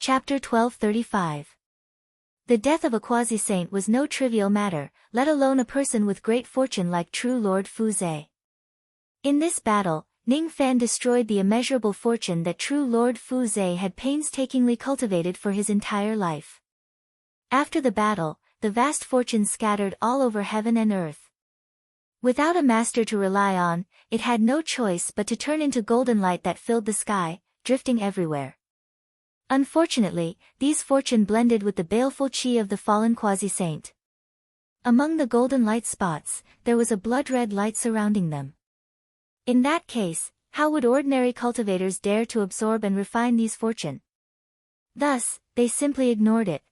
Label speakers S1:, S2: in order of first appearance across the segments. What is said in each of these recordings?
S1: Chapter 1235. The death of a quasi-saint was no trivial matter, let alone a person with great fortune like true Lord Fuzhe. In this battle, Ning Fan destroyed the immeasurable fortune that true Lord Fuzhe had painstakingly cultivated for his entire life. After the battle, the vast fortune scattered all over heaven and earth. Without a master to rely on, it had no choice but to turn into golden light that filled the sky, drifting everywhere. Unfortunately, these fortune blended with the baleful qi of the fallen quasi-saint. Among the golden light spots, there was a blood-red light surrounding them. In that case, how would ordinary cultivators dare to absorb and refine these fortune? Thus, they simply ignored it.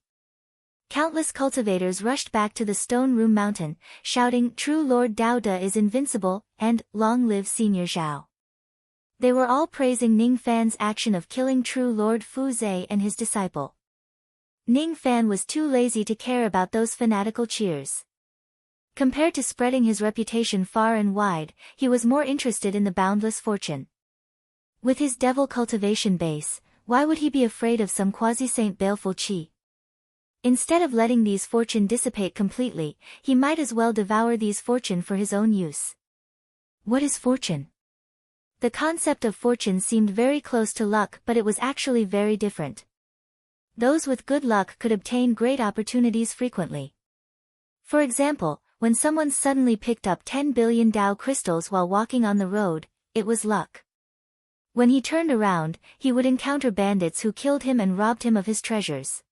S1: Countless cultivators rushed back to the stone room mountain, shouting, "True Lord Dao De is invincible," and "Long live Senior Zhao." They were all praising Ning Fan's action of killing true Lord Fuzhe and his disciple. Ning Fan was too lazy to care about those fanatical cheers. Compared to spreading his reputation far and wide, he was more interested in the boundless fortune. With his devil cultivation base, why would he be afraid of some quasi-saint baleful qi? Instead of letting these fortune dissipate completely, he might as well devour these fortune for his own use. What is fortune? The concept of fortune seemed very close to luck, but it was actually very different. Those with good luck could obtain great opportunities frequently. For example, when someone suddenly picked up 10 billion Dao crystals while walking on the road, it was luck. When he turned around, he would encounter bandits who killed him and robbed him of his treasures.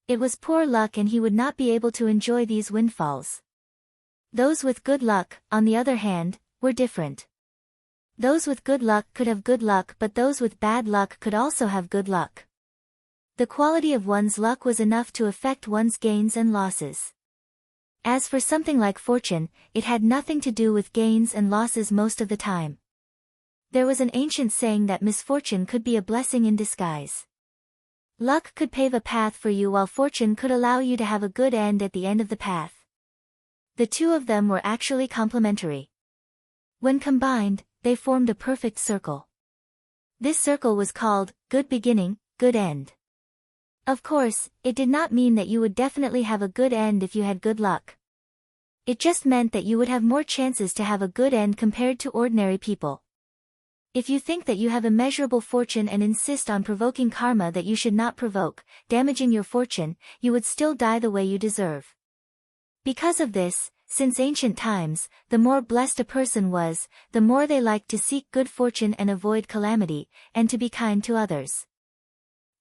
S1: It was poor luck and he would not be able to enjoy these windfalls. Those with good luck, on the other hand, were different. Those with good luck could have good luck, but those with bad luck could also have good luck. The quality of one's luck was enough to affect one's gains and losses. As for something like fortune, it had nothing to do with gains and losses most of the time. There was an ancient saying that misfortune could be a blessing in disguise. Luck could pave a path for you while fortune could allow you to have a good end at the end of the path. The two of them were actually complementary. When combined, they formed a perfect circle. This circle was called, good beginning, good end. Of course, it did not mean that you would definitely have a good end if you had good luck. It just meant that you would have more chances to have a good end compared to ordinary people. If you think that you have immeasurable fortune and insist on provoking karma that you should not provoke, damaging your fortune, you would still die the way you deserve. Because of this, since ancient times, the more blessed a person was, the more they liked to seek good fortune and avoid calamity, and to be kind to others.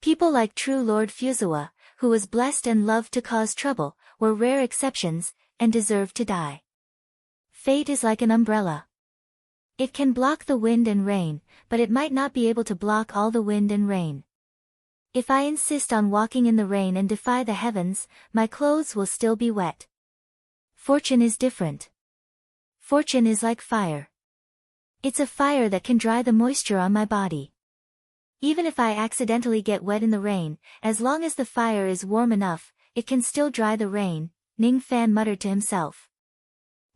S1: People like true Lord Fuzhe, who was blessed and loved to cause trouble, were rare exceptions, and deserved to die. Fate is like an umbrella. It can block the wind and rain, but it might not be able to block all the wind and rain. If I insist on walking in the rain and defy the heavens, my clothes will still be wet. Fortune is different. Fortune is like fire. It's a fire that can dry the moisture on my body. Even if I accidentally get wet in the rain, as long as the fire is warm enough, it can still dry the rain, Ning Fan muttered to himself.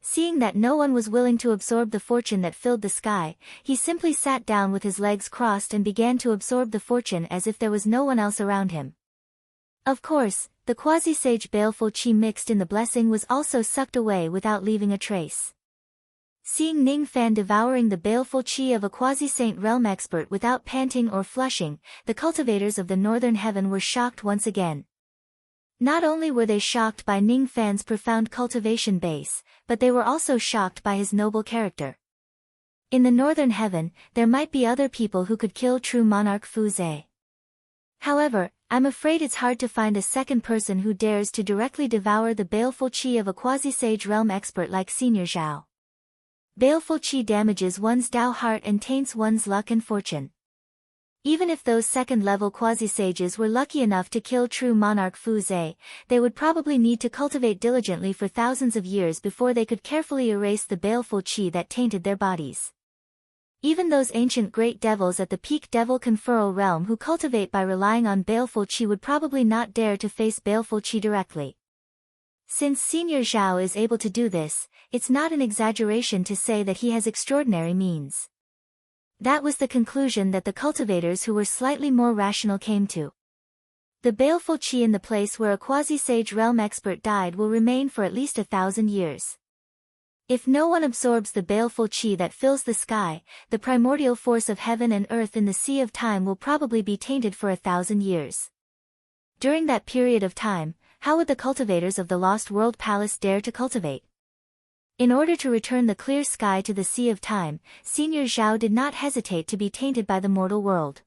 S1: Seeing that no one was willing to absorb the fortune that filled the sky, he simply sat down with his legs crossed and began to absorb the fortune as if there was no one else around him. Of course, the quasi-sage baleful qi mixed in the blessing was also sucked away without leaving a trace. Seeing Ning Fan devouring the baleful qi of a quasi-saint realm expert without panting or flushing, the cultivators of the northern heaven were shocked once again. Not only were they shocked by Ning Fan's profound cultivation base, but they were also shocked by his noble character. In the northern heaven, there might be other people who could kill true monarch Fuzhe. However, I'm afraid it's hard to find a second person who dares to directly devour the baleful qi of a quasi-sage realm expert like Senior Zhao. Baleful qi damages one's Dao heart and taints one's luck and fortune. Even if those second-level quasi-sages were lucky enough to kill true monarch Fuzhe, they would probably need to cultivate diligently for thousands of years before they could carefully erase the baleful qi that tainted their bodies. Even those ancient great devils at the peak devil conferral realm who cultivate by relying on baleful qi would probably not dare to face baleful qi directly. Since Senior Zhao is able to do this, it's not an exaggeration to say that he has extraordinary means. That was the conclusion that the cultivators who were slightly more rational came to. The baleful qi in the place where a quasi-sage realm expert died will remain for at least 1,000 years. If no one absorbs the baleful qi that fills the sky, the primordial force of heaven and earth in the sea of time will probably be tainted for 1,000 years. During that period of time, how would the cultivators of the Lost World Palace dare to cultivate? In order to return the clear sky to the sea of time, Senior Zhao did not hesitate to be tainted by the mortal world.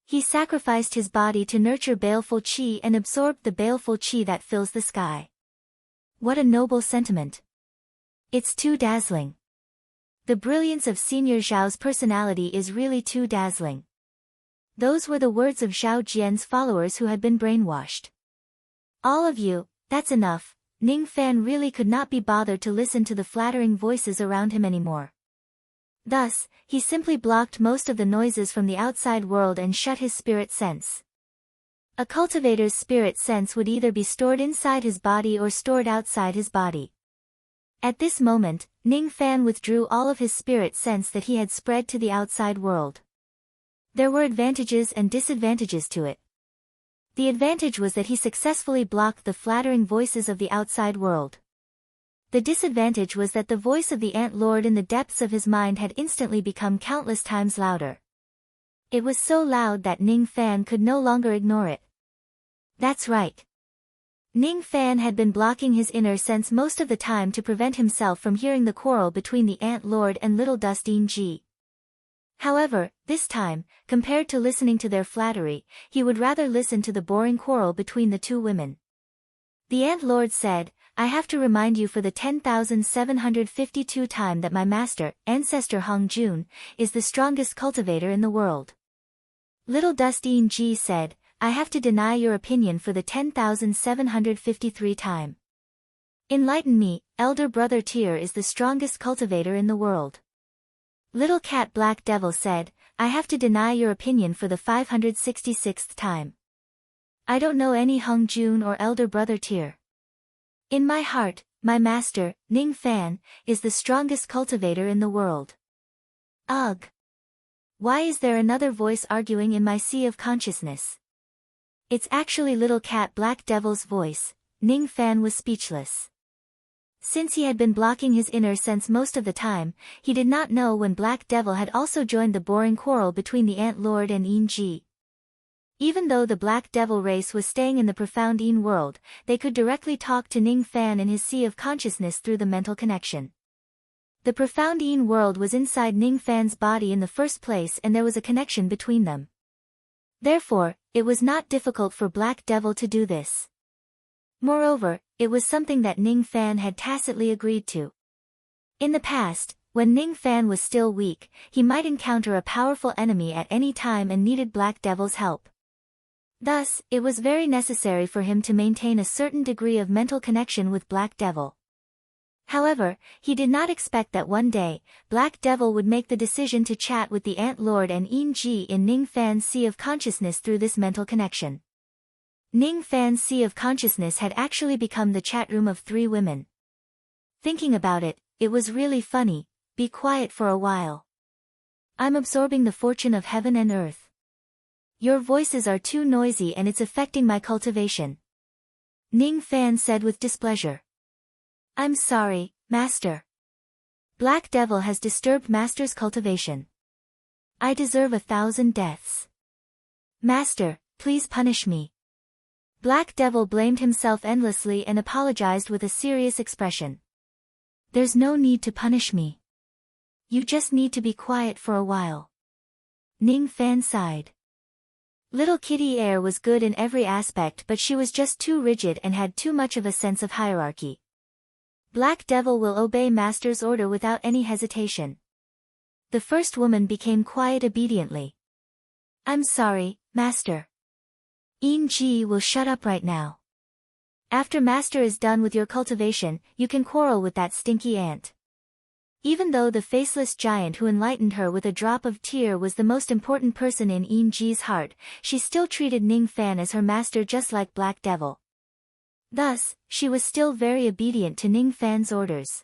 S1: He sacrificed his body to nurture baleful qi and absorbed the baleful qi that fills the sky. What a noble sentiment. It's too dazzling. The brilliance of Senior Zhao's personality is really too dazzling. Those were the words of Zhao Jian's followers who had been brainwashed. All of you, that's enough. Ning Fan really could not be bothered to listen to the flattering voices around him anymore. Thus, he simply blocked most of the noises from the outside world and shut his spirit sense. A cultivator's spirit sense would either be stored inside his body or stored outside his body. At this moment, Ning Fan withdrew all of his spirit sense that he had spread to the outside world. There were advantages and disadvantages to it. The advantage was that he successfully blocked the flattering voices of the outside world. The disadvantage was that the voice of the Ant Lord in the depths of his mind had instantly become countless times louder. It was so loud that Ning Fan could no longer ignore it. That's right. Ning Fan had been blocking his inner sense most of the time to prevent himself from hearing the quarrel between the Ant Lord and Little Dustine Ji. However, this time, compared to listening to their flattery, he would rather listen to the boring quarrel between the two women. The Ant Lord said, I have to remind you for the 10,752 time that my master, Ancestor Hong Jun, is the strongest cultivator in the world. Little Dustine Ji said, I have to deny your opinion for the 10,753 time. Enlighten me, Elder Brother Tyr is the strongest cultivator in the world. Little Cat Black Devil said, I have to deny your opinion for the 566th time. I don't know any Hong Jun or Elder Brother Tyr. In my heart, my master, Ning Fan, is the strongest cultivator in the world. Ugh! Why is there another voice arguing in my sea of consciousness? It's actually Little Cat Black Devil's voice. Ning Fan was speechless. Since he had been blocking his inner sense most of the time, he did not know when Black Devil had also joined the boring quarrel between the Ant Lord and Yin Ji. Even though the Black Devil race was staying in the profound Yin world, they could directly talk to Ning Fan in his sea of consciousness through the mental connection. The profound Yin world was inside Ning Fan's body in the first place and there was a connection between them. Therefore, it was not difficult for Black Devil to do this. Moreover, it was something that Ning Fan had tacitly agreed to. In the past, when Ning Fan was still weak, he might encounter a powerful enemy at any time and needed Black Devil's help. Thus, it was very necessary for him to maintain a certain degree of mental connection with Black Devil. However, he did not expect that one day, Black Devil would make the decision to chat with the Ant Lord and Yin Ji in Ning Fan's sea of consciousness through this mental connection. Ning Fan's sea of consciousness had actually become the chat room of three women. Thinking about it, it was really funny. Be quiet for a while. I'm absorbing the fortune of heaven and earth. Your voices are too noisy and it's affecting my cultivation. Ning Fan said with displeasure. I'm sorry, Master. Black Devil has disturbed Master's cultivation. I deserve 1,000 deaths. Master, please punish me. Black Devil blamed himself endlessly and apologized with a serious expression. There's no need to punish me. You just need to be quiet for a while. Ning Fan sighed. Little Kitty Air was good in every aspect but she was just too rigid and had too much of a sense of hierarchy. Black Devil will obey Master's order without any hesitation. The first woman became quiet obediently. I'm sorry, Master. Yin Ji will shut up right now. After Master is done with your cultivation, you can quarrel with that stinky ant. Even though the faceless giant who enlightened her with a drop of tear was the most important person in Yin Ji's heart, she still treated Ning Fan as her master just like Black Devil. Thus, she was still very obedient to Ning Fan's orders.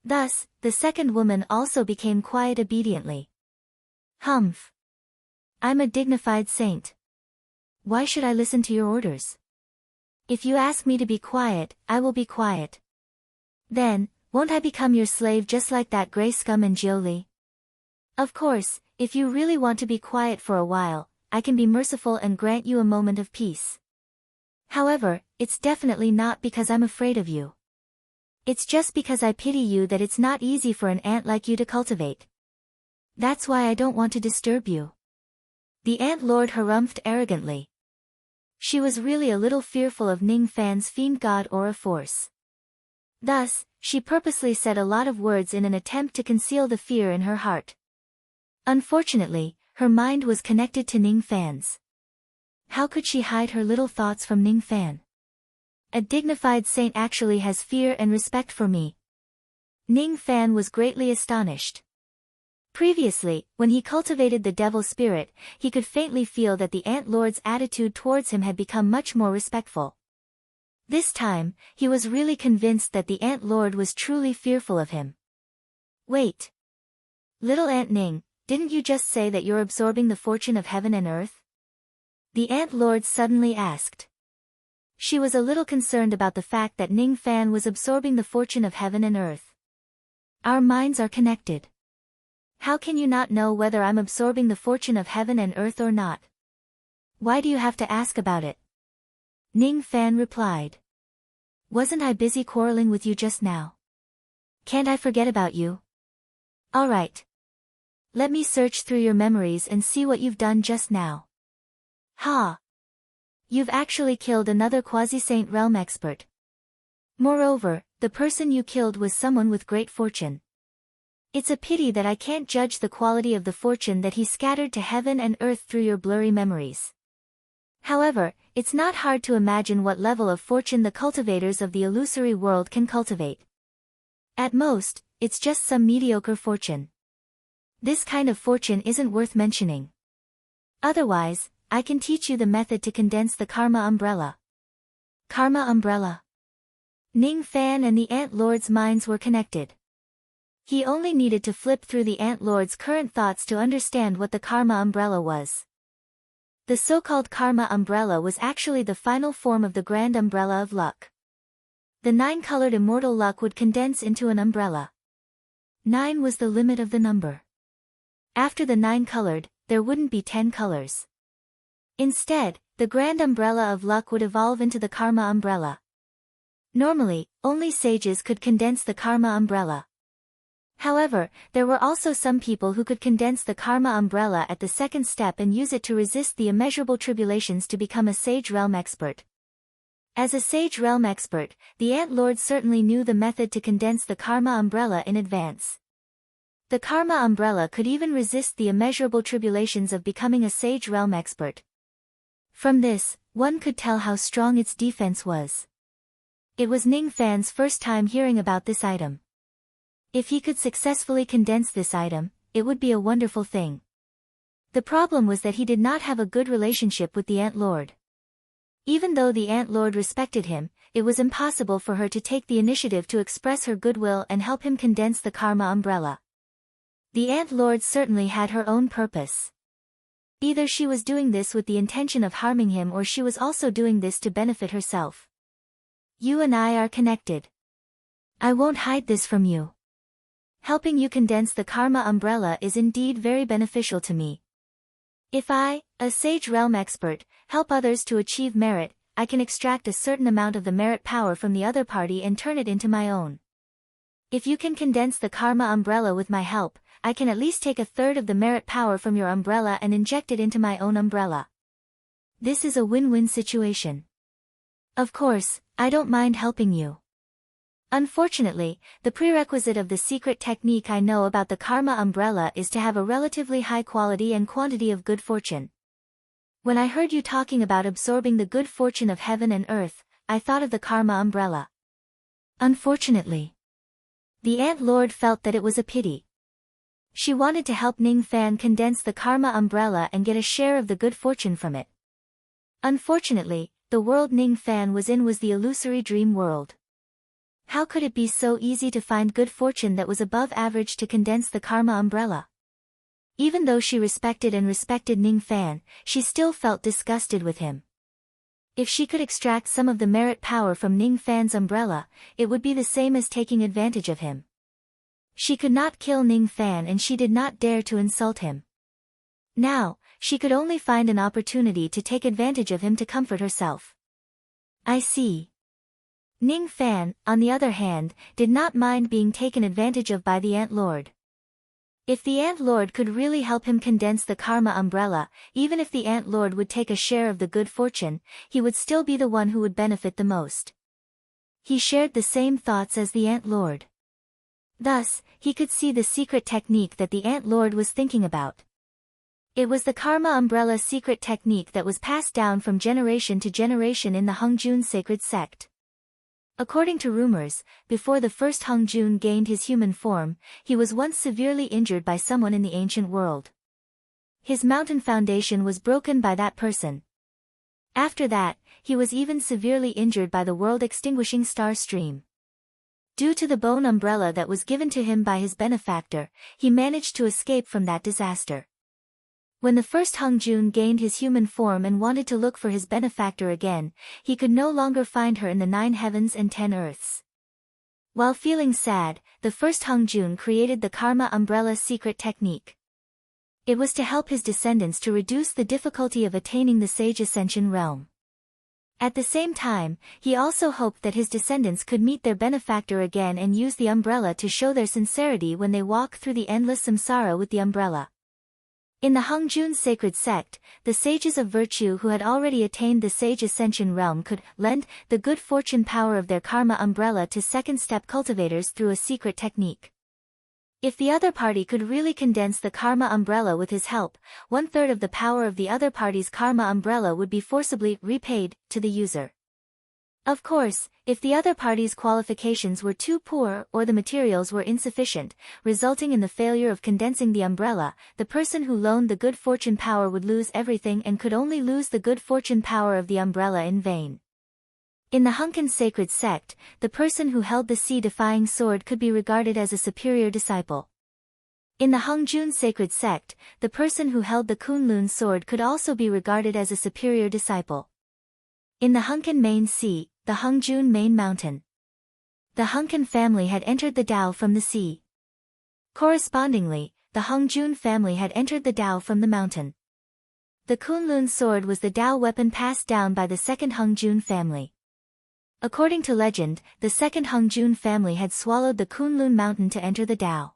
S1: Thus, the second woman also became quiet obediently. Humph. I'm a dignified saint. Why should I listen to your orders? If you ask me to be quiet, I will be quiet. Then, won't I become your slave just like that gray scum and Jioli? Of course, if you really want to be quiet for a while, I can be merciful and grant you a moment of peace. However, it's definitely not because I'm afraid of you. It's just because I pity you that it's not easy for an ant like you to cultivate. That's why I don't want to disturb you. The ant lord harumphed arrogantly. She was really a little fearful of Ning Fan's fiend god aura force. Thus, she purposely said a lot of words in an attempt to conceal the fear in her heart. Unfortunately, her mind was connected to Ning Fan's. How could she hide her little thoughts from Ning Fan? A dignified saint actually has fear and respect for me. Ning Fan was greatly astonished. Previously, when he cultivated the devil spirit, he could faintly feel that the ant lord's attitude towards him had become much more respectful. This time, he was really convinced that the ant lord was truly fearful of him. Wait. Little Ant Ning, didn't you just say that you're absorbing the fortune of heaven and earth? The ant lord suddenly asked. She was a little concerned about the fact that Ning Fan was absorbing the fortune of heaven and earth. Our minds are connected. How can you not know whether I'm absorbing the fortune of heaven and earth or not? Why do you have to ask about it? Ning Fan replied. Wasn't I busy quarreling with you just now? Can't I forget about you? Alright. Let me search through your memories and see what you've done just now. Ha! You've actually killed another quasi-saint realm expert. Moreover, the person you killed was someone with great fortune. It's a pity that I can't judge the quality of the fortune that he scattered to heaven and earth through your blurry memories. However, it's not hard to imagine what level of fortune the cultivators of the illusory world can cultivate. At most, it's just some mediocre fortune. This kind of fortune isn't worth mentioning. Otherwise, I can teach you the method to condense the karma umbrella. Karma umbrella. Ning Fan and the ant lord's minds were connected. He only needed to flip through the ant lord's current thoughts to understand what the karma umbrella was. The so-called karma umbrella was actually the final form of the grand umbrella of luck. The 9-colored immortal luck would condense into an umbrella. 9 was the limit of the number. After the 9-colored, there wouldn't be 10 colors. Instead, the grand umbrella of luck would evolve into the karma umbrella. Normally, only sages could condense the karma umbrella. However, there were also some people who could condense the karma umbrella at the second step and use it to resist the immeasurable tribulations to become a sage realm expert. As a sage realm expert, the ant lord certainly knew the method to condense the karma umbrella in advance. The karma umbrella could even resist the immeasurable tribulations of becoming a sage realm expert. From this, one could tell how strong its defense was. It was Ning Fan's first time hearing about this item. If he could successfully condense this item, it would be a wonderful thing. The problem was that he did not have a good relationship with the ant lord. Even though the ant lord respected him, it was impossible for her to take the initiative to express her goodwill and help him condense the karma umbrella. The ant lord certainly had her own purpose. Either she was doing this with the intention of harming him or she was also doing this to benefit herself. You and I are connected. I won't hide this from you. Helping you condense the karma umbrella is indeed very beneficial to me. If I, a sage realm expert, help others to achieve merit, I can extract a certain amount of the merit power from the other party and turn it into my own. If you can condense the karma umbrella with my help, I can at least take a third of the merit power from your umbrella and inject it into my own umbrella. This is a win-win situation. Of course, I don't mind helping you. Unfortunately, the prerequisite of the secret technique I know about the karma umbrella is to have a relatively high quality and quantity of good fortune. When I heard you talking about absorbing the good fortune of heaven and earth, I thought of the karma umbrella. Unfortunately. The ant lord felt that it was a pity. She wanted to help Ning Fan condense the karma umbrella and get a share of the good fortune from it. Unfortunately, the world Ning Fan was in was the illusory dream world. How could it be so easy to find good fortune that was above average to condense the karma umbrella? Even though she respected Ning Fan, she still felt disgusted with him. If she could extract some of the merit power from Ning Fan's umbrella, it would be the same as taking advantage of him. She could not kill Ning Fan and she did not dare to insult him. Now, she could only find an opportunity to take advantage of him to comfort herself. I see. Ning Fan, on the other hand, did not mind being taken advantage of by the Ant Lord. If the Ant Lord could really help him condense the karma umbrella, even if the Ant Lord would take a share of the good fortune, he would still be the one who would benefit the most. He shared the same thoughts as the Ant Lord. Thus, he could see the secret technique that the Ant Lord was thinking about. It was the karma umbrella secret technique that was passed down from generation to generation in the Hongjun sacred sect. According to rumors, before the first Hongjun gained his human form, he was once severely injured by someone in the ancient world. His mountain foundation was broken by that person. After that, he was even severely injured by the world-extinguishing star stream. Due to the bone umbrella that was given to him by his benefactor, he managed to escape from that disaster. When the first Hongjun gained his human form and wanted to look for his benefactor again, he could no longer find her in the 9 heavens and 10 earths. While feeling sad, the first Hongjun created the karma umbrella secret technique. It was to help his descendants to reduce the difficulty of attaining the sage ascension realm. At the same time, he also hoped that his descendants could meet their benefactor again and use the umbrella to show their sincerity when they walk through the endless samsara with the umbrella. In the Hongjun sacred sect, the sages of virtue who had already attained the sage ascension realm could lend the good fortune power of their karma umbrella to second-step cultivators through a secret technique. If the other party could really condense the karma umbrella with his help, 1/3 of the power of the other party's karma umbrella would be forcibly repaid to the user. Of course, if the other party's qualifications were too poor or the materials were insufficient, resulting in the failure of condensing the umbrella, the person who loaned the good fortune power would lose everything and could only lose the good fortune power of the umbrella in vain. In the Hunkin sacred sect, the person who held the sea-defying sword could be regarded as a superior disciple. In the Hongjun sacred sect, the person who held the Kunlun sword could also be regarded as a superior disciple. In the Hunkin main sea, the Hongjun main mountain, the Hunkin family had entered the Tao from the sea. Correspondingly, the Hongjun family had entered the Tao from the mountain. The Kunlun sword was the Tao weapon passed down by the second Hongjun family. According to legend, the second Hongjun family had swallowed the Kunlun mountain to enter the Tao.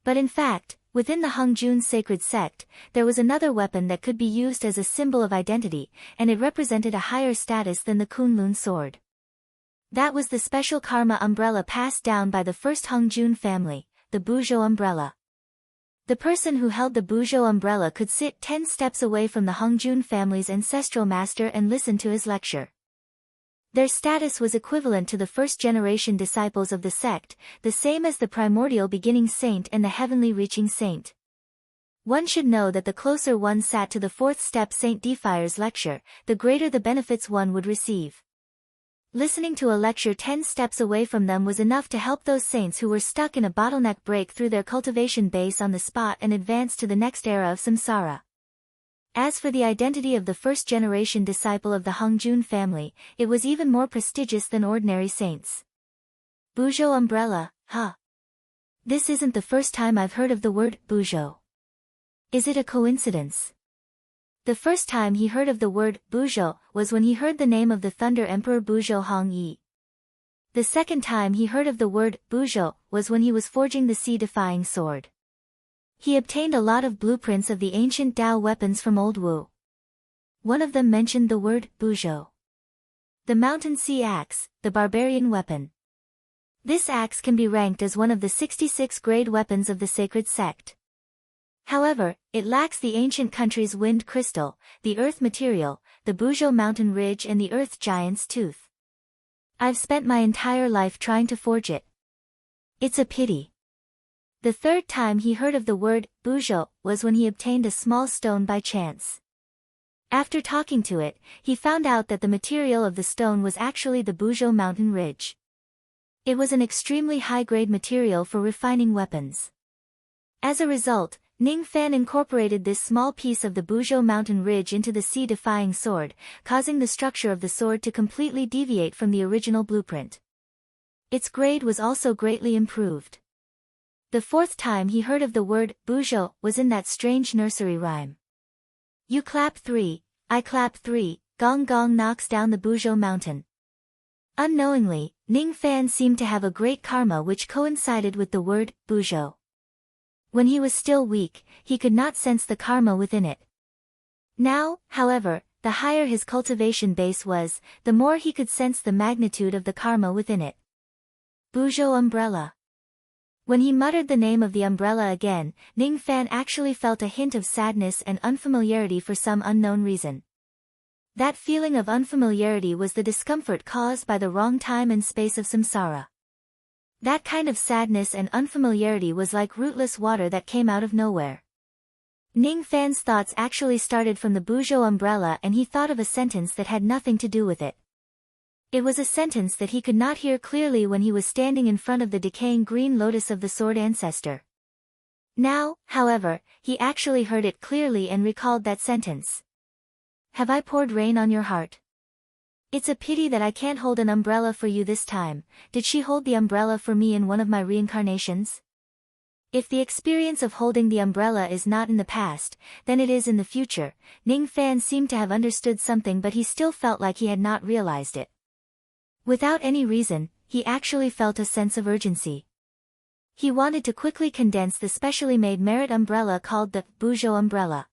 S1: But in fact, within the Hongjun sacred sect, there was another weapon that could be used as a symbol of identity, and it represented a higher status than the Kunlun sword. That was the special karma umbrella passed down by the first Hongjun family, the Buzhou umbrella. The person who held the Buzhou umbrella could sit 10 steps away from the Hongjun family's ancestral master and listen to his lecture. Their status was equivalent to the first-generation disciples of the sect, the same as the primordial beginning saint and the heavenly reaching saint. One should know that the closer one sat to the 4th step Saint Defier's lecture, the greater the benefits one would receive. Listening to a lecture 10 steps away from them was enough to help those saints who were stuck in a bottleneck break through their cultivation base on the spot and advance to the next era of samsara. As for the identity of the first-generation disciple of the Hongjun family, it was even more prestigious than ordinary saints. Buzhou umbrella, huh? This isn't the first time I've heard of the word Buzhou. Is it a coincidence? The first time he heard of the word Buzhou was when he heard the name of the Thunder Emperor Buzhou Hongyi. The second time he heard of the word Buzhou was when he was forging the sea-defying sword. He obtained a lot of blueprints of the ancient Tao weapons from Old Wu. One of them mentioned the word Buzhou. The mountain sea axe, the barbarian weapon. This axe can be ranked as one of the 66 grade weapons of the sacred sect. However, it lacks the ancient country's wind crystal, the earth material, the Buzhou mountain ridge and the earth giant's tooth. I've spent my entire life trying to forge it. It's a pity. The third time he heard of the word Buzhou was when he obtained a small stone by chance. After talking to it, he found out that the material of the stone was actually the Buzhou mountain ridge. It was an extremely high-grade material for refining weapons. As a result, Ning Fan incorporated this small piece of the Buzhou mountain ridge into the sea-defying sword, causing the structure of the sword to completely deviate from the original blueprint. Its grade was also greatly improved. The fourth time he heard of the word Buzhou was in that strange nursery rhyme. You clap 3, I clap 3, gong gong knocks down the Buzhou mountain. Unknowingly, Ning Fan seemed to have a great karma which coincided with the word Buzhou. When he was still weak, he could not sense the karma within it. Now, however, the higher his cultivation base was, the more he could sense the magnitude of the karma within it. Buzhou umbrella. When he muttered the name of the umbrella again, Ning Fan actually felt a hint of sadness and unfamiliarity for some unknown reason. That feeling of unfamiliarity was the discomfort caused by the wrong time and space of samsara. That kind of sadness and unfamiliarity was like rootless water that came out of nowhere. Ning Fan's thoughts actually started from the Buzhou umbrella, and he thought of a sentence that had nothing to do with it. It was a sentence that he could not hear clearly when he was standing in front of the decaying green lotus of the sword ancestor. Now, however, he actually heard it clearly and recalled that sentence. Have I poured rain on your heart? It's a pity that I can't hold an umbrella for you this time. Did she hold the umbrella for me in one of my reincarnations? If the experience of holding the umbrella is not in the past, then it is in the future. Ning Fan seemed to have understood something, but he still felt like he had not realized it. Without any reason, he actually felt a sense of urgency. He wanted to quickly condense the specially made merit umbrella called the Buzhou umbrella.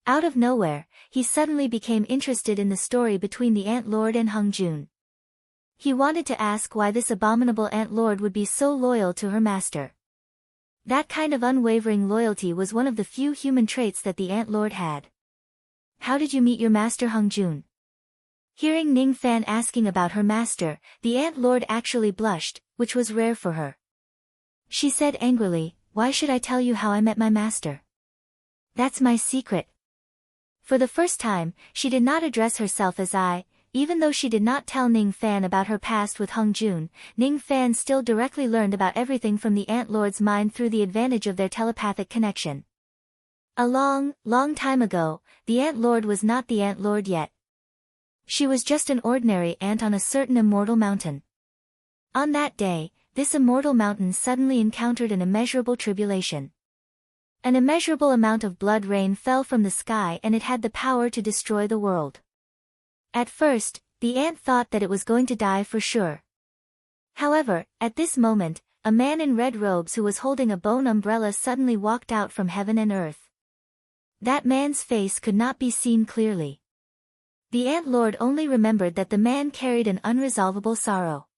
S1: Out of nowhere, he suddenly became interested in the story between the Ant Lord and Hung Jun. He wanted to ask why this abominable Ant Lord would be so loyal to her master. That kind of unwavering loyalty was one of the few human traits that the Ant Lord had. How did you meet your master Hung Jun? Hearing Ning Fan asking about her master, the Ant Lord actually blushed, which was rare for her. She said angrily, "Why should I tell you how I met my master? That's my secret." For the first time, she did not address herself as I. Even though she did not tell Ning Fan about her past with Hung Jun, Ning Fan still directly learned about everything from the Ant Lord's mind through the advantage of their telepathic connection. A long, long time ago, the Ant Lord was not the Ant Lord yet. She was just an ordinary ant on a certain immortal mountain. On that day, this immortal mountain suddenly encountered an immeasurable tribulation. An immeasurable amount of blood rain fell from the sky, and it had the power to destroy the world. At first, the ant thought that it was going to die for sure. However, at this moment, a man in red robes who was holding a bone umbrella suddenly walked out from heaven and earth. That man's face could not be seen clearly. The Ant Lord only remembered that the man carried an unresolvable sorrow.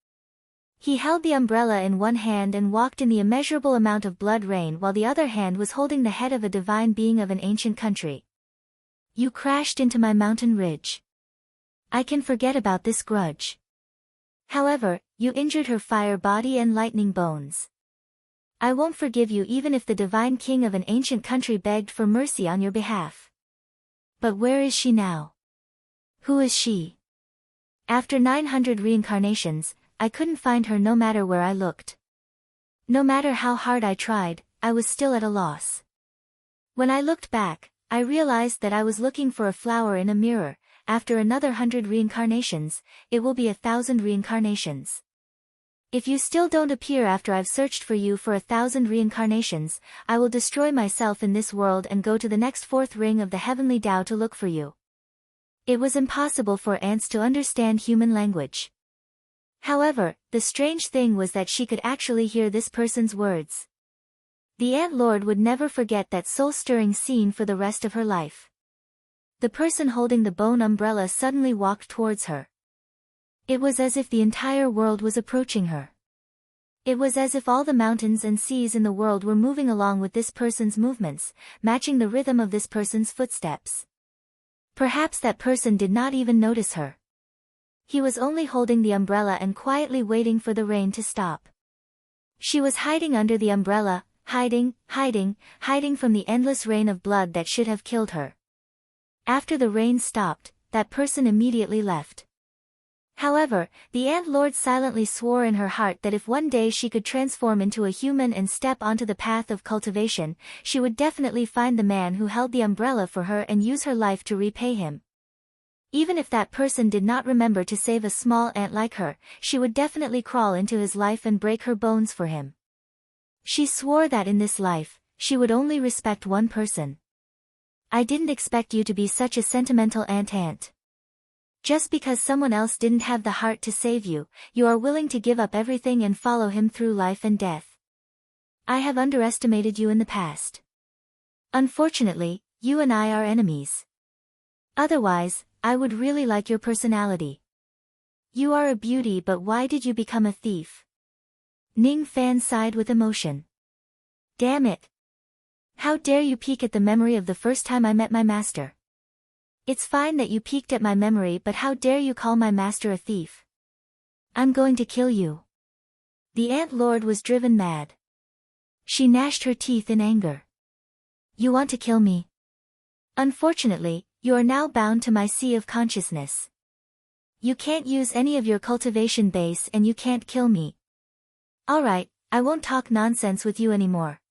S1: He held the umbrella in one hand and walked in the immeasurable amount of blood rain, while the other hand was holding the head of a divine being of an ancient country. You crashed into my mountain ridge. I can forget about this grudge. However, you injured her fire body and lightning bones. I won't forgive you even if the divine king of an ancient country begged for mercy on your behalf. But where is she now? Who is she? After 900 reincarnations, I couldn't find her no matter where I looked. No matter how hard I tried, I was still at a loss. When I looked back, I realized that I was looking for a flower in a mirror. After another 100 reincarnations, it will be 1,000 reincarnations. If you still don't appear after I've searched for you for 1,000 reincarnations, I will destroy myself in this world and go to the next fourth ring of the heavenly Tao to look for you. It was impossible for ants to understand human language. However, the strange thing was that she could actually hear this person's words. The Ant Lord would never forget that soul-stirring scene for the rest of her life. The person holding the bone umbrella suddenly walked towards her. It was as if the entire world was approaching her. It was as if all the mountains and seas in the world were moving along with this person's movements, matching the rhythm of this person's footsteps. Perhaps that person did not even notice her. He was only holding the umbrella and quietly waiting for the rain to stop. She was hiding under the umbrella, hiding from the endless rain of blood that should have killed her. After the rain stopped, that person immediately left. However, the Ant Lord silently swore in her heart that if one day she could transform into a human and step onto the path of cultivation, she would definitely find the man who held the umbrella for her and use her life to repay him. Even if that person did not remember to save a small ant like her, she would definitely crawl into his life and break her bones for him. She swore that in this life, she would only respect one person. I didn't expect you to be such a sentimental ant. Just because someone else didn't have the heart to save you, you are willing to give up everything and follow him through life and death. I have underestimated you in the past. Unfortunately, you and I are enemies. Otherwise, I would really like your personality. You are a beauty, but why did you become a thief? Ning Fan sighed with emotion. Damn it. How dare you peek at the memory of the first time I met my master? It's fine that you peeked at my memory, but how dare you call my master a thief? I'm going to kill you. The Ant Lord was driven mad. She gnashed her teeth in anger. You want to kill me? Unfortunately, you are now bound to my sea of consciousness. You can't use any of your cultivation base and you can't kill me. Alright, I won't talk nonsense with you anymore.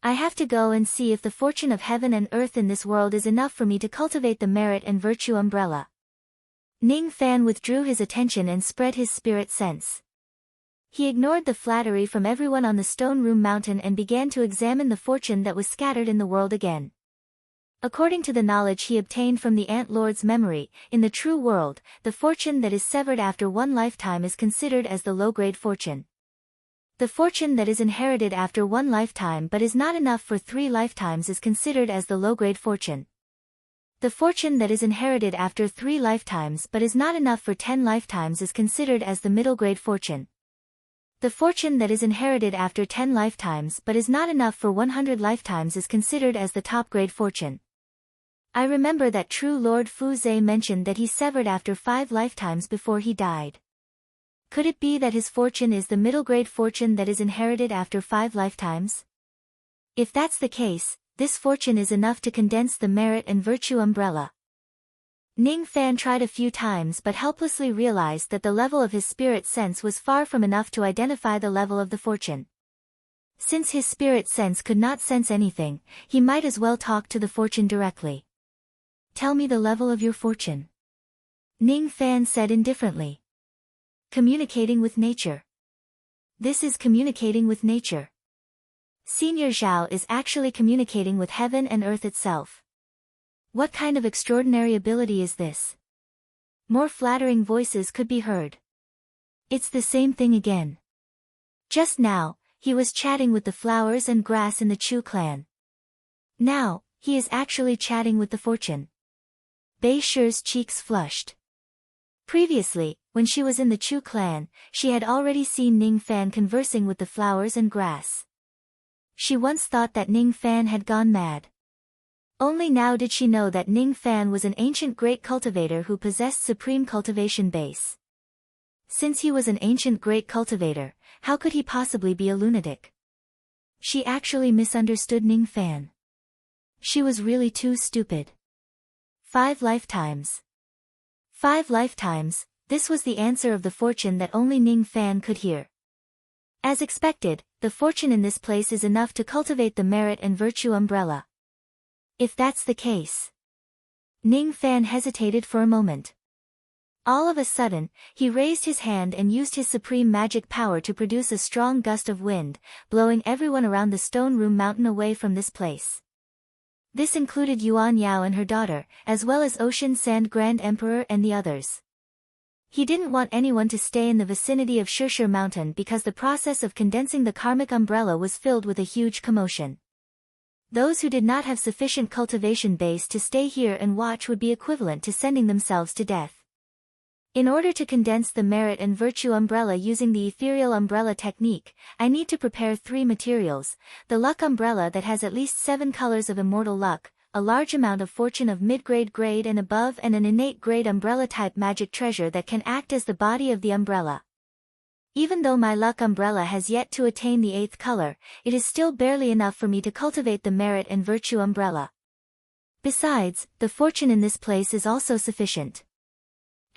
S1: I have to go and see if the fortune of heaven and earth in this world is enough for me to cultivate the merit and virtue umbrella. Ning Fan withdrew his attention and spread his spirit sense. He ignored the flattery from everyone on the stone room mountain and began to examine the fortune that was scattered in the world again. According to the knowledge he obtained from the Ant Lord's memory, in the true world, the fortune that is severed after one lifetime is considered as the low-grade fortune. The fortune that is inherited after one lifetime but is not enough for 3 lifetimes is considered as the low-grade fortune. The fortune that is inherited after 3 lifetimes but is not enough for 10 lifetimes is considered as the middle-grade fortune. The fortune that is inherited after 10 lifetimes but is not enough for 100 lifetimes is considered as the top-grade fortune. I remember that true Lord Fu Zhe mentioned that he severed after 5 lifetimes before he died. Could it be that his fortune is the middle-grade fortune that is inherited after 5 lifetimes? If that's the case, this fortune is enough to condense the merit and virtue umbrella. Ning Fan tried a few times but helplessly realized that the level of his spirit sense was far from enough to identify the level of the fortune. Since his spirit sense could not sense anything, he might as well talk to the fortune directly. Tell me the level of your fortune. Ning Fan said indifferently. Communicating with nature. This is communicating with nature. Senior Zhao is actually communicating with heaven and earth itself. What kind of extraordinary ability is this? More flattering voices could be heard. It's the same thing again. Just now, he was chatting with the flowers and grass in the Chu clan. Now, he is actually chatting with the fortune. Bei Shi's cheeks flushed. Previously, when she was in the Chu clan, she had already seen Ning Fan conversing with the flowers and grass. She once thought that Ning Fan had gone mad. Only now did she know that Ning Fan was an ancient great cultivator who possessed supreme cultivation base. Since he was an ancient great cultivator, how could he possibly be a lunatic? She actually misunderstood Ning Fan. She was really too stupid. 5 lifetimes. 5 lifetimes, this was the answer of the fortune that only Ning Fan could hear. As expected, the fortune in this place is enough to cultivate the merit and virtue umbrella. If that's the case. Ning Fan hesitated for a moment. All of a sudden, he raised his hand and used his supreme magic power to produce a strong gust of wind, blowing everyone around the stone room mountain away from this place. This included Yuan Yao and her daughter, as well as Ocean Sand Grand Emperor and the others. He didn't want anyone to stay in the vicinity of Shishir Mountain because the process of condensing the karmic umbrella was filled with a huge commotion. Those who did not have sufficient cultivation base to stay here and watch would be equivalent to sending themselves to death. In order to condense the merit and virtue umbrella using the ethereal umbrella technique, I need to prepare 3 materials: the luck umbrella that has at least 7 colors of immortal luck, a large amount of fortune of mid-grade and above, and an innate grade umbrella-type magic treasure that can act as the body of the umbrella. Even though my luck umbrella has yet to attain the 8th color, it is still barely enough for me to cultivate the merit and virtue umbrella. Besides, the fortune in this place is also sufficient.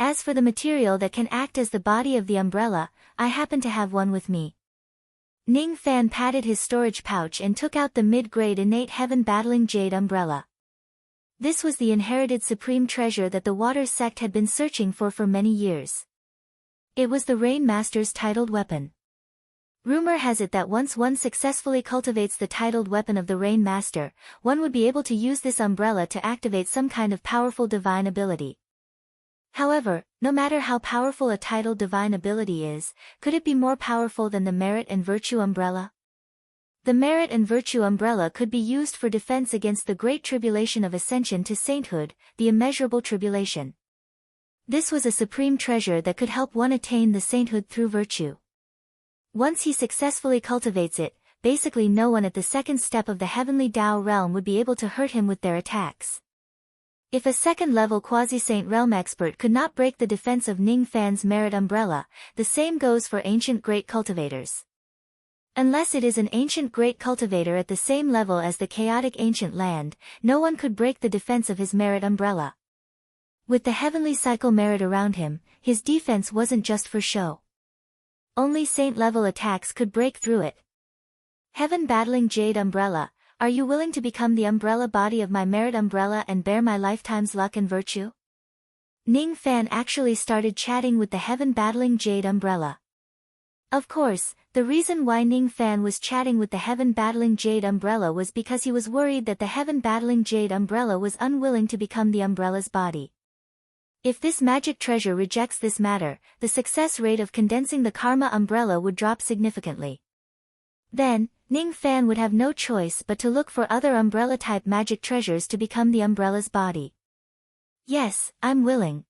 S1: As for the material that can act as the body of the umbrella, I happen to have one with me. Ning Fan patted his storage pouch and took out the mid-grade innate heaven-battling jade umbrella. This was the inherited supreme treasure that the water sect had been searching for many years. It was the Rain Master's titled weapon. Rumor has it that once one successfully cultivates the titled weapon of the Rain Master, one would be able to use this umbrella to activate some kind of powerful divine ability. However, no matter how powerful a titled divine ability is, could it be more powerful than the Merit and Virtue umbrella? The Merit and Virtue umbrella could be used for defense against the great tribulation of ascension to sainthood, the immeasurable tribulation. This was a supreme treasure that could help one attain the sainthood through virtue. Once he successfully cultivates it, basically no one at the second step of the heavenly Tao realm would be able to hurt him with their attacks. If a second-level quasi-saint realm expert could not break the defense of Ning Fan's Merit umbrella, the same goes for ancient great cultivators. Unless it is an ancient great cultivator at the same level as the chaotic ancient land, no one could break the defense of his Merit umbrella. With the heavenly cycle Merit around him, his defense wasn't just for show. Only saint-level attacks could break through it. Heaven-battling Jade Umbrella, are you willing to become the umbrella body of my Merit umbrella and bear my lifetime's luck and virtue? Ning Fan actually started chatting with the heaven-battling Jade Umbrella. Of course, the reason why Ning Fan was chatting with the heaven-battling Jade Umbrella was because he was worried that the heaven-battling Jade Umbrella was unwilling to become the umbrella's body. If this magic treasure rejects this matter, the success rate of condensing the Karma umbrella would drop significantly. Then, Ning Fan would have no choice but to look for other umbrella-type magic treasures to become the umbrella's body. Yes, I'm willing.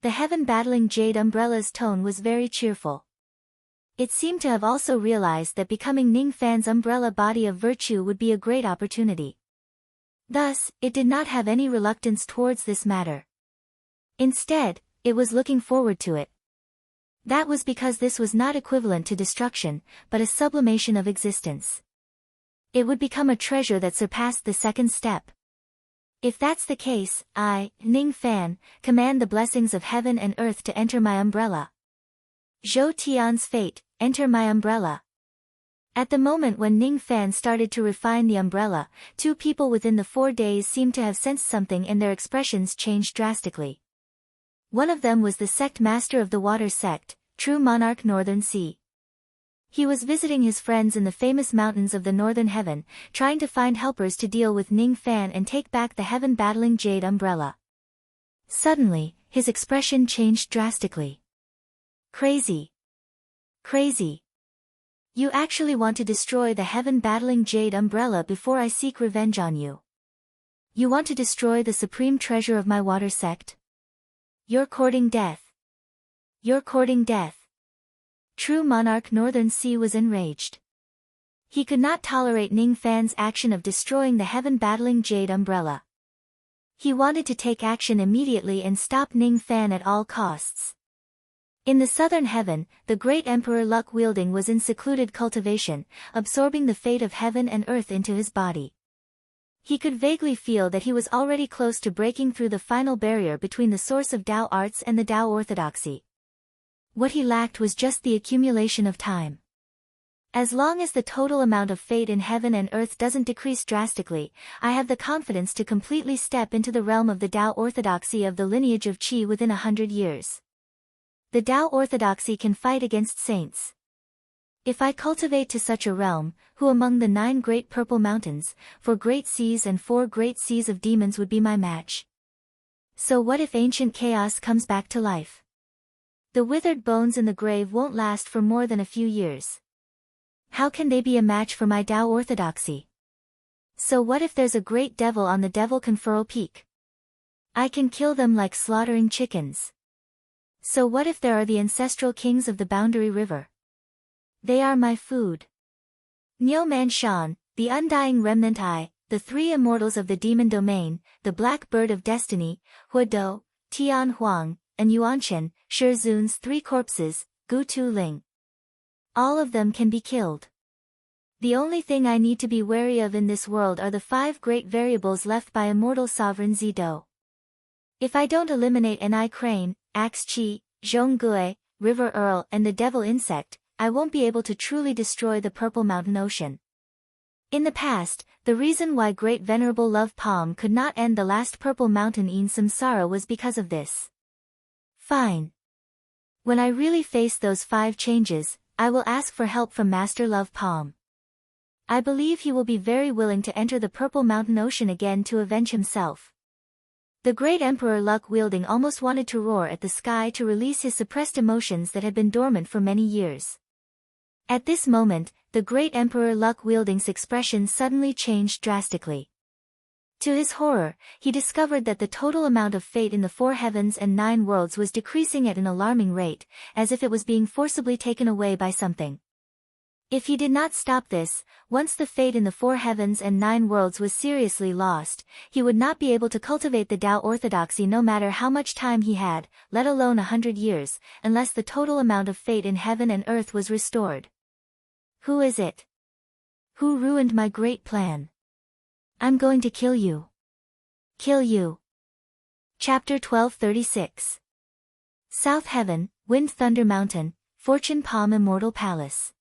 S1: The heaven-battling Jade Umbrella's tone was very cheerful. It seemed to have also realized that becoming Ning Fan's umbrella body of virtue would be a great opportunity. Thus, it did not have any reluctance towards this matter. Instead, it was looking forward to it. That was because this was not equivalent to destruction, but a sublimation of existence. It would become a treasure that surpassed the second step. If that's the case, I, Ning Fan, command the blessings of heaven and earth to enter my umbrella. Zhou Tian's fate, enter my umbrella. At the moment when Ning Fan started to refine the umbrella, two people within the 4 days seemed to have sensed something and their expressions changed drastically. One of them was the sect master of the water sect, True Monarch Northern Sea. He was visiting his friends in the famous mountains of the Northern Heaven, trying to find helpers to deal with Ning Fan and take back the heaven-battling Jade Umbrella. Suddenly, his expression changed drastically. Crazy. Crazy. You actually want to destroy the heaven-battling Jade Umbrella before I seek revenge on you. You want to destroy the supreme treasure of my water sect? You're courting death. You're courting death. True Monarch Northern Sea was enraged. He could not tolerate Ning Fan's action of destroying the heaven-battling Jade Umbrella. He wanted to take action immediately and stop Ning Fan at all costs. In the southern heaven, the great Emperor Luck-wielding was in secluded cultivation, absorbing the fate of heaven and earth into his body. He could vaguely feel that he was already close to breaking through the final barrier between the source of Tao arts and the Tao orthodoxy. What he lacked was just the accumulation of time. As long as the total amount of fate in heaven and earth doesn't decrease drastically, I have the confidence to completely step into the realm of the Tao orthodoxy of the lineage of Qi within 100 years. The Tao orthodoxy can fight against saints. If I cultivate to such a realm, who among the 9 great purple mountains, 4 great seas and 4 great seas of demons would be my match? So what if ancient chaos comes back to life? The withered bones in the grave won't last for more than a few years. How can they be a match for my Tao orthodoxy? So what if there's a great devil on the Devil Conferral Peak? I can kill them like slaughtering chickens. So what if there are the ancestral kings of the Boundary River? They are my food. Niu Manshan, the undying remnant I, the 3 immortals of the demon domain, the black bird of destiny, Huo, Tian Huang, and Yuanchen, Shi Zun's 3 corpses, Gu Tu Ling. All of them can be killed. The only thing I need to be wary of in this world are the 5 great variables left by immortal sovereign Zido. If I don't eliminate an eye crane, axe chi, zhonggue, river earl and the devil insect, I won't be able to truly destroy the purple mountain ocean. In the past, the reason why Great Venerable Love Palm could not end the last purple mountain in samsara was because of this. Fine. When I really face those 5 changes, I will ask for help from Master Love Palm. I believe he will be very willing to enter the purple mountain ocean again to avenge himself. The great Emperor Luck-wielding almost wanted to roar at the sky to release his suppressed emotions that had been dormant for many years. At this moment, the great Emperor Luck-wielding's expression suddenly changed drastically. To his horror, he discovered that the total amount of fate in the 4 heavens and 9 worlds was decreasing at an alarming rate, as if it was being forcibly taken away by something. If he did not stop this, once the fate in the 4 heavens and 9 worlds was seriously lost, he would not be able to cultivate the Tao orthodoxy no matter how much time he had, let alone 100 years, unless the total amount of fate in heaven and earth was restored. Who is it? Who ruined my great plan? I'm going to kill you. Kill you. Chapter 1236. South Heaven, Wind Thunder Mountain, Fortune Palm Immortal Palace.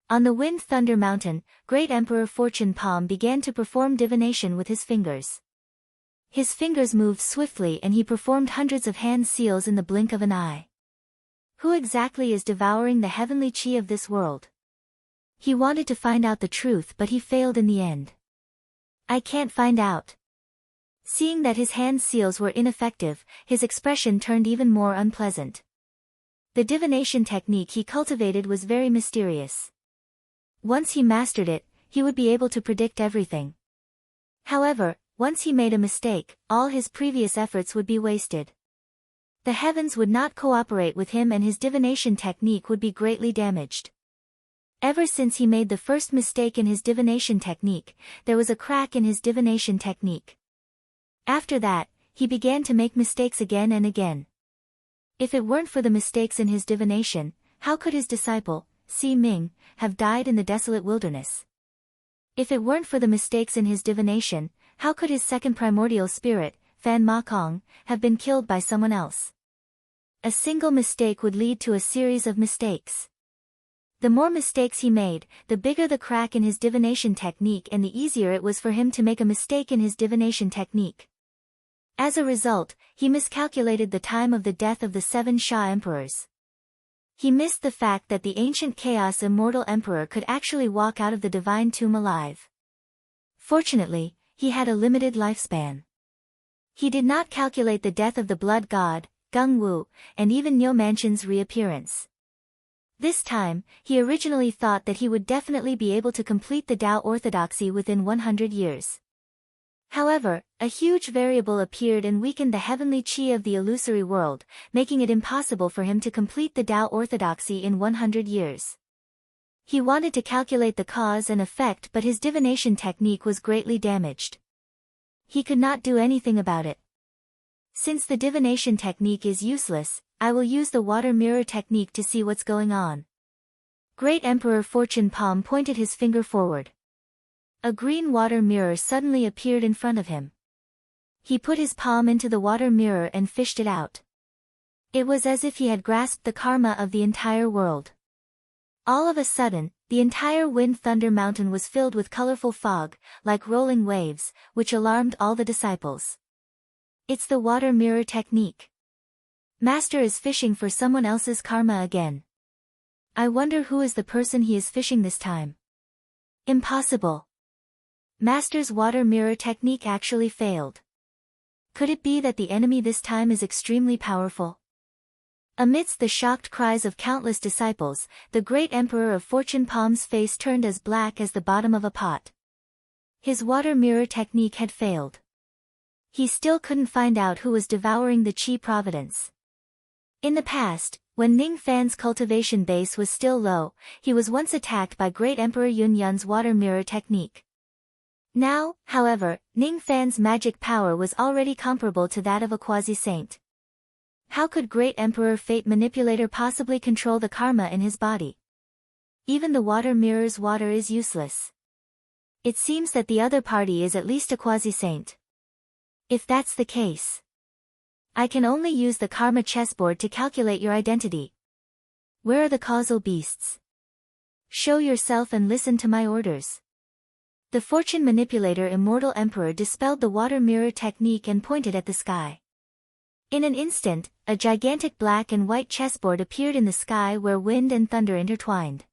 S1: On the Wind Thunder Mountain, Great Emperor Fortune Palm began to perform divination with his fingers. His fingers moved swiftly and he performed hundreds of hand seals in the blink of an eye. Who exactly is devouring the heavenly chi of this world? He wanted to find out the truth but he failed in the end. I can't find out. Seeing that his hand seals were ineffective, his expression turned even more unpleasant. The divination technique he cultivated was very mysterious. Once he mastered it, he would be able to predict everything. However, once he made a mistake, all his previous efforts would be wasted. The heavens would not cooperate with him and his divination technique would be greatly damaged. Ever since he made the first mistake in his divination technique, there was a crack in his divination technique. After that, he began to make mistakes again and again. If it weren't for the mistakes in his divination, how could his disciple, Si Ming, have died in the desolate wilderness? If it weren't for the mistakes in his divination, how could his second primordial spirit, Fan Ma Kong, have been killed by someone else? A single mistake would lead to a series of mistakes. The more mistakes he made, the bigger the crack in his divination technique and the easier it was for him to make a mistake in his divination technique. As a result, he miscalculated the time of the death of the 7 Sha emperors. He missed the fact that the ancient chaos immortal emperor could actually walk out of the divine tomb alive. Fortunately, he had a limited lifespan. He did not calculate the death of the blood god, Gung Wu, and even Niu Mansion's reappearance. This time, he originally thought that he would definitely be able to complete the Tao orthodoxy within 100 years. However, a huge variable appeared and weakened the heavenly chi of the illusory world, making it impossible for him to complete the Tao orthodoxy in 100 years. He wanted to calculate the cause and effect but his divination technique was greatly damaged. He could not do anything about it. Since the divination technique is useless, I will use the water mirror technique to see what's going on. Great Emperor Fortune Palm pointed his finger forward. A green water mirror suddenly appeared in front of him. He put his palm into the water mirror and fished it out. It was as if he had grasped the karma of the entire world. All of a sudden, the entire Wind Thunder Mountain was filled with colorful fog, like rolling waves, which alarmed all the disciples. It's the water mirror technique. Master is fishing for someone else's karma again. I wonder who is the person he is fishing this time. Impossible. Master's water mirror technique actually failed. Could it be that the enemy this time is extremely powerful? Amidst the shocked cries of countless disciples, the great Emperor of Fortune Palm's face turned as black as the bottom of a pot. His water mirror technique had failed. He still couldn't find out who was devouring the Chi Providence. In the past, when Ning Fan's cultivation base was still low, he was once attacked by Great Emperor Yun Yun's water mirror technique. Now, however, Ning Fan's magic power was already comparable to that of a quasi-saint. How could Great Emperor Fate Manipulator possibly control the karma in his body? Even the water mirror's water is useless. It seems that the other party is at least a quasi-saint. If that's the case, I can only use the karma chessboard to calculate your identity. Where are the causal beasts? Show yourself and listen to my orders. The fortune manipulator Immortal Emperor dispelled the water mirror technique and pointed at the sky. In an instant, a gigantic black and white chessboard appeared in the sky where wind and thunder intertwined.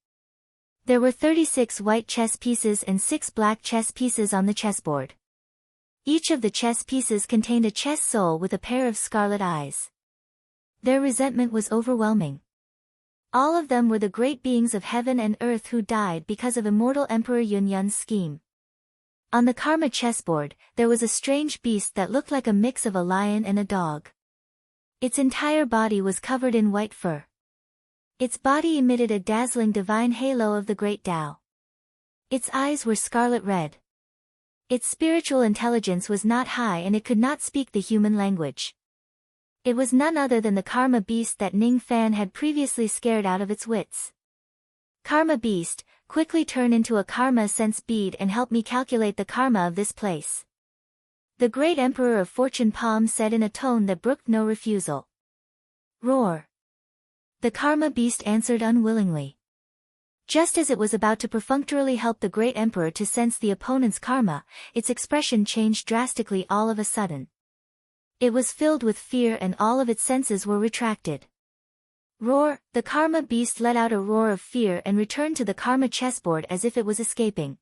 S1: There were 36 white chess pieces and 6 black chess pieces on the chessboard. Each of the chess pieces contained a chess soul with a pair of scarlet eyes. Their resentment was overwhelming. All of them were the great beings of heaven and earth who died because of Immortal Emperor Yunyun's scheme. On the karma chessboard, there was a strange beast that looked like a mix of a lion and a dog. Its entire body was covered in white fur. Its body emitted a dazzling divine halo of the great Tao. Its eyes were scarlet red. Its spiritual intelligence was not high and it could not speak the human language. It was none other than the karma beast that Ning Fan had previously scared out of its wits. Karma beast, quickly turn into a karma sense bead and help me calculate the karma of this place. The great Emperor of Fortune Palm said in a tone that brooked no refusal. Roar. The karma beast answered unwillingly. Just as it was about to perfunctorily help the great emperor to sense the opponent's karma, its expression changed drastically all of a sudden. It was filled with fear and all of its senses were retracted. Roar, the karma beast let out a roar of fear and returned to the karma chessboard as if it was escaping.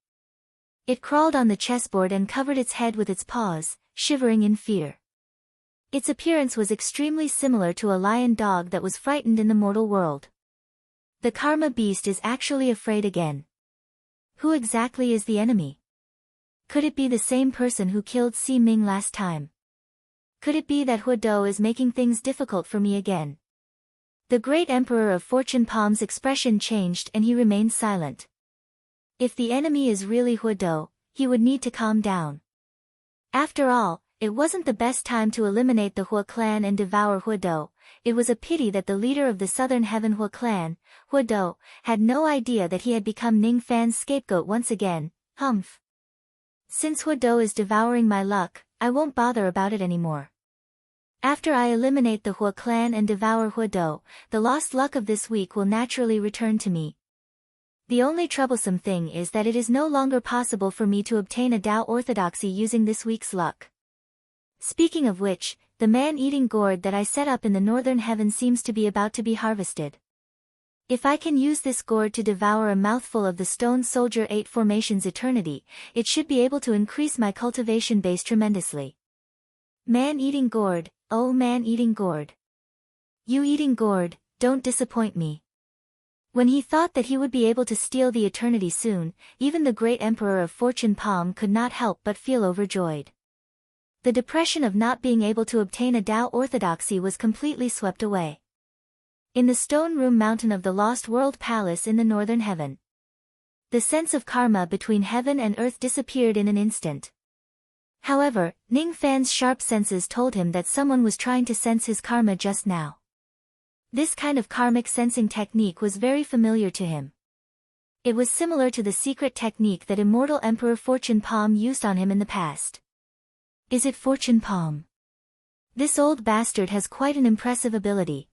S1: It crawled on the chessboard and covered its head with its paws, shivering in fear. Its appearance was extremely similar to a lion dog that was frightened in the mortal world. The karma beast is actually afraid again. Who exactly is the enemy? Could it be the same person who killed Si Ming last time? Could it be that Hu Dou is making things difficult for me again? The great Emperor of Fortune Palm's expression changed and he remained silent. If the enemy is really Hu Dou, he would need to calm down. After all, it wasn't the best time to eliminate the Hu clan and devour Hu Dou. It was a pity that the leader of the Southern Heaven Hu clan, Hu Dou, had no idea that he had become Ning Fan's scapegoat once again. Humph. Since Hu Dou is devouring my luck, I won't bother about it anymore. After I eliminate the Hu clan and devour Hu Dou, the lost luck of this week will naturally return to me. The only troublesome thing is that it is no longer possible for me to obtain a Tao orthodoxy using this week's luck. Speaking of which, the man-eating gourd that I set up in the northern heaven seems to be about to be harvested. If I can use this gourd to devour a mouthful of the Stone Soldier 8 Formations Eternity, it should be able to increase my cultivation base tremendously. Man-eating gourd, oh man-eating gourd. You eating gourd, don't disappoint me. When he thought that he would be able to steal the eternity soon, even the great Emperor of Fortune Palm could not help but feel overjoyed. The depression of not being able to obtain a Tao orthodoxy was completely swept away. In the stone room mountain of the Lost World Palace in the northern heaven, the sense of karma between heaven and earth disappeared in an instant. However, Ning Fan's sharp senses told him that someone was trying to sense his karma just now. This kind of karmic sensing technique was very familiar to him. It was similar to the secret technique that Immortal Emperor Fortune Palm used on him in the past. Is it Fortune Palm? This old bastard has quite an impressive ability.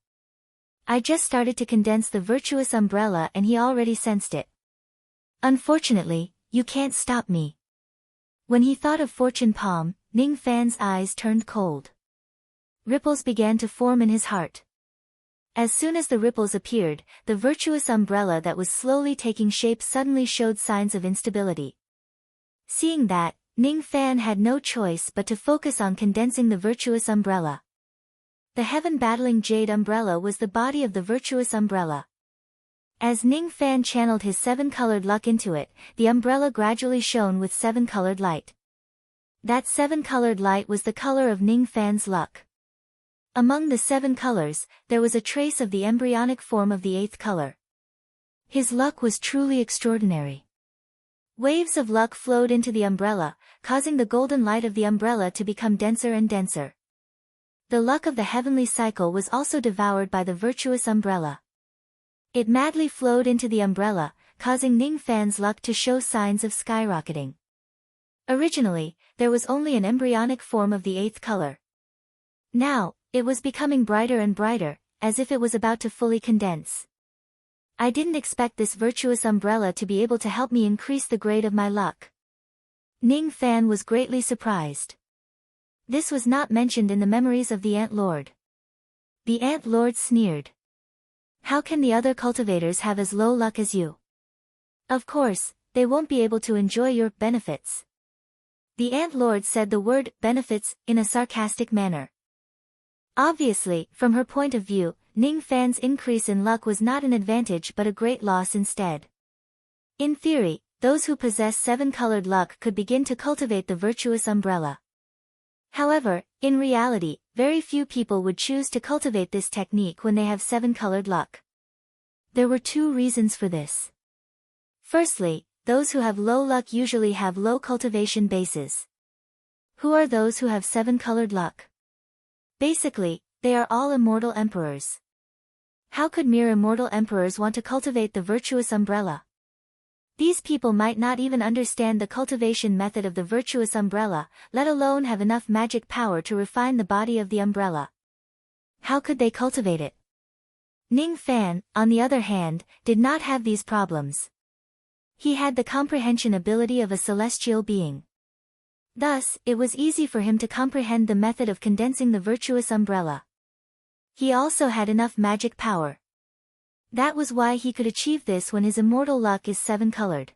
S1: I just started to condense the virtuous umbrella and he already sensed it. Unfortunately, you can't stop me. When he thought of Fortune Palm, Ning Fan's eyes turned cold. Ripples began to form in his heart. As soon as the ripples appeared, the virtuous umbrella that was slowly taking shape suddenly showed signs of instability. Seeing that, Ning Fan had no choice but to focus on condensing the virtuous umbrella. The heaven-battling jade umbrella was the body of the virtuous umbrella. As Ning Fan channeled his 7-colored luck into it, the umbrella gradually shone with 7-colored light. That 7-colored light was the color of Ning Fan's luck. Among the 7 colors, there was a trace of the embryonic form of the 8th color. His luck was truly extraordinary. Waves of luck flowed into the umbrella, causing the golden light of the umbrella to become denser and denser. The luck of the heavenly cycle was also devoured by the virtuous umbrella. It madly flowed into the umbrella, causing Ning Fan's luck to show signs of skyrocketing. Originally, there was only an embryonic form of the 8th color. Now, It was becoming brighter and brighter, as if it was about to fully condense. I didn't expect this virtuous umbrella to be able to help me increase the grade of my luck. Ning Fan was greatly surprised. This was not mentioned in the memories of the Ant Lord. The Ant Lord sneered. How can the other cultivators have as low luck as you? Of course, they won't be able to enjoy your benefits. The Ant Lord said the word benefits in a sarcastic manner. Obviously, from her point of view, Ning Fan's increase in luck was not an advantage but a great loss instead. In theory, those who possess 7-colored luck could begin to cultivate the virtuous umbrella. However, in reality, very few people would choose to cultivate this technique when they have 7-colored luck. There were 2 reasons for this. Firstly, those who have low luck usually have low cultivation bases. Who are those who have 7-colored luck? Basically, they are all immortal emperors. How could mere immortal emperors want to cultivate the virtuous umbrella? These people might not even understand the cultivation method of the virtuous umbrella, let alone have enough magic power to refine the body of the umbrella. How could they cultivate it? Ning Fan, on the other hand, did not have these problems. He had the comprehension ability of a celestial being. Thus, it was easy for him to comprehend the method of condensing the virtuous umbrella. He also had enough magic power. That was why he could achieve this when his immortal luck is 7-colored.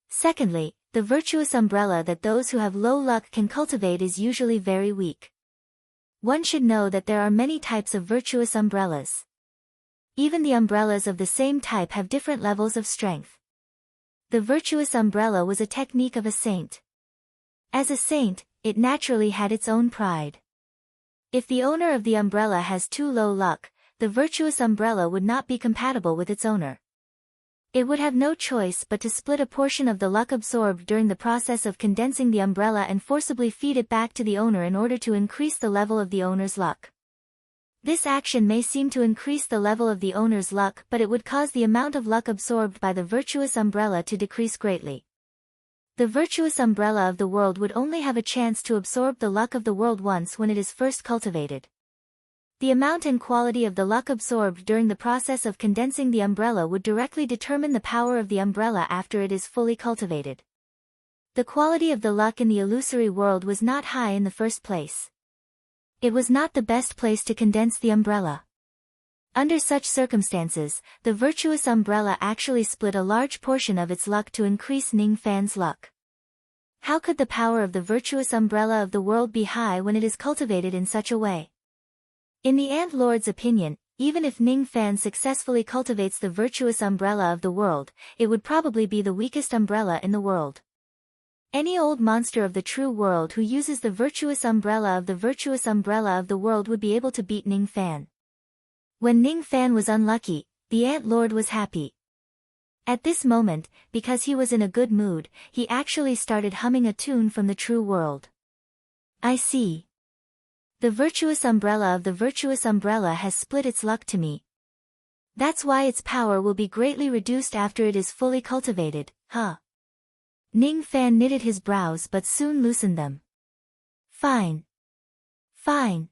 S1: Secondly, the virtuous umbrella that those who have low luck can cultivate is usually very weak. One should know that there are many types of virtuous umbrellas. Even the umbrellas of the same type have different levels of strength. The virtuous umbrella was a technique of a saint. As a saint, it naturally had its own pride. If the owner of the umbrella has too low luck, the virtuous umbrella would not be compatible with its owner. It would have no choice but to split a portion of the luck absorbed during the process of condensing the umbrella and forcibly feed it back to the owner in order to increase the level of the owner's luck. This action may seem to increase the level of the owner's luck, but it would cause the amount of luck absorbed by the virtuous umbrella to decrease greatly. The virtuous umbrella of the world would only have a chance to absorb the luck of the world once when it is first cultivated. The amount and quality of the luck absorbed during the process of condensing the umbrella would directly determine the power of the umbrella after it is fully cultivated. The quality of the luck in the illusory world was not high in the first place. It was not the best place to condense the umbrella. Under such circumstances, the virtuous umbrella actually split a large portion of its luck to increase Ning Fan's luck. How could the power of the virtuous umbrella of the world be high when it is cultivated in such a way? In the Ant Lord's opinion, even if Ning Fan successfully cultivates the virtuous umbrella of the world, it would probably be the weakest umbrella in the world. Any old monster of the true world who uses the virtuous umbrella of the world would be able to beat Ning Fan. When Ning Fan was unlucky, the Ant Lord was happy. At this moment, because he was in a good mood, he actually started humming a tune from the true world. I see. The virtuous umbrella of the virtuous umbrella has split its luck to me. That's why its power will be greatly reduced after it is fully cultivated, huh? Ning Fan knitted his brows but soon loosened them. Fine. Fine.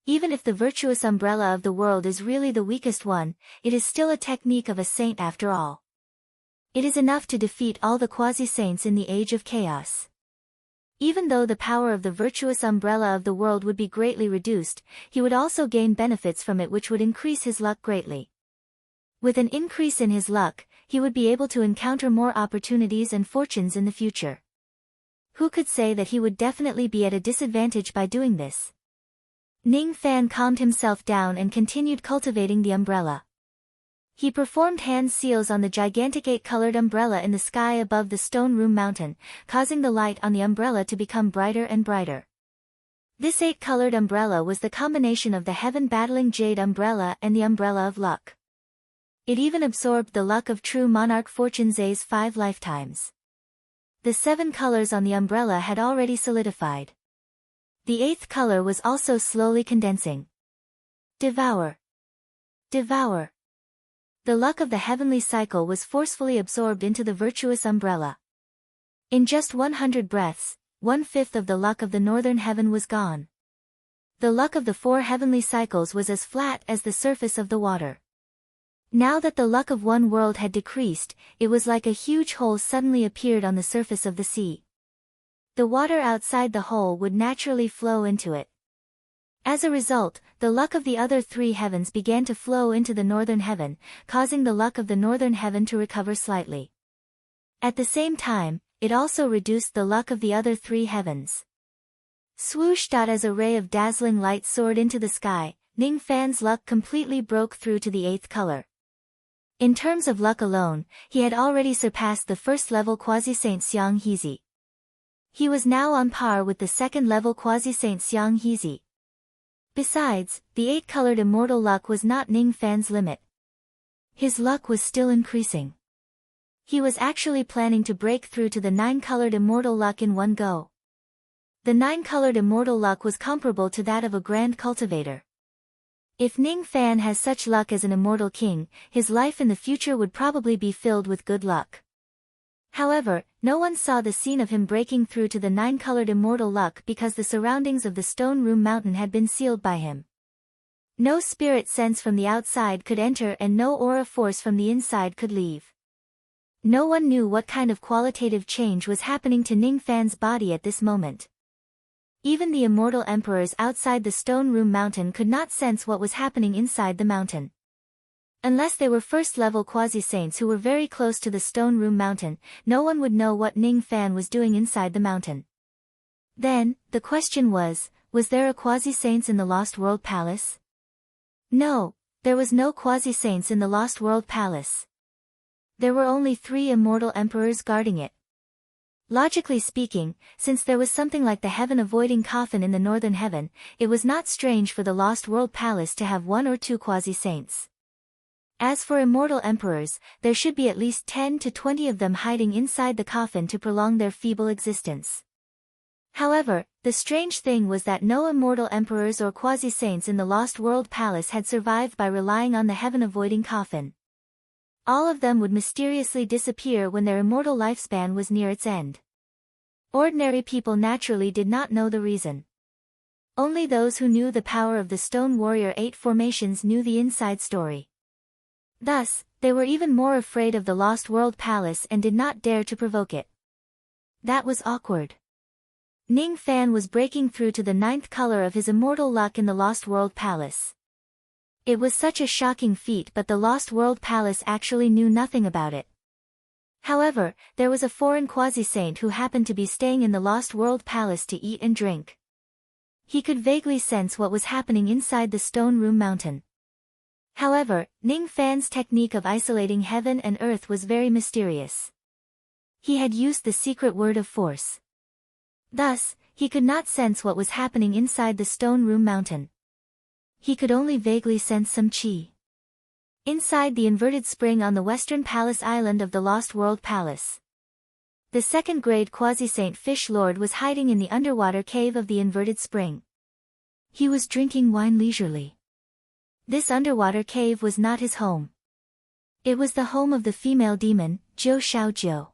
S1: Even if the virtuous umbrella of the world is really the weakest one, it is still a technique of a saint after all. It is enough to defeat all the quasi-saints in the age of chaos. Even though the power of the virtuous umbrella of the world would be greatly reduced, he would also gain benefits from it which would increase his luck greatly. With an increase in his luck, he would be able to encounter more opportunities and fortunes in the future. Who could say that he would definitely be at a disadvantage by doing this? Ning Fan calmed himself down and continued cultivating the umbrella. He performed hand seals on the gigantic 8-colored umbrella in the sky above the stone room mountain, causing the light on the umbrella to become brighter and brighter. This 8-colored umbrella was the combination of the heaven-battling jade umbrella and the umbrella of luck. It even absorbed the luck of true monarch Fortune Zay's 5 lifetimes. The 7 colors on the umbrella had already solidified. The 8th color was also slowly condensing. Devour. Devour. The luck of the heavenly cycle was forcefully absorbed into the virtuous umbrella. In just 100 breaths, 1/5 of the luck of the northern heaven was gone. The luck of the 4 heavenly cycles was as flat as the surface of the water. Now that the luck of one world had decreased, it was like a huge hole suddenly appeared on the surface of the sea. The water outside the hole would naturally flow into it. As a result, the luck of the other 3 heavens began to flow into the northern heaven, causing the luck of the northern heaven to recover slightly. At the same time, it also reduced the luck of the other 3 heavens. Swoosh! As a ray of dazzling light soared into the sky, Ning Fan's luck completely broke through to the 8th color. In terms of luck alone, he had already surpassed the first-level quasi-saint Xiang Hizi. He was now on par with the second-level quasi-saint Xiang Hizi. Besides, the 8-colored immortal luck was not Ning Fan's limit. His luck was still increasing. He was actually planning to break through to the 9-colored immortal luck in one go. The 9-colored immortal luck was comparable to that of a grand cultivator. If Ning Fan has such luck as an immortal king, his life in the future would probably be filled with good luck. However, no one saw the scene of him breaking through to the 9-colored immortal luck because the surroundings of the stone room mountain had been sealed by him. No spirit sense from the outside could enter and no aura force from the inside could leave. No one knew what kind of qualitative change was happening to Ning Fan's body at this moment. Even the immortal emperors outside the stone room mountain could not sense what was happening inside the mountain. Unless they were first-level quasi-saints who were very close to the stone room mountain, no one would know what Ning Fan was doing inside the mountain. Then, the question was there a quasi-saints in the Lost World Palace? No, there was no quasi-saints in the Lost World Palace. There were only 3 immortal emperors guarding it. Logically speaking, since there was something like the heaven-avoiding coffin in the northern heaven, it was not strange for the Lost World Palace to have 1 or 2 quasi-saints. As for immortal emperors, there should be at least 10 to 20 of them hiding inside the coffin to prolong their feeble existence. However, the strange thing was that no immortal emperors or quasi-saints in the Lost World Palace had survived by relying on the heaven-avoiding coffin. All of them would mysteriously disappear when their immortal lifespan was near its end. Ordinary people naturally did not know the reason. Only those who knew the power of the Stone Warrior 8 formations knew the inside story. Thus, they were even more afraid of the Lost World Palace and did not dare to provoke it. That was awkward. Ning Fan was breaking through to the 9th color of his immortal luck in the Lost World Palace. It was such a shocking feat, but the Lost World Palace actually knew nothing about it. However, there was a foreign quasi-saint who happened to be staying in the Lost World Palace to eat and drink. He could vaguely sense what was happening inside the stone room mountain. However, Ning Fan's technique of isolating heaven and earth was very mysterious. He had used the secret word of force. Thus, he could not sense what was happening inside the stone room mountain. He could only vaguely sense some qi. Inside the inverted spring on the western palace island of the Lost World Palace. The 2nd-grade quasi-saint Fish Lord was hiding in the underwater cave of the inverted spring. He was drinking wine leisurely. This underwater cave was not his home. It was the home of the female demon, Jiu Xiaojiu.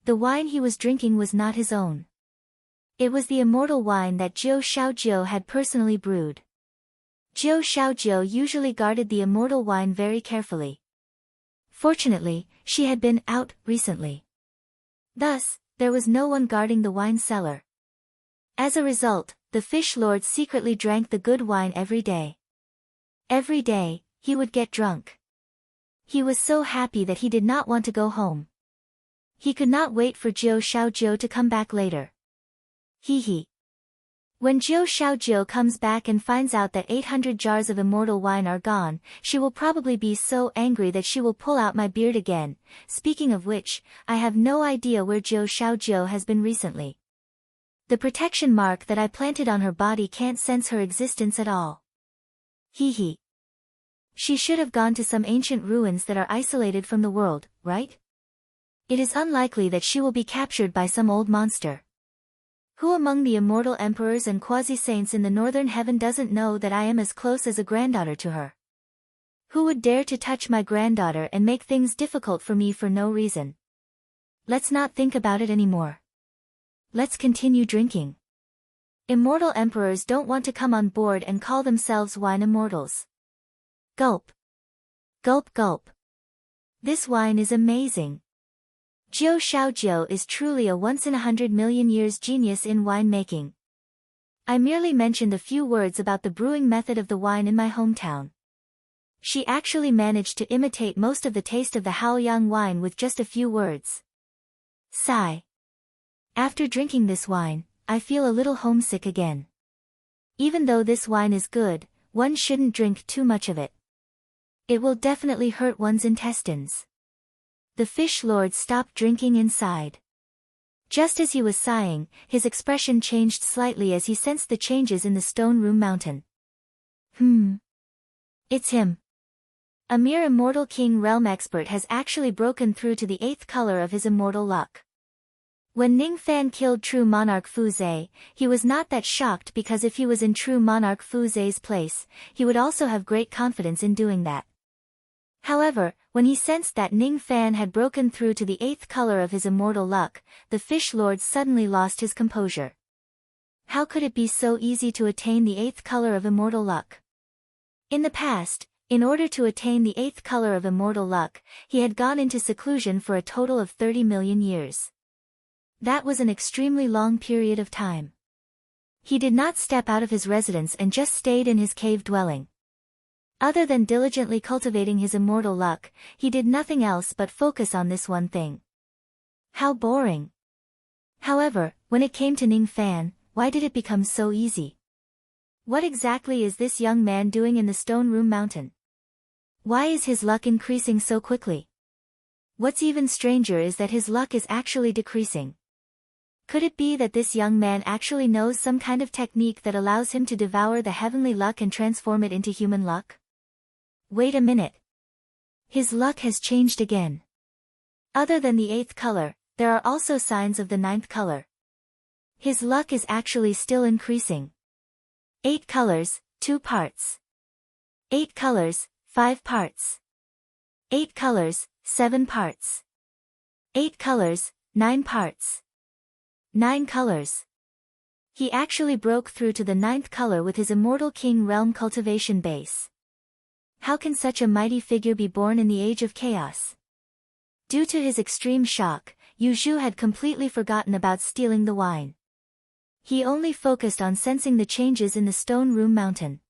S1: The wine he was drinking was not his own. It was the immortal wine that Jiu Xiaojiu had personally brewed. Jiu Xiaojiu usually guarded the immortal wine very carefully. Fortunately, she had been out recently. Thus, there was no one guarding the wine cellar. As a result, the Fish Lord secretly drank the good wine every day. Every day, he would get drunk. He was so happy that he did not want to go home. He could not wait for Jiu Xiaojiu to come back later. Hee. When Jiu Xiaojiu comes back and finds out that 800 jars of immortal wine are gone, she will probably be so angry that she will pull out my beard again. Speaking of which, I have no idea where Jiu Xiaojiu has been recently. The protection mark that I planted on her body can't sense her existence at all. Hee. She should have gone to some ancient ruins that are isolated from the world, right? It is unlikely that she will be captured by some old monster. Who among the immortal emperors and quasi-saints in the northern heaven doesn't know that I am as close as a granddaughter to her? Who would dare to touch my granddaughter and make things difficult for me for no reason? Let's not think about it anymore. Let's continue drinking. Immortal emperors don't want to come on board and call themselves wine immortals. Gulp. Gulp gulp. This wine is amazing. Jiu Shaojiu is truly a once-in-100 million-years genius in winemaking. I merely mentioned a few words about the brewing method of the wine in my hometown. She actually managed to imitate most of the taste of the Haoyang wine with just a few words. Sigh. After drinking this wine, I feel a little homesick again. Even though this wine is good, one shouldn't drink too much of it. It will definitely hurt one's intestines. The fish lord stopped drinking and sighed. Just as he was sighing, his expression changed slightly as he sensed the changes in the stone room mountain. It's him. A mere immortal king realm expert has actually broken through to the 8th color of his immortal luck. When Ning Fan killed true monarch Fu Zhe, he was not that shocked because if he was in true monarch Fu Zhe's place, he would also have great confidence in doing that. However, when he sensed that Ning Fan had broken through to the 8th color of his immortal luck, the fish lord suddenly lost his composure. How could it be so easy to attain the 8th color of immortal luck? In the past, in order to attain the 8th color of immortal luck, he had gone into seclusion for a total of 30 million years. That was an extremely long period of time. He did not step out of his residence and just stayed in his cave dwelling. Other than diligently cultivating his immortal luck, he did nothing else but focus on this one thing. How boring. However, when it came to Ning Fan, why did it become so easy? What exactly is this young man doing in the stone room mountain? Why is his luck increasing so quickly? What's even stranger is that his luck is actually decreasing. Could it be that this young man actually knows some kind of technique that allows him to devour the heavenly luck and transform it into human luck? Wait a minute. His luck has changed again. Other than the 8th color, there are also signs of the 9th color. His luck is actually still increasing. 8 colors, 2 parts. 8 colors, 5 parts. 8 colors, 7 parts. 8 colors, 9 parts. 9 colors. He actually broke through to the 9th color with his immortal king realm cultivation base. How can such a mighty figure be born in the age of chaos? Due to his extreme shock, Yu Zhu had completely forgotten about stealing the wine. He only focused on sensing the changes in the stone room mountain.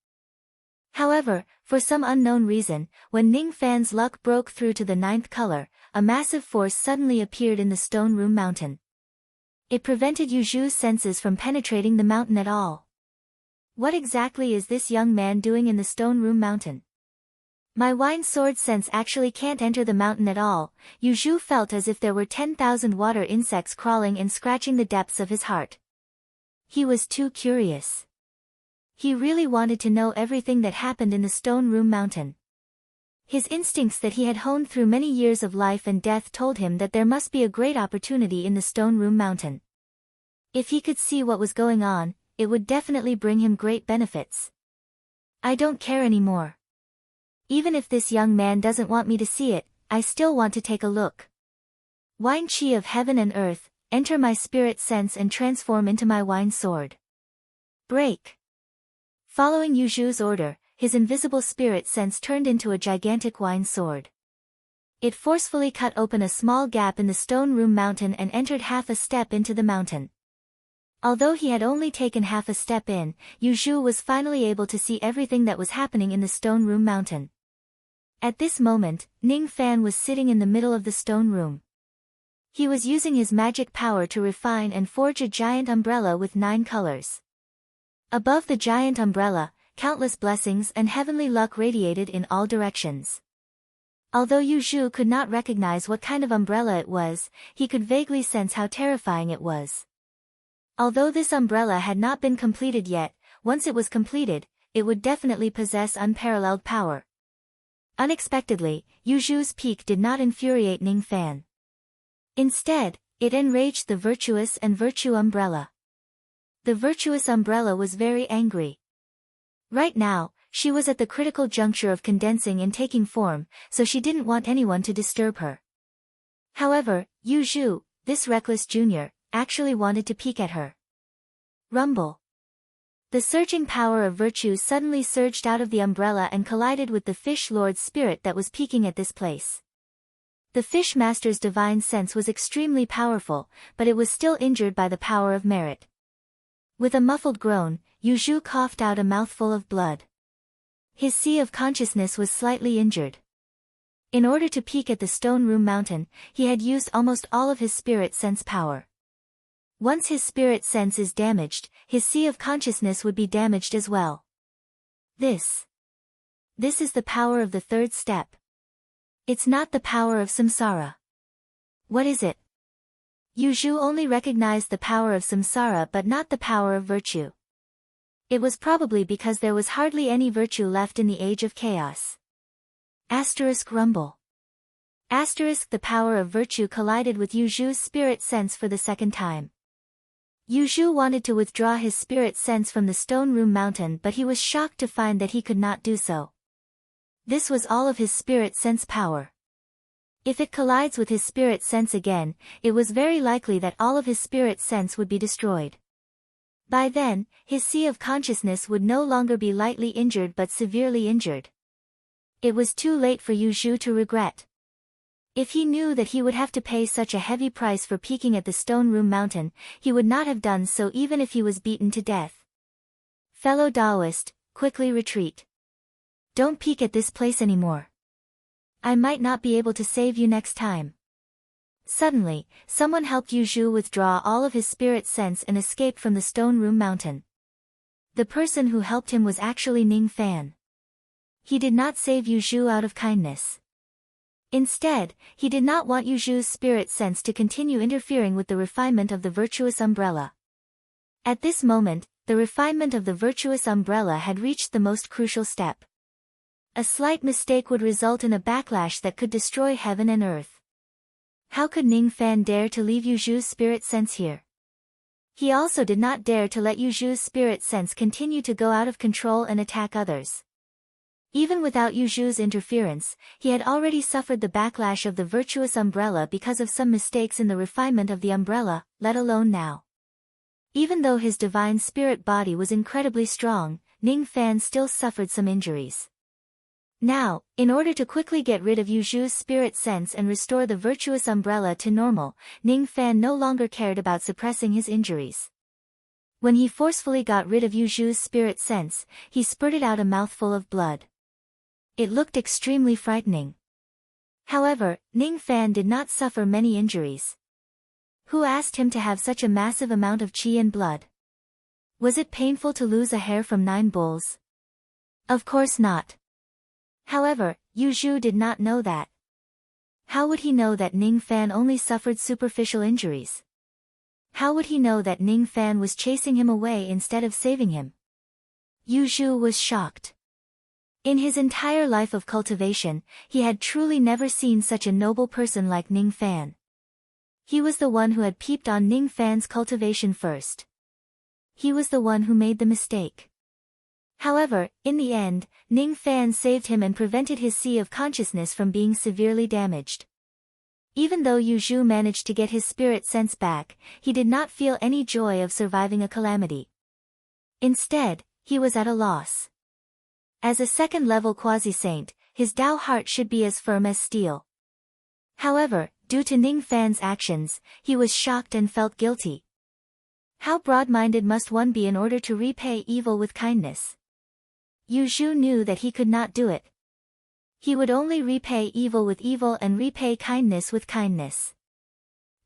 S1: However, for some unknown reason, when Ning Fan's luck broke through to the 9th color, a massive force suddenly appeared in the stone room mountain. It prevented Yu Zhu's senses from penetrating the mountain at all. What exactly is this young man doing in the stone room mountain? My wine sword sense actually can't enter the mountain at all. Yu Zhu felt as if there were 10,000 water insects crawling and scratching the depths of his heart. He was too curious. He really wanted to know everything that happened in the stone room mountain. His instincts that he had honed through many years of life and death told him that there must be a great opportunity in the stone room mountain. If he could see what was going on, it would definitely bring him great benefits. I don't care anymore. Even if this young man doesn't want me to see it, I still want to take a look. Wine chi of heaven and earth, enter my spirit sense and transform into my wine sword. Break. Following Yu Zhu's order, his invisible spirit sense turned into a gigantic wine sword. It forcefully cut open a small gap in the stone room mountain and entered half a step into the mountain. Although he had only taken half a step in, Yu Zhu was finally able to see everything that was happening in the stone room mountain. At this moment, Ning Fan was sitting in the middle of the stone room. He was using his magic power to refine and forge a giant umbrella with 9 colors. Above the giant umbrella, countless blessings and heavenly luck radiated in all directions. Although Yu Zhu could not recognize what kind of umbrella it was, he could vaguely sense how terrifying it was. Although this umbrella had not been completed yet, once it was completed, it would definitely possess unparalleled power. Unexpectedly, Yu Zhu's peak did not infuriate Ning Fan. Instead, it enraged the virtuous and virtue umbrella. The virtuous umbrella was very angry. Right now, she was at the critical juncture of condensing and taking form, so she didn't want anyone to disturb her. However, Yu Zhu, this reckless junior, actually wanted to peek at her. Rumble. The surging power of virtue suddenly surged out of the umbrella and collided with the fish lord's spirit that was peeking at this place. The fish master's divine sense was extremely powerful, but it was still injured by the power of merit. With a muffled groan, Yu Zhu coughed out a mouthful of blood. His sea of consciousness was slightly injured. In order to peek at the stone room mountain, he had used almost all of his spirit sense power. Once his spirit sense is damaged, his sea of consciousness would be damaged as well. This is the power of the third step. It's not the power of samsara. What is it? Yu Zhu only recognized the power of samsara but not the power of virtue. It was probably because there was hardly any virtue left in the age of chaos. Rumble. The power of virtue collided with Yu Zhu's spirit sense for the second time. Yu Zhu wanted to withdraw his spirit sense from the stone room mountain, but he was shocked to find that he could not do so. This was all of his spirit sense power. If it collides with his spirit sense again, it was very likely that all of his spirit sense would be destroyed. By then, his sea of consciousness would no longer be lightly injured but severely injured. It was too late for Yu Zhu to regret. If he knew that he would have to pay such a heavy price for peeking at the stone room mountain, he would not have done so even if he was beaten to death. Fellow Taoist, quickly retreat. Don't peek at this place anymore. I might not be able to save you next time. Suddenly, someone helped Yu Zhu withdraw all of his spirit sense and escape from the stone room mountain. The person who helped him was actually Ning Fan. He did not save Yu Zhu out of kindness. Instead, he did not want Yu Zhu's spirit sense to continue interfering with the refinement of the virtuous umbrella. At this moment, the refinement of the virtuous umbrella had reached the most crucial step. A slight mistake would result in a backlash that could destroy heaven and earth. How could Ning Fan dare to leave Yu Zhu's spirit sense here? He also did not dare to let Yu Zhu's spirit sense continue to go out of control and attack others. Even without Yu Zhu's interference, he had already suffered the backlash of the virtuous umbrella because of some mistakes in the refinement of the umbrella, let alone now. Even though his divine spirit body was incredibly strong, Ning Fan still suffered some injuries. Now, in order to quickly get rid of Yu Zhu's spirit sense and restore the virtuous umbrella to normal, Ning Fan no longer cared about suppressing his injuries. When he forcefully got rid of Yu Zhu's spirit sense, he spurted out a mouthful of blood. It looked extremely frightening. However, Ning Fan did not suffer many injuries. Who asked him to have such a massive amount of qi and blood? Was it painful to lose a hair from 9 bulls? Of course not. However, Yu Zhu did not know that. How would he know that Ning Fan only suffered superficial injuries? How would he know that Ning Fan was chasing him away instead of saving him? Yu Zhu was shocked. In his entire life of cultivation, he had truly never seen such a noble person like Ning Fan. He was the one who had peeped on Ning Fan's cultivation first. He was the one who made the mistake. However, in the end, Ning Fan saved him and prevented his sea of consciousness from being severely damaged. Even though Yu Zhu managed to get his spirit sense back, he did not feel any joy of surviving a calamity. Instead, he was at a loss. As a second-level quasi-saint, his Tao heart should be as firm as steel. However, due to Ning Fan's actions, he was shocked and felt guilty. How broad-minded must one be in order to repay evil with kindness? Yu Zhu knew that he could not do it. He would only repay evil with evil and repay kindness with kindness.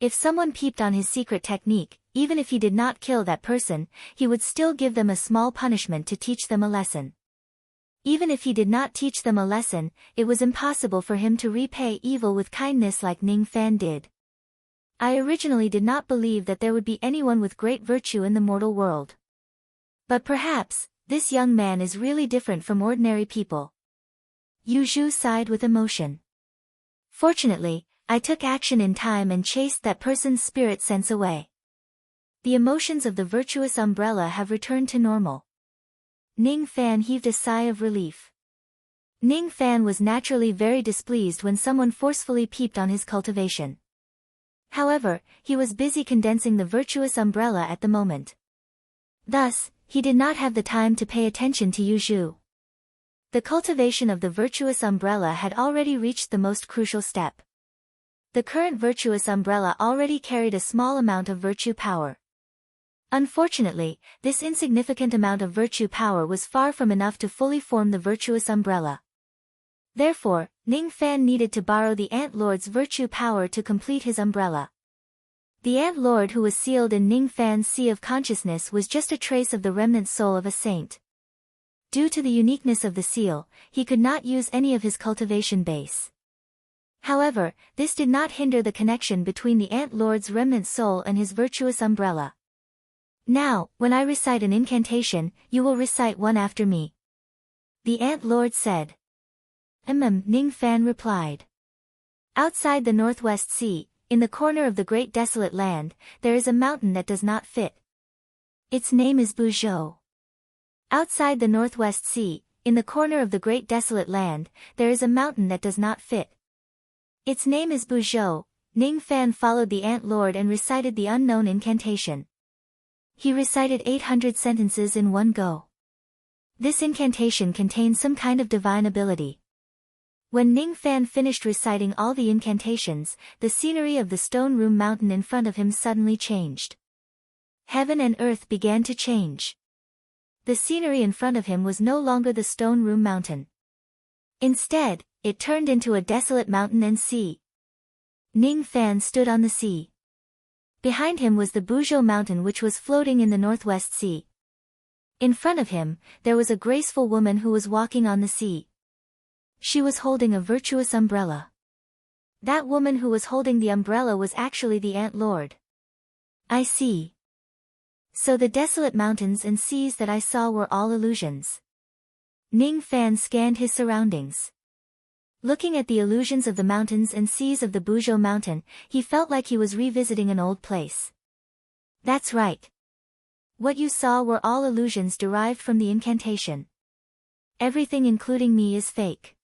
S1: If someone peeped on his secret technique, even if he did not kill that person, he would still give them a small punishment to teach them a lesson. Even if he did not teach them a lesson, it was impossible for him to repay evil with kindness like Ning Fan did. I originally did not believe that there would be anyone with great virtue in the mortal world. But perhaps, this young man is really different from ordinary people. Yu Zhu sighed with emotion. Fortunately, I took action in time and chased that person's spirit sense away. The emotions of the virtuous umbrella have returned to normal. Ning Fan heaved a sigh of relief. Ning Fan was naturally very displeased when someone forcefully peeped on his cultivation. However, he was busy condensing the virtuous umbrella at the moment. Thus, he did not have the time to pay attention to Yu Zhu. The cultivation of the virtuous umbrella had already reached the most crucial step. The current virtuous umbrella already carried a small amount of virtue power. Unfortunately, this insignificant amount of virtue power was far from enough to fully form the virtuous umbrella. Therefore, Ning Fan needed to borrow the Ant Lord's virtue power to complete his umbrella. The Ant Lord who was sealed in Ning Fan's sea of consciousness was just a trace of the remnant soul of a saint. Due to the uniqueness of the seal, he could not use any of his cultivation base. However, this did not hinder the connection between the Ant Lord's remnant soul and his virtuous umbrella. Now, when I recite an incantation, you will recite one after me. The Ant Lord said. Ning Fan replied. Outside the Northwest Sea, in the corner of the great desolate land, there is a mountain that does not fit. Its name is Buzhou. Outside the Northwest Sea, in the corner of the great desolate land, there is a mountain that does not fit. Its name is Buzhou. Ning Fan followed the Ant Lord and recited the unknown incantation. He recited 800 sentences in one go. This incantation contained some kind of divine ability. When Ning Fan finished reciting all the incantations, the scenery of the stone room mountain in front of him suddenly changed. Heaven and earth began to change. The scenery in front of him was no longer the stone room mountain. Instead, it turned into a desolate mountain and sea. Ning Fan stood on the sea. Behind him was the Buzhou mountain which was floating in the Northwest Sea. In front of him, there was a graceful woman who was walking on the sea. She was holding a virtuous umbrella. That woman who was holding the umbrella was actually the Ant Lord. I see. So the desolate mountains and seas that I saw were all illusions. Ning Fan scanned his surroundings. Looking at the illusions of the mountains and seas of the Buzhou mountain, he felt like he was revisiting an old place. That's right. What you saw were all illusions derived from the incantation. Everything including me is fake.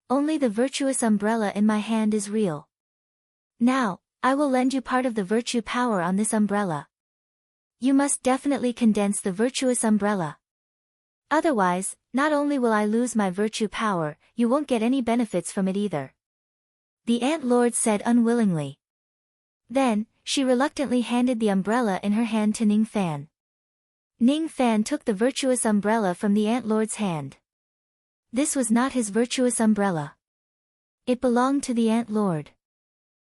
S1: Only the virtuous umbrella in my hand is real. Now, I will lend you part of the virtue power on this umbrella. You must definitely condense the virtuous umbrella. Otherwise, not only will I lose my virtue power, you won't get any benefits from it either. The Ant Lord said unwillingly. Then, she reluctantly handed the umbrella in her hand to Ning Fan. Ning Fan took the virtuous umbrella from the Ant Lord's hand. This was not his virtuous umbrella. It belonged to the Ant Lord.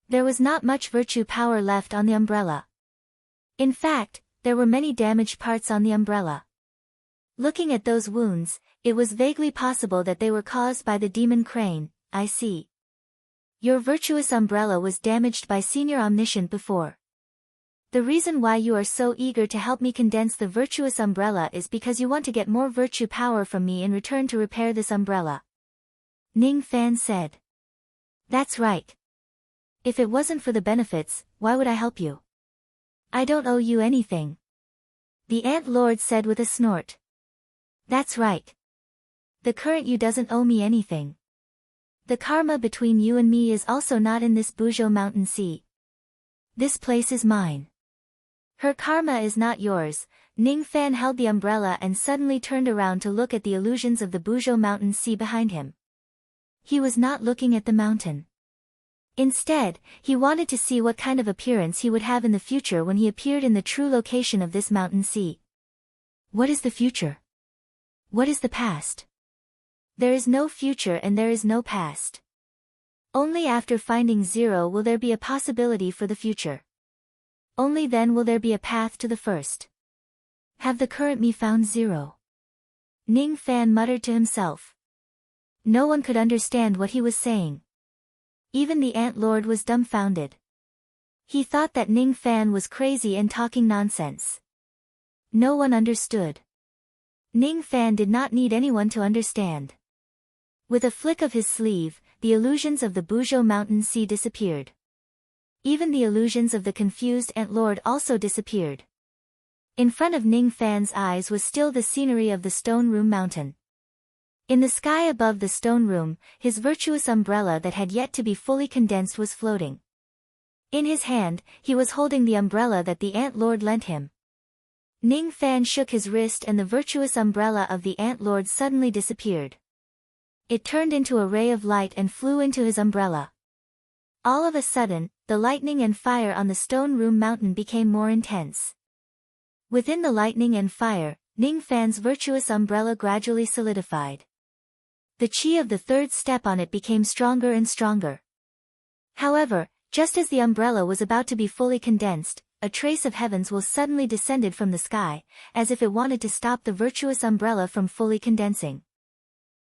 S1: There was not much virtue power left on the umbrella. In fact, there were many damaged parts on the umbrella. Looking at those wounds, it was vaguely possible that they were caused by the demon crane. I see. Your virtuous umbrella was damaged by Senior Omniscient before. The reason why you are so eager to help me condense the virtuous umbrella is because you want to get more virtue power from me in return to repair this umbrella. Ning Fan said. That's right. If it wasn't for the benefits, why would I help you? I don't owe you anything. The Ant Lord said with a snort. That's right. The current you doesn't owe me anything. The karma between you and me is also not in this Buzhou mountain sea. This place is mine. Her karma is not yours. Ning Fan held the umbrella and suddenly turned around to look at the illusions of the Buzhou mountain sea behind him. He was not looking at the mountain. Instead, he wanted to see what kind of appearance he would have in the future when he appeared in the true location of this mountain sea. What is the future? What is the past? There is no future and there is no past. Only after finding zero will there be a possibility for the future. Only then will there be a path to the first. Have the current me found zero? Ning Fan muttered to himself. No one could understand what he was saying. Even the Ant Lord was dumbfounded. He thought that Ning Fan was crazy and talking nonsense. No one understood. Ning Fan did not need anyone to understand. With a flick of his sleeve, the illusions of the Buzhou mountain sea disappeared. Even the illusions of the confused Ant Lord also disappeared. In front of Ning Fan's eyes was still the scenery of the stone room mountain. In the sky above the stone room, his virtuous umbrella that had yet to be fully condensed was floating. In his hand, he was holding the umbrella that the Ant Lord lent him. Ning Fan shook his wrist and the virtuous umbrella of the Ant Lord suddenly disappeared. It turned into a ray of light and flew into his umbrella. All of a sudden, the lightning and fire on the stone room mountain became more intense. Within the lightning and fire, Ning Fan's virtuous umbrella gradually solidified. The chi of the third step on it became stronger and stronger. However, just as the umbrella was about to be fully condensed, a trace of heavens will suddenly descended from the sky, as if it wanted to stop the virtuous umbrella from fully condensing.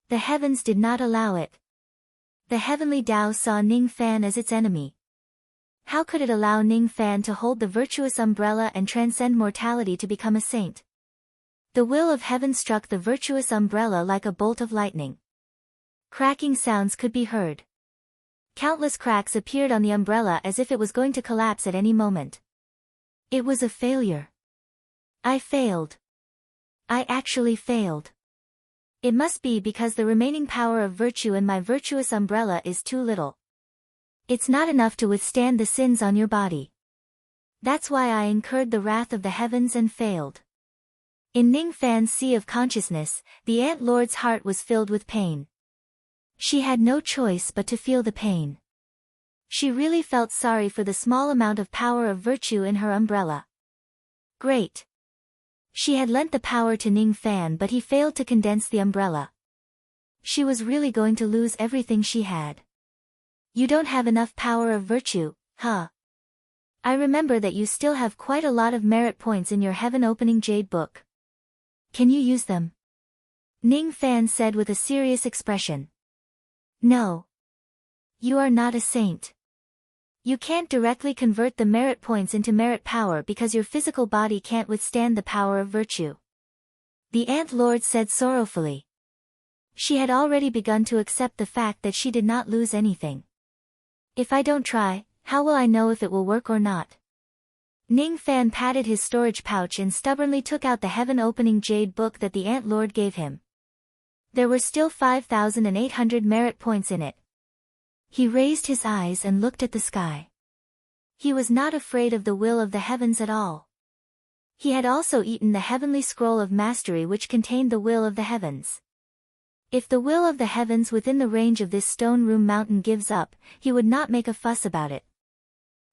S1: The heavens did not allow it. The heavenly Tao saw Ning Fan as its enemy. How could it allow Ning Fan to hold the virtuous umbrella and transcend mortality to become a saint? The will of heaven struck the virtuous umbrella like a bolt of lightning. Cracking sounds could be heard. Countless cracks appeared on the umbrella as if it was going to collapse at any moment. It was a failure. I failed. I actually failed. It must be because the remaining power of virtue in my virtuous umbrella is too little. It's not enough to withstand the sins on your body. That's why I incurred the wrath of the heavens and failed. In Ning Fan's sea of consciousness, the Ant Lord's heart was filled with pain. She had no choice but to feel the pain. She really felt sorry for the small amount of power of virtue in her umbrella. Great. She had lent the power to Ning Fan, but he failed to condense the umbrella. She was really going to lose everything she had. You don't have enough power of virtue, huh? I remember that you still have quite a lot of merit points in your heaven-opening jade book. Can you use them? Ning Fan said with a serious expression. No. You are not a saint. You can't directly convert the merit points into merit power because your physical body can't withstand the power of virtue. The Ant Lord said sorrowfully. She had already begun to accept the fact that she did not lose anything. If I don't try, how will I know if it will work or not? Ning Fan patted his storage pouch and stubbornly took out the heaven-opening jade book that the Ant Lord gave him. There were still 5,800 merit points in it. He raised his eyes and looked at the sky. He was not afraid of the will of the heavens at all. He had also eaten the heavenly scroll of mastery which contained the will of the heavens. If the will of the heavens within the range of this stone room mountain gives up, he would not make a fuss about it.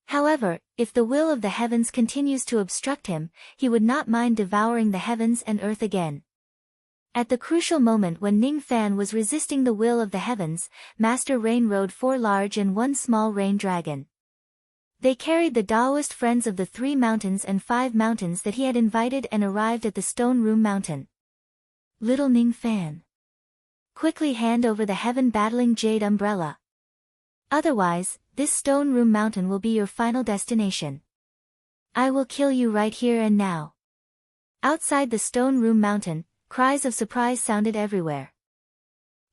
S1: However, if the will of the heavens continues to obstruct him, he would not mind devouring the heavens and earth again. At the crucial moment when Ning Fan was resisting the will of the heavens, Master Rain rode 4 large and 1 small rain dragon. They carried the Taoist friends of the 3 mountains and 5 mountains that he had invited and arrived at the stone room mountain. Little Ning Fan. Quickly hand over the heaven-battling jade umbrella. Otherwise, this stone room mountain will be your final destination. I will kill you right here and now. Outside the stone room mountain, cries of surprise sounded everywhere.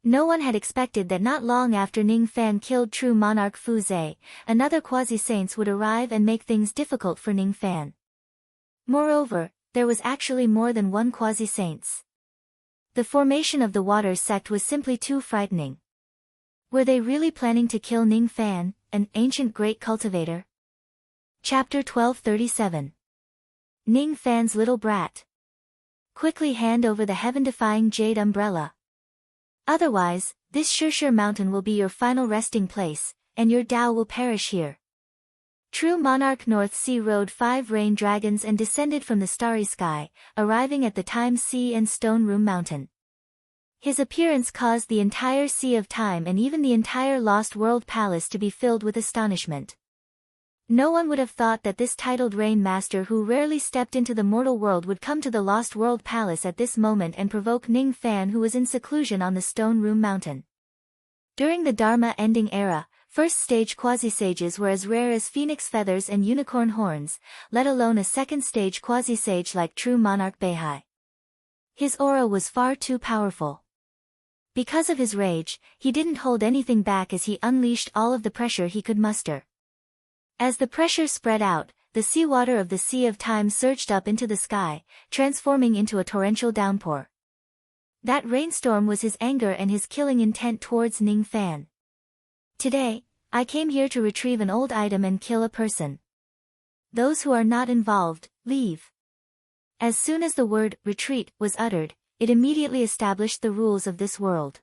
S1: No one had expected that not long after Ning Fan killed true monarch Fu Zhe, another quasi-saints would arrive and make things difficult for Ning Fan. Moreover, there was actually more than one quasi-saints. The formation of the Waters sect was simply too frightening. Were they really planning to kill Ning Fan, an ancient great cultivator? Chapter 1237. Ning Fan's little brat. Quickly hand over the heaven-defying jade umbrella. Otherwise, this Shirshir mountain will be your final resting place, and your Tao will perish here. True monarch North Sea rode 5 rain dragons and descended from the starry sky, arriving at the Time Sea and Stone Room Mountain. His appearance caused the entire Sea of Time and even the entire Lost World Palace to be filled with astonishment. No one would have thought that this titled Rain Master who rarely stepped into the mortal world would come to the Lost World Palace at this moment and provoke Ning Fan who was in seclusion on the Stone Room Mountain. During the Dharma ending era, first-stage quasi-sages were as rare as phoenix feathers and unicorn horns, let alone a second-stage quasi-sage like true monarch Beihai. His aura was far too powerful. Because of his rage, he didn't hold anything back as he unleashed all of the pressure he could muster. As the pressure spread out, the seawater of the Sea of Time surged up into the sky, transforming into a torrential downpour. That rainstorm was his anger and his killing intent towards Ning Fan. Today, I came here to retrieve an old item and kill a person. Those who are not involved, leave. As soon as the word, retreat, was uttered, it immediately established the rules of this world.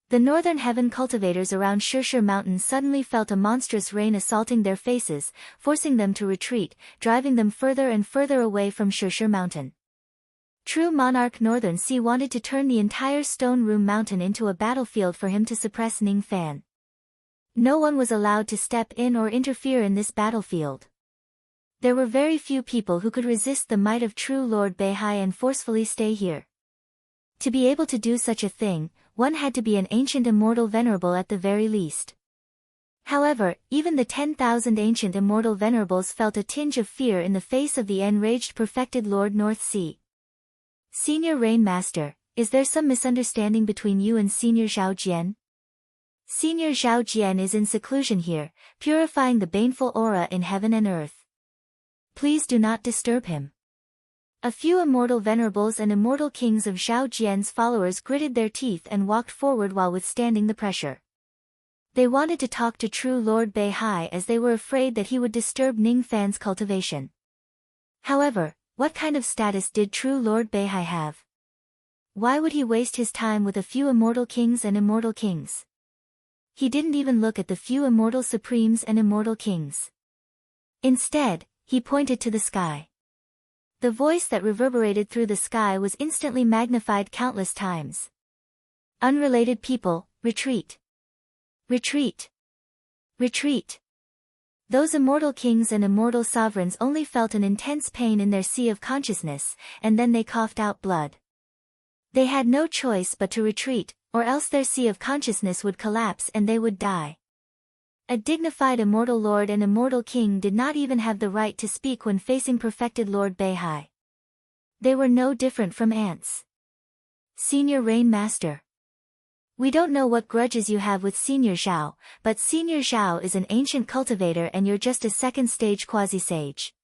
S1: The northern heaven cultivators around Shirshir Mountain suddenly felt a monstrous rain assaulting their faces, forcing them to retreat, driving them further and further away from Shirshir Mountain. True monarch Northern Sea wanted to turn the entire Stone Room Mountain into a battlefield for him to suppress Ning Fan. No one was allowed to step in or interfere in this battlefield. There were very few people who could resist the might of true Lord Beihai and forcefully stay here. To be able to do such a thing, one had to be an ancient immortal venerable at the very least. However, even the 10,000 ancient immortal venerables felt a tinge of fear in the face of the enraged perfected Lord North Sea. Senior Rain Master, is there some misunderstanding between you and Senior Zhao Jian? Senior Zhao Jian is in seclusion here, purifying the baneful aura in heaven and earth. Please do not disturb him. A few immortal venerables and immortal kings of Zhao Jian's followers gritted their teeth and walked forward while withstanding the pressure. They wanted to talk to true Lord Beihai as they were afraid that he would disturb Ning Fan's cultivation. However, what kind of status did true Lord Beihai have? Why would he waste his time with a few immortal kings and immortal kings? He didn't even look at the few immortal supremes and immortal kings. Instead, he pointed to the sky. The voice that reverberated through the sky was instantly magnified countless times. Unrelated people, retreat. Retreat. Retreat. Those immortal kings and immortal sovereigns only felt an intense pain in their sea of consciousness, and then they coughed out blood. They had no choice but to retreat, or else their sea of consciousness would collapse and they would die. A dignified immortal lord and immortal king did not even have the right to speak when facing perfected Lord Beihai. They were no different from ants. Senior Rain Master. We don't know what grudges you have with Senior Zhao, but Senior Zhao is an ancient cultivator and you're just a second-stage quasi-sage.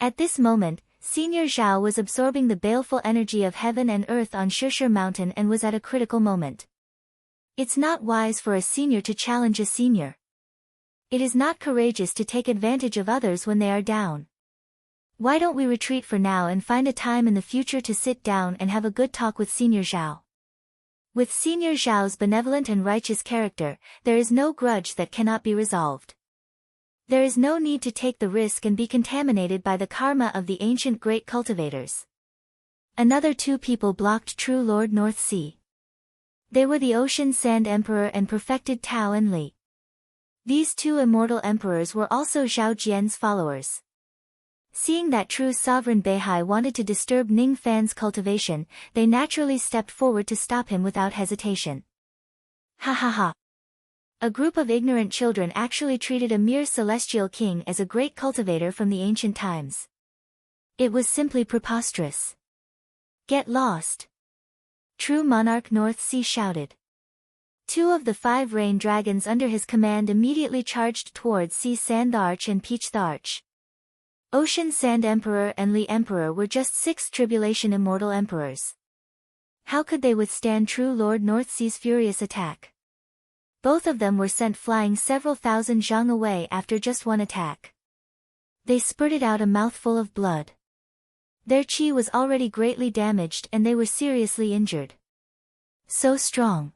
S1: At this moment, Senior Zhao was absorbing the baleful energy of heaven and earth on Shirshir Mountain and was at a critical moment. It's not wise for a senior to challenge a senior. It is not courageous to take advantage of others when they are down. Why don't we retreat for now and find a time in the future to sit down and have a good talk with Senior Zhao? With Senior Zhao's benevolent and righteous character, there is no grudge that cannot be resolved. There is no need to take the risk and be contaminated by the karma of the ancient great cultivators. Another two people blocked true Lord North Sea. They were the Ocean Sand Emperor and perfected Tao and Li. These two immortal emperors were also Zhao Jian's followers. Seeing that true sovereign Beihai wanted to disturb Ning Fan's cultivation, they naturally stepped forward to stop him without hesitation. Ha ha ha. A group of ignorant children actually treated a mere celestial king as a great cultivator from the ancient times. It was simply preposterous. Get lost. True monarch North Sea shouted. Two of the 5 rain dragons under his command immediately charged towards Sea Sand Arch and Peach the Arch. Ocean Sand Emperor and Li Emperor were just 6 Tribulation Immortal Emperors. How could they withstand true Lord North Sea's furious attack? Both of them were sent flying several thousand zhang away after just one attack. They spurted out a mouthful of blood. Their chi was already greatly damaged and they were seriously injured. So strong.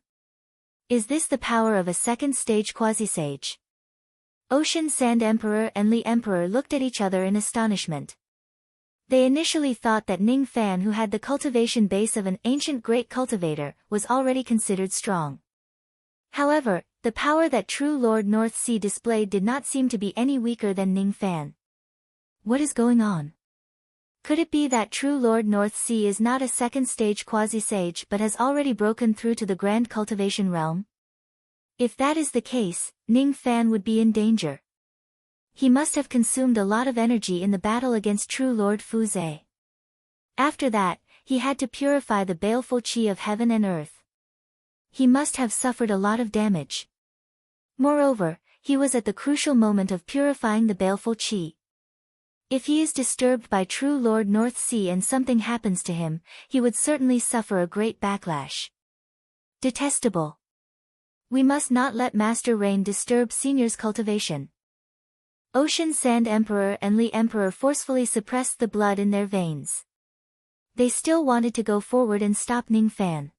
S1: Is this the power of a second-stage quasi-sage? Ocean Sand Emperor and Li Emperor looked at each other in astonishment. They initially thought that Ning Fan, who had the cultivation base of an ancient great cultivator, was already considered strong. However, the power that true Lord North Sea displayed did not seem to be any weaker than Ning Fan. What is going on? Could it be that true Lord North Sea is not a second-stage quasi-sage but has already broken through to the grand cultivation realm? If that is the case, Ning Fan would be in danger. He must have consumed a lot of energy in the battle against true Lord Fuzhe. After that, he had to purify the baleful chi of heaven and earth. He must have suffered a lot of damage. Moreover, he was at the crucial moment of purifying the baleful chi. If he is disturbed by true Lord North Sea and something happens to him, he would certainly suffer a great backlash. Detestable. We must not let Master Rain disturb Senior's cultivation. Ocean Sand Emperor and Lee Emperor forcefully suppressed the blood in their veins. They still wanted to go forward and stop Ning Fan.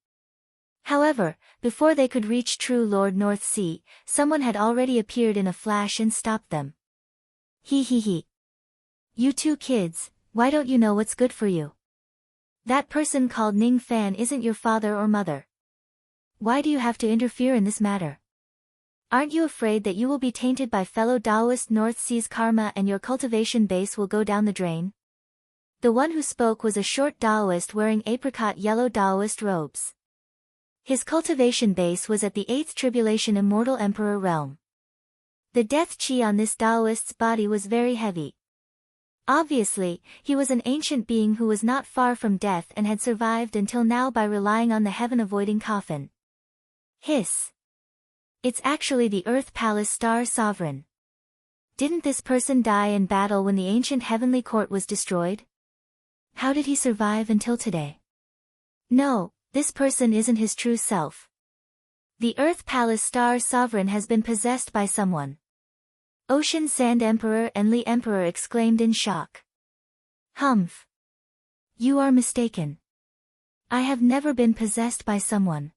S1: However, before they could reach True Lord North Sea, someone had already appeared in a flash and stopped them. He. You two kids, why don't you know what's good for you? That person called Ning Fan isn't your father or mother. Why do you have to interfere in this matter? Aren't you afraid that you will be tainted by fellow Taoist North Sea's karma and your cultivation base will go down the drain? The one who spoke was a short Taoist wearing apricot yellow Taoist robes. His cultivation base was at the 8th Tribulation Immortal Emperor realm. The death chi on this Taoist's body was very heavy. Obviously, he was an ancient being who was not far from death and had survived until now by relying on the heaven-avoiding coffin. Hiss. It's actually the Earth Palace Star Sovereign. Didn't this person die in battle when the ancient heavenly court was destroyed? How did he survive until today? No, this person isn't his true self. The Earth Palace Star Sovereign has been possessed by someone. Ocean Sand Emperor and Lee Emperor exclaimed in shock. Humph. You are mistaken. I have never been possessed by someone.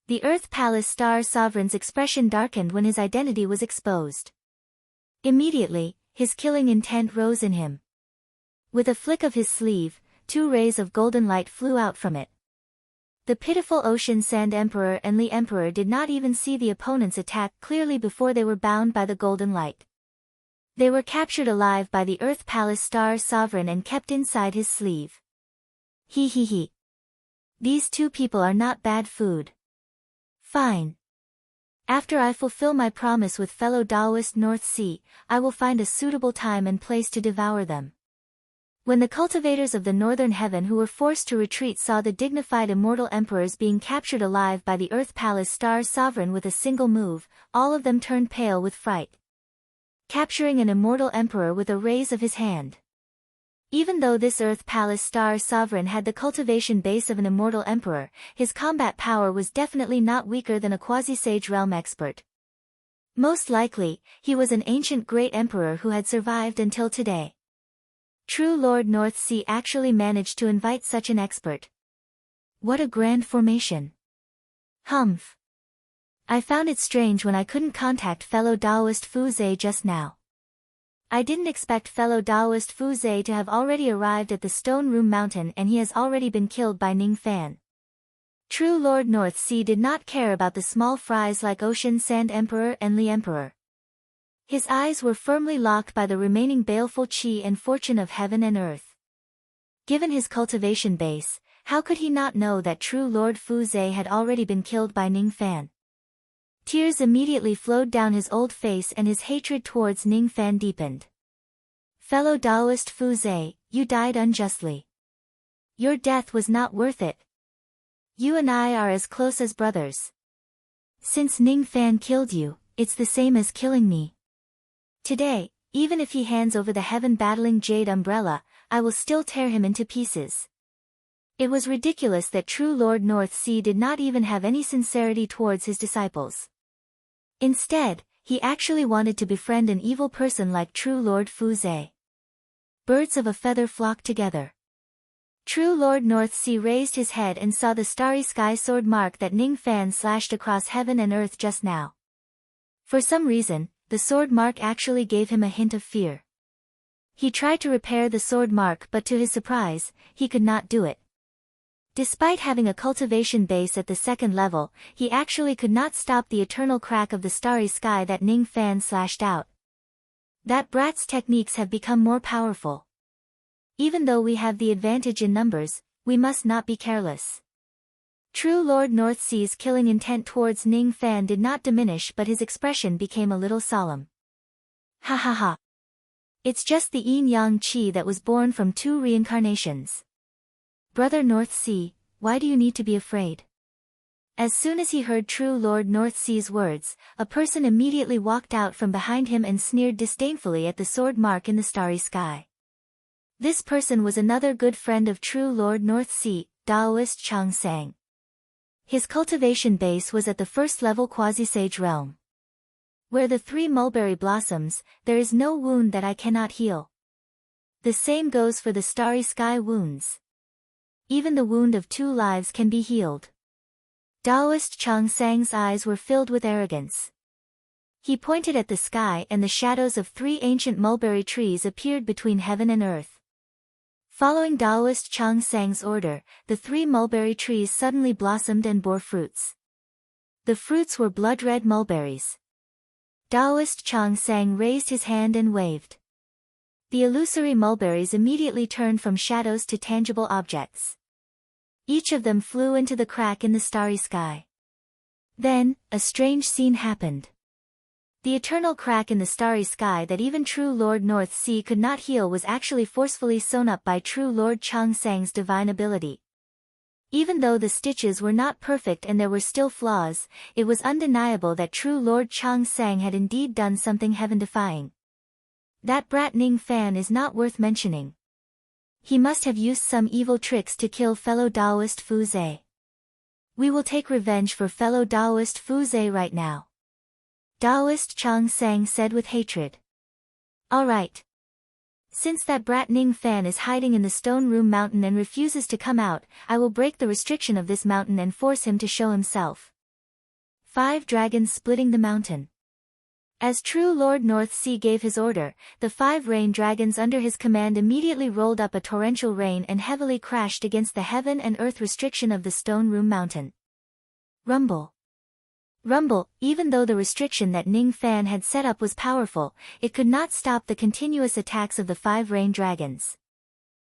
S1: The Earth Palace Star Sovereign's expression darkened when his identity was exposed. Immediately, his killing intent rose in him. With a flick of his sleeve, 2 rays of golden light flew out from it. The pitiful Ocean Sand Emperor and Lee Emperor did not even see the opponent's attack clearly before they were bound by the golden light. They were captured alive by the Earth Palace Star Sovereign and kept inside his sleeve. He. These 2 people are not bad food. Fine. After I fulfill my promise with fellow Taoist North Sea, I will find a suitable time and place to devour them. When the cultivators of the Northern Heaven who were forced to retreat saw the dignified immortal emperors being captured alive by the Earth Palace Star Sovereign with a single move, all of them turned pale with fright. Capturing an immortal emperor with a raise of his hand. Even though this Earth Palace Star Sovereign had the cultivation base of an immortal emperor, his combat power was definitely not weaker than a quasi-sage realm expert. Most likely, he was an ancient great emperor who had survived until today. True Lord North Sea actually managed to invite such an expert. What a grand formation. Humph. I found it strange when I couldn't contact fellow Taoist Fu Zhe just now. I didn't expect fellow Taoist Fu Zhe to have already arrived at the Stone Room Mountain and he has already been killed by Ning Fan. True Lord North Sea did not care about the small fries like Ocean Sand Emperor and Lee Emperor. His eyes were firmly locked by the remaining baleful chi and fortune of heaven and earth. Given his cultivation base, how could he not know that True Lord Fu Zhe had already been killed by Ning Fan? Tears immediately flowed down his old face and his hatred towards Ning Fan deepened. Fellow Taoist Fu Zhe, you died unjustly. Your death was not worth it. You and I are as close as brothers. Since Ning Fan killed you, it's the same as killing me. Today, even if he hands over the heaven-battling Jade Umbrella, I will still tear him into pieces. It was ridiculous that True Lord North Sea did not even have any sincerity towards his disciples. Instead, he actually wanted to befriend an evil person like True Lord Fu Zhe. Birds of a feather flocked together. True Lord North Sea raised his head and saw the starry sky sword mark that Ning Fan slashed across heaven and earth just now. For some reason, the sword mark actually gave him a hint of fear. He tried to repair the sword mark but to his surprise, he could not do it. Despite having a cultivation base at the 2nd level, he actually could not stop the eternal crack of the starry sky that Ning Fan slashed out. That brat's techniques have become more powerful. Even though we have the advantage in numbers, we must not be careless. True Lord North Sea's killing intent towards Ning Fan did not diminish but his expression became a little solemn. Ha. It's just the yin-yang chi that was born from 2 reincarnations. Brother North Sea, why do you need to be afraid? As soon as he heard True Lord North Sea's words, a person immediately walked out from behind him and sneered disdainfully at the sword mark in the starry sky. This person was another good friend of True Lord North Sea, Taoist Chang Sang. His cultivation base was at the 1st level quasi-sage realm. Where the 3 mulberry blossoms, there is no wound that I cannot heal. The same goes for the starry sky wounds. Even the wound of 2 lives can be healed. Taoist Chang Sang's eyes were filled with arrogance. He pointed at the sky and the shadows of 3 ancient mulberry trees appeared between heaven and earth. Following Taoist Chang Sang's order, the 3 mulberry trees suddenly blossomed and bore fruits. The fruits were blood-red mulberries. Taoist Chang Sang raised his hand and waved. The illusory mulberries immediately turned from shadows to tangible objects. Each of them flew into the crack in the starry sky. Then, a strange scene happened. The eternal crack in the starry sky that even true Lord North Sea could not heal was actually forcefully sewn up by true Lord Chang Sang's divine ability. Even though the stitches were not perfect and there were still flaws, it was undeniable that true Lord Chang Sang had indeed done something heaven-defying. That brat Ning Fan is not worth mentioning. He must have used some evil tricks to kill fellow Taoist Fu Zhe. We will take revenge for fellow Taoist Fu Zhe right now. Taoist Chang Sang said with hatred. All right. Since that brat Ning Fan is hiding in the stone room mountain and refuses to come out, I will break the restriction of this mountain and force him to show himself. 5 dragons splitting the mountain. As true Lord North Sea gave his order, the 5 rain dragons under his command immediately rolled up a torrential rain and heavily crashed against the heaven and earth restriction of the stone room mountain. Rumble. Rumble, even though the restriction that Ning Fan had set up was powerful, it could not stop the continuous attacks of the 5 rain dragons.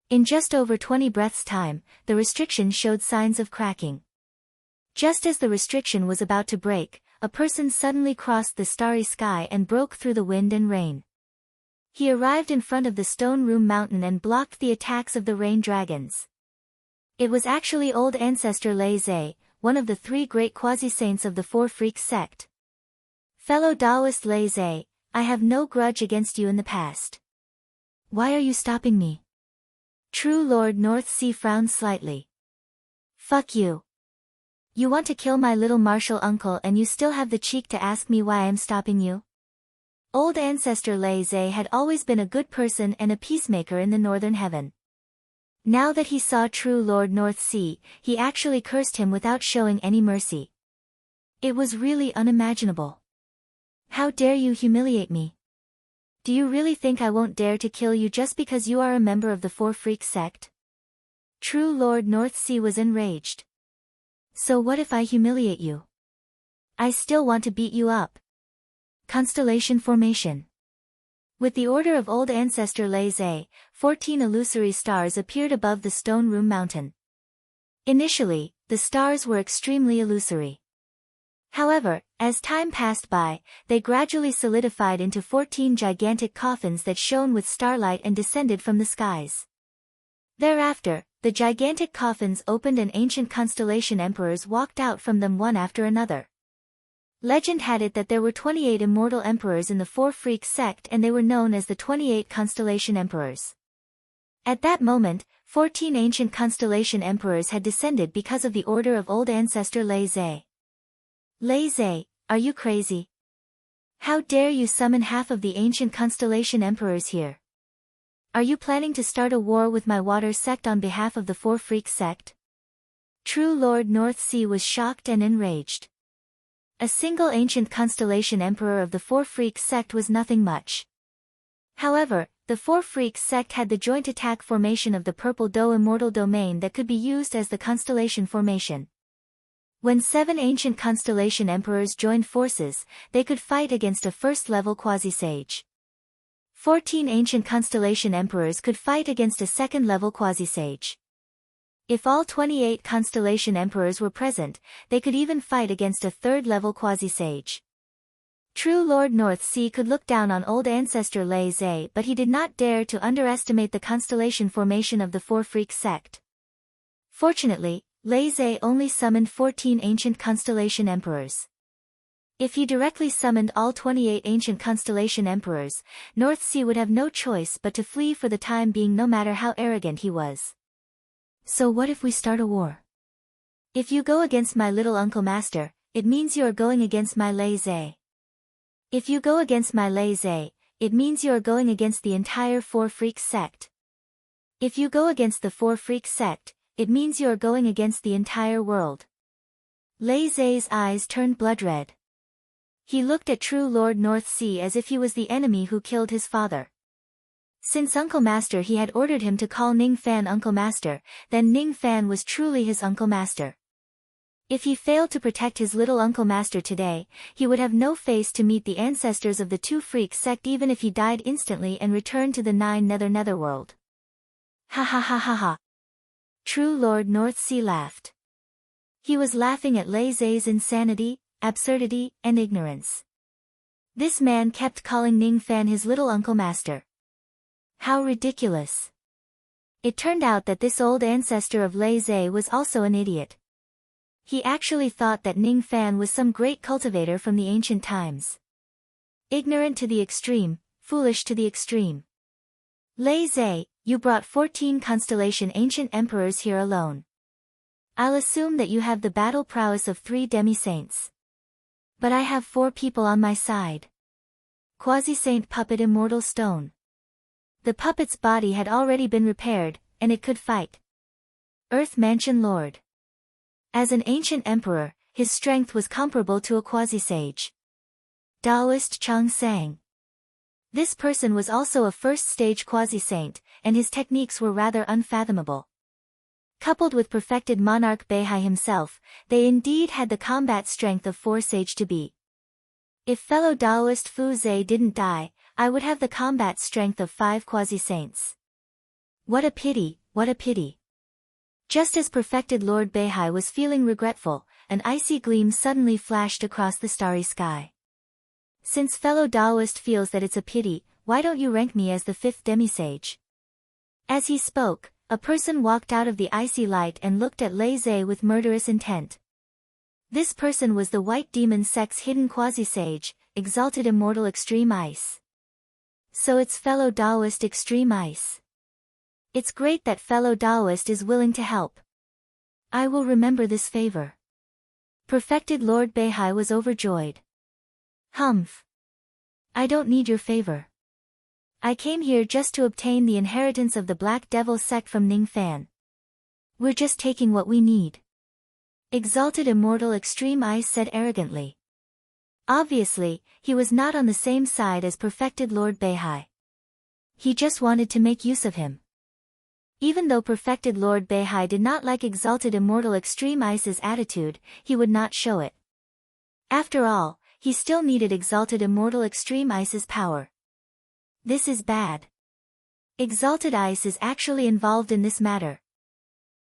S1: In just over 20 breaths' time, the restriction showed signs of cracking. Just as the restriction was about to break, a person suddenly crossed the starry sky and broke through the wind and rain. He arrived in front of the stone room mountain and blocked the attacks of the rain dragons. It was actually old ancestor Lei Zhe, one of the 3 great quasi-saints of the Four Freaks sect. Fellow Taoist Lei Zhe, I have no grudge against you in the past. Why are you stopping me? True Lord North Sea frowned slightly. Fuck you. You want to kill my little martial uncle and you still have the cheek to ask me why I am stopping you? Old ancestor Lei Zhe had always been a good person and a peacemaker in the northern heaven. Now that he saw true Lord North Sea, he actually cursed him without showing any mercy. It was really unimaginable. How dare you humiliate me? Do you really think I won't dare to kill you just because you are a member of the Four Freaks sect? True Lord North Sea was enraged. So what if I humiliate you? I still want to beat you up. Constellation formation. With the order of old ancestor Lei Zhe, 14 illusory stars appeared above the stone room mountain. Initially, the stars were extremely illusory. However, as time passed by, they gradually solidified into 14 gigantic coffins that shone with starlight and descended from the skies. Thereafter, the gigantic coffins opened and ancient constellation emperors walked out from them one after another. Legend had it that there were 28 immortal emperors in the Four Freaks sect and they were known as the 28 constellation emperors. At that moment, 14 ancient constellation emperors had descended because of the order of old ancestor Lei Zhe. Lei Zhe, are you crazy? How dare you summon half of the ancient constellation emperors here? Are you planning to start a war with my water sect on behalf of the Four Freaks sect? True Lord North Sea was shocked and enraged. A single ancient constellation emperor of the Four Freaks sect was nothing much. However, the Four Freaks sect had the joint attack formation of the Purple Do Immortal Domain that could be used as the constellation formation. When 7 ancient constellation emperors joined forces, they could fight against a first-level quasi-sage. 14 ancient constellation emperors could fight against a second-level quasi-sage. If all 28 constellation emperors were present, they could even fight against a third-level quasi-sage. True Lord North Sea could look down on old ancestor Lei Zhe, but he did not dare to underestimate the constellation formation of the Four Freaks sect. Fortunately, Lei Zhe only summoned 14 ancient constellation emperors. If he directly summoned all 28 ancient constellation emperors, North Sea would have no choice but to flee for the time being no matter how arrogant he was. So what if we start a war? If you go against my little uncle master, it means you are going against my Lei Zhe. If you go against my lazy, it means you are going against the entire Four Freaks sect. If you go against the Four Freaks sect, it means you are going against the entire world. Lazy's eyes turned blood red. He looked at True Lord North Sea as if he was the enemy who killed his father. Since Uncle Master he had ordered him to call Ning Fan Uncle Master, then Ning Fan was truly his Uncle Master. If he failed to protect his little Uncle Master today, he would have no face to meet the ancestors of the two Freaks sect even if he died instantly and returned to the Netherworld. Ha ha ha ha ha. True Lord North Sea laughed. He was laughing at Lazy's insanity, absurdity, and ignorance. This man kept calling Ning Fan his little Uncle Master. How ridiculous. It turned out that this old ancestor of Lazy was also an idiot. He actually thought that Ning Fan was some great cultivator from the ancient times. Ignorant to the extreme, foolish to the extreme. Lazy, you brought 14 constellation ancient emperors here alone. I'll assume that you have the battle prowess of 3 demi-saints. But I have 4 people on my side. Quasi-saint puppet immortal stone. The puppet's body had already been repaired, and it could fight. Earth Mansion Lord. As an ancient emperor, his strength was comparable to a quasi-sage. Taoist Chang Sang. This person was also a first-stage quasi-saint, and his techniques were rather unfathomable. Coupled with perfected monarch Beihai himself, they indeed had the combat strength of 4 sage to beat. If fellow Taoist Fu Zhe didn't die, I would have the combat strength of 5 quasi-saints. What a pity, what a pity. Just as perfected Lord Beihai was feeling regretful, an icy gleam suddenly flashed across the starry sky. Since fellow Taoist feels that it's a pity, why don't you rank me as the 5th demisage? As he spoke, a person walked out of the icy light and looked at Lazy with murderous intent. This person was the White Demon Sect's hidden quasi-sage, Exalted Immortal Extreme Ice. So it's fellow Taoist Extreme Ice. It's great that fellow Taoist is willing to help. I will remember this favor. Perfected Lord Beihai was overjoyed. Humph. I don't need your favor. I came here just to obtain the inheritance of the Black Devil sect from Ning Fan. We're just taking what we need. Exalted Immortal Extreme Ice said arrogantly. Obviously, he was not on the same side as perfected Lord Beihai. He just wanted to make use of him. Even though perfected Lord Beihai did not like Exalted Immortal Extreme Ice's attitude, he would not show it. After all, he still needed Exalted Immortal Extreme Ice's power. This is bad. Exalted Ice is actually involved in this matter.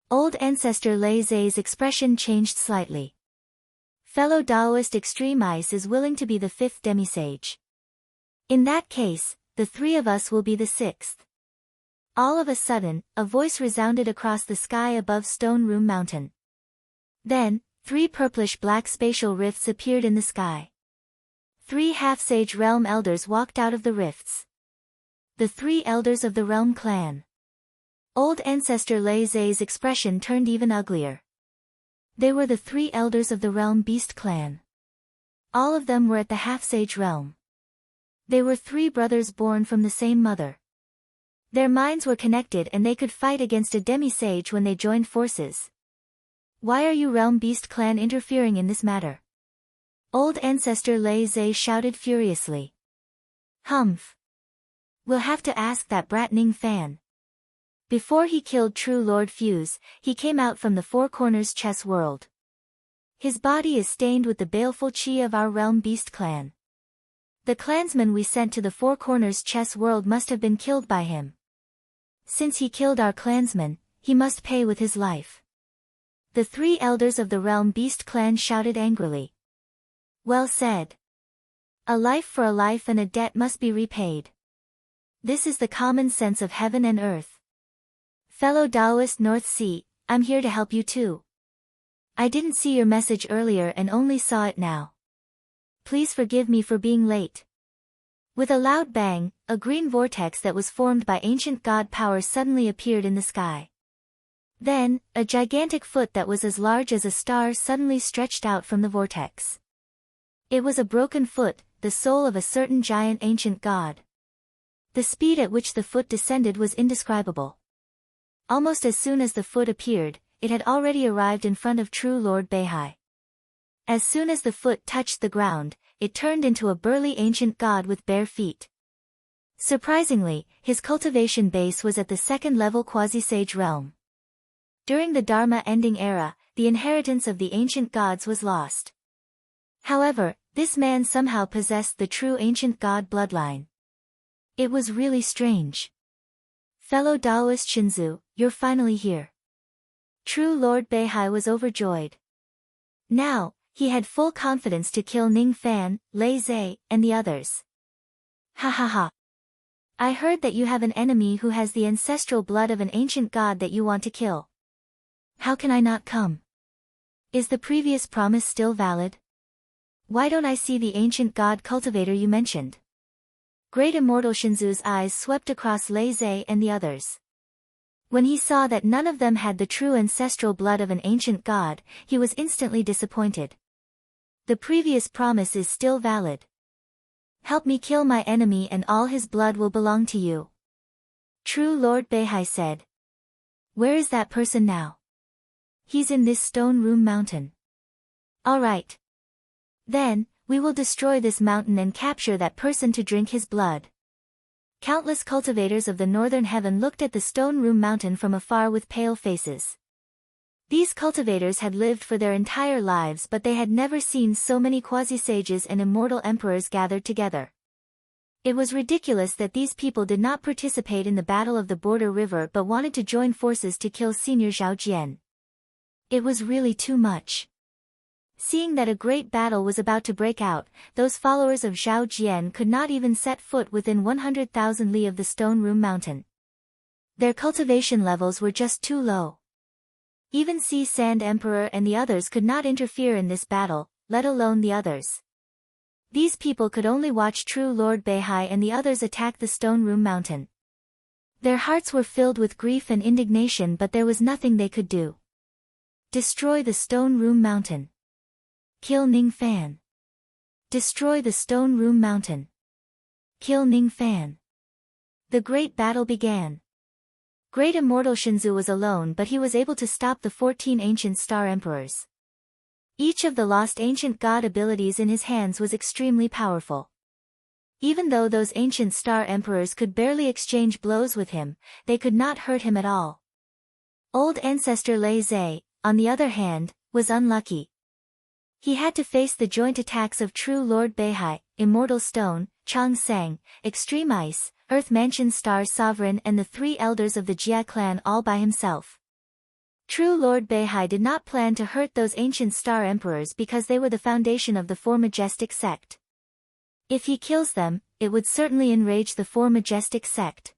S1: Old Ancestor Lazy's expression changed slightly. Fellow Taoist Extreme Ice is willing to be the 5th demisage. In that case, the 3 of us will be the 6th. All of a sudden, a voice resounded across the sky above Stone Room Mountain. Then, 3 purplish-black spatial rifts appeared in the sky. 3 half-sage realm elders walked out of the rifts. The 3 elders of the realm clan. Old Ancestor Lazy's expression turned even uglier. They were the 3 elders of the realm beast clan. All of them were at the half-sage realm. They were 3 brothers born from the same mother. Their minds were connected and they could fight against a demi-sage when they joined forces. Why are you Realm Beast clan interfering in this matter? Old Ancestor Lazy shouted furiously. Humph. We'll have to ask that brat Ning Fan. Before he killed True Lord Fuse, he came out from the Four Corners chess world. His body is stained with the baleful chi of our Realm Beast clan. The clansmen we sent to the Four Corners chess world must have been killed by him. Since he killed our clansmen, he must pay with his life. The 3 elders of the Realm Beast clan shouted angrily. Well said. A life for a life and a debt must be repaid. This is the common sense of heaven and earth. Fellow Taoist North Sea, I'm here to help you too. I didn't see your message earlier and only saw it now. Please forgive me for being late. With a loud bang, a green vortex that was formed by ancient god power suddenly appeared in the sky. Then, a gigantic foot that was as large as a star suddenly stretched out from the vortex. It was a broken foot, the soul of a certain giant ancient god. The speed at which the foot descended was indescribable. Almost as soon as the foot appeared, it had already arrived in front of true Lord Beihai. As soon as the foot touched the ground, it turned into a burly ancient god with bare feet. Surprisingly, his cultivation base was at the second-level quasi-sage realm. During the Dharma-ending era, the inheritance of the ancient gods was lost. However, this man somehow possessed the true ancient god bloodline. It was really strange. Fellow Daoist Shinzu, you're finally here. True Lord Beihai was overjoyed. Now, he had full confidence to kill Ning Fan, Lei Zhe, and the others. Ha ha ha. I heard that you have an enemy who has the ancestral blood of an ancient god that you want to kill. How can I not come? Is the previous promise still valid? Why don't I see the ancient god cultivator you mentioned? Great Immortal Shinzu's eyes swept across Lei Zhe and the others. When he saw that none of them had the true ancestral blood of an ancient god, he was instantly disappointed. The previous promise is still valid. Help me kill my enemy and all his blood will belong to you. True Lord Beihai said. Where is that person now? He's in this stone room mountain. All right. Then, we will destroy this mountain and capture that person to drink his blood. Countless cultivators of the northern heaven looked at the stone room mountain from afar with pale faces. These cultivators had lived for their entire lives but they had never seen so many quasi-sages and immortal emperors gathered together. It was ridiculous that these people did not participate in the Battle of the Border River but wanted to join forces to kill Senior Zhao Jian. It was really too much. Seeing that a great battle was about to break out, those followers of Zhao Jian could not even set foot within 100,000 li of the Stone Room Mountain. Their cultivation levels were just too low. Even Sea Sand Emperor and the others could not interfere in this battle, let alone the others. These people could only watch true Lord Beihai and the others attack the Stone Room Mountain. Their hearts were filled with grief and indignation but there was nothing they could do. Destroy the Stone Room Mountain. Kill Ning Fan. Destroy the Stone Room Mountain. Kill Ning Fan. The great battle began. Great Immortal Shinzu was alone but he was able to stop the 14 ancient star emperors. Each of the lost ancient god abilities in his hands was extremely powerful. Even though those ancient star emperors could barely exchange blows with him, they could not hurt him at all. Old Ancestor Lei Zhe, on the other hand, was unlucky. He had to face the joint attacks of true Lord Beihai, Immortal Stone, Chang Sang, Extreme Ice, Earth Mansion Star Sovereign and the 3 elders of the Jia clan all by himself. True Lord Beihai did not plan to hurt those ancient star emperors because they were the foundation of the Four Majestic Sect. If he kills them, it would certainly enrage the Four Majestic Sect.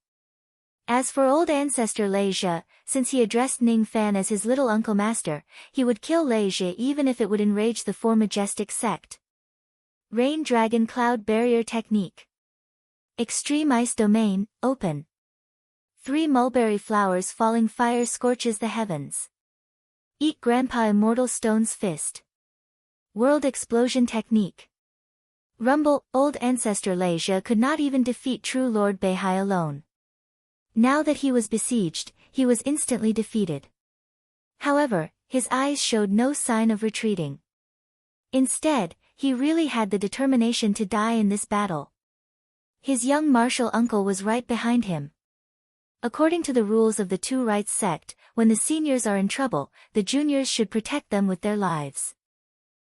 S1: As for old ancestor Lei Zhe, since he addressed Ning Fan as his little uncle master, he would kill Lei Zhe even if it would enrage the Four Majestic Sect. Rain Dragon Cloud Barrier Technique. Extreme Ice Domain, open. 3 mulberry flowers falling fire scorches the heavens. Eat Grandpa Immortal Stone's Fist. World Explosion Technique. Rumble, old ancestor Lei Zhe could not even defeat true Lord Beihai alone. Now that he was besieged, he was instantly defeated. However, his eyes showed no sign of retreating. Instead, he really had the determination to die in this battle. His young martial uncle was right behind him. According to the rules of the Two Rights sect, when the seniors are in trouble, the juniors should protect them with their lives.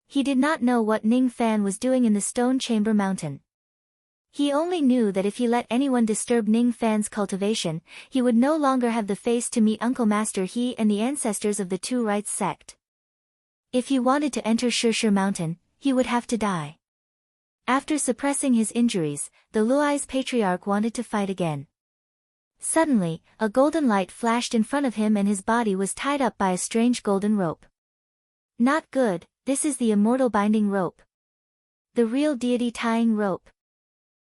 S1: He did not know what Ning Fan was doing in the Stone Chamber Mountain. He only knew that if he let anyone disturb Ning Fan's cultivation, he would no longer have the face to meet Uncle Master He and the ancestors of the Two Rights sect. If he wanted to enter Shirshir Mountain, he would have to die. After suppressing his injuries, the Luai's patriarch wanted to fight again. Suddenly, a golden light flashed in front of him and his body was tied up by a strange golden rope. Not good, this is the immortal binding rope. The real deity tying rope.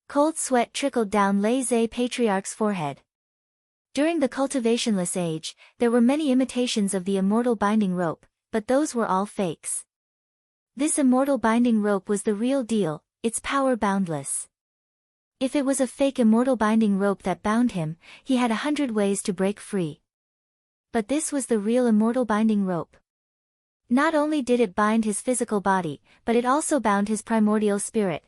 S1: Cold sweat trickled down Lei Zhe Patriarch's forehead. During the cultivationless age, there were many imitations of the immortal binding rope, but those were all fakes. This immortal binding rope was the real deal, its power boundless. If it was a fake immortal binding rope that bound him, he had 100 ways to break free. But this was the real immortal binding rope. Not only did it bind his physical body, but it also bound his primordial spirit.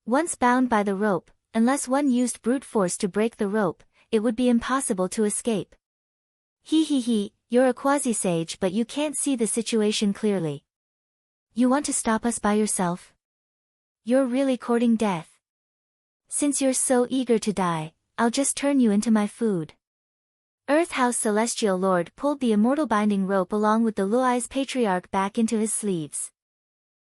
S1: Once bound by the rope, unless one used brute force to break the rope, it would be impossible to escape. You're a quasi-sage, but you can't see the situation clearly. You want to stop us by yourself? You're really courting death. Since you're so eager to die, I'll just turn you into my food. Earth House Celestial Lord pulled the immortal binding rope along with the Luai's Patriarch back into his sleeves.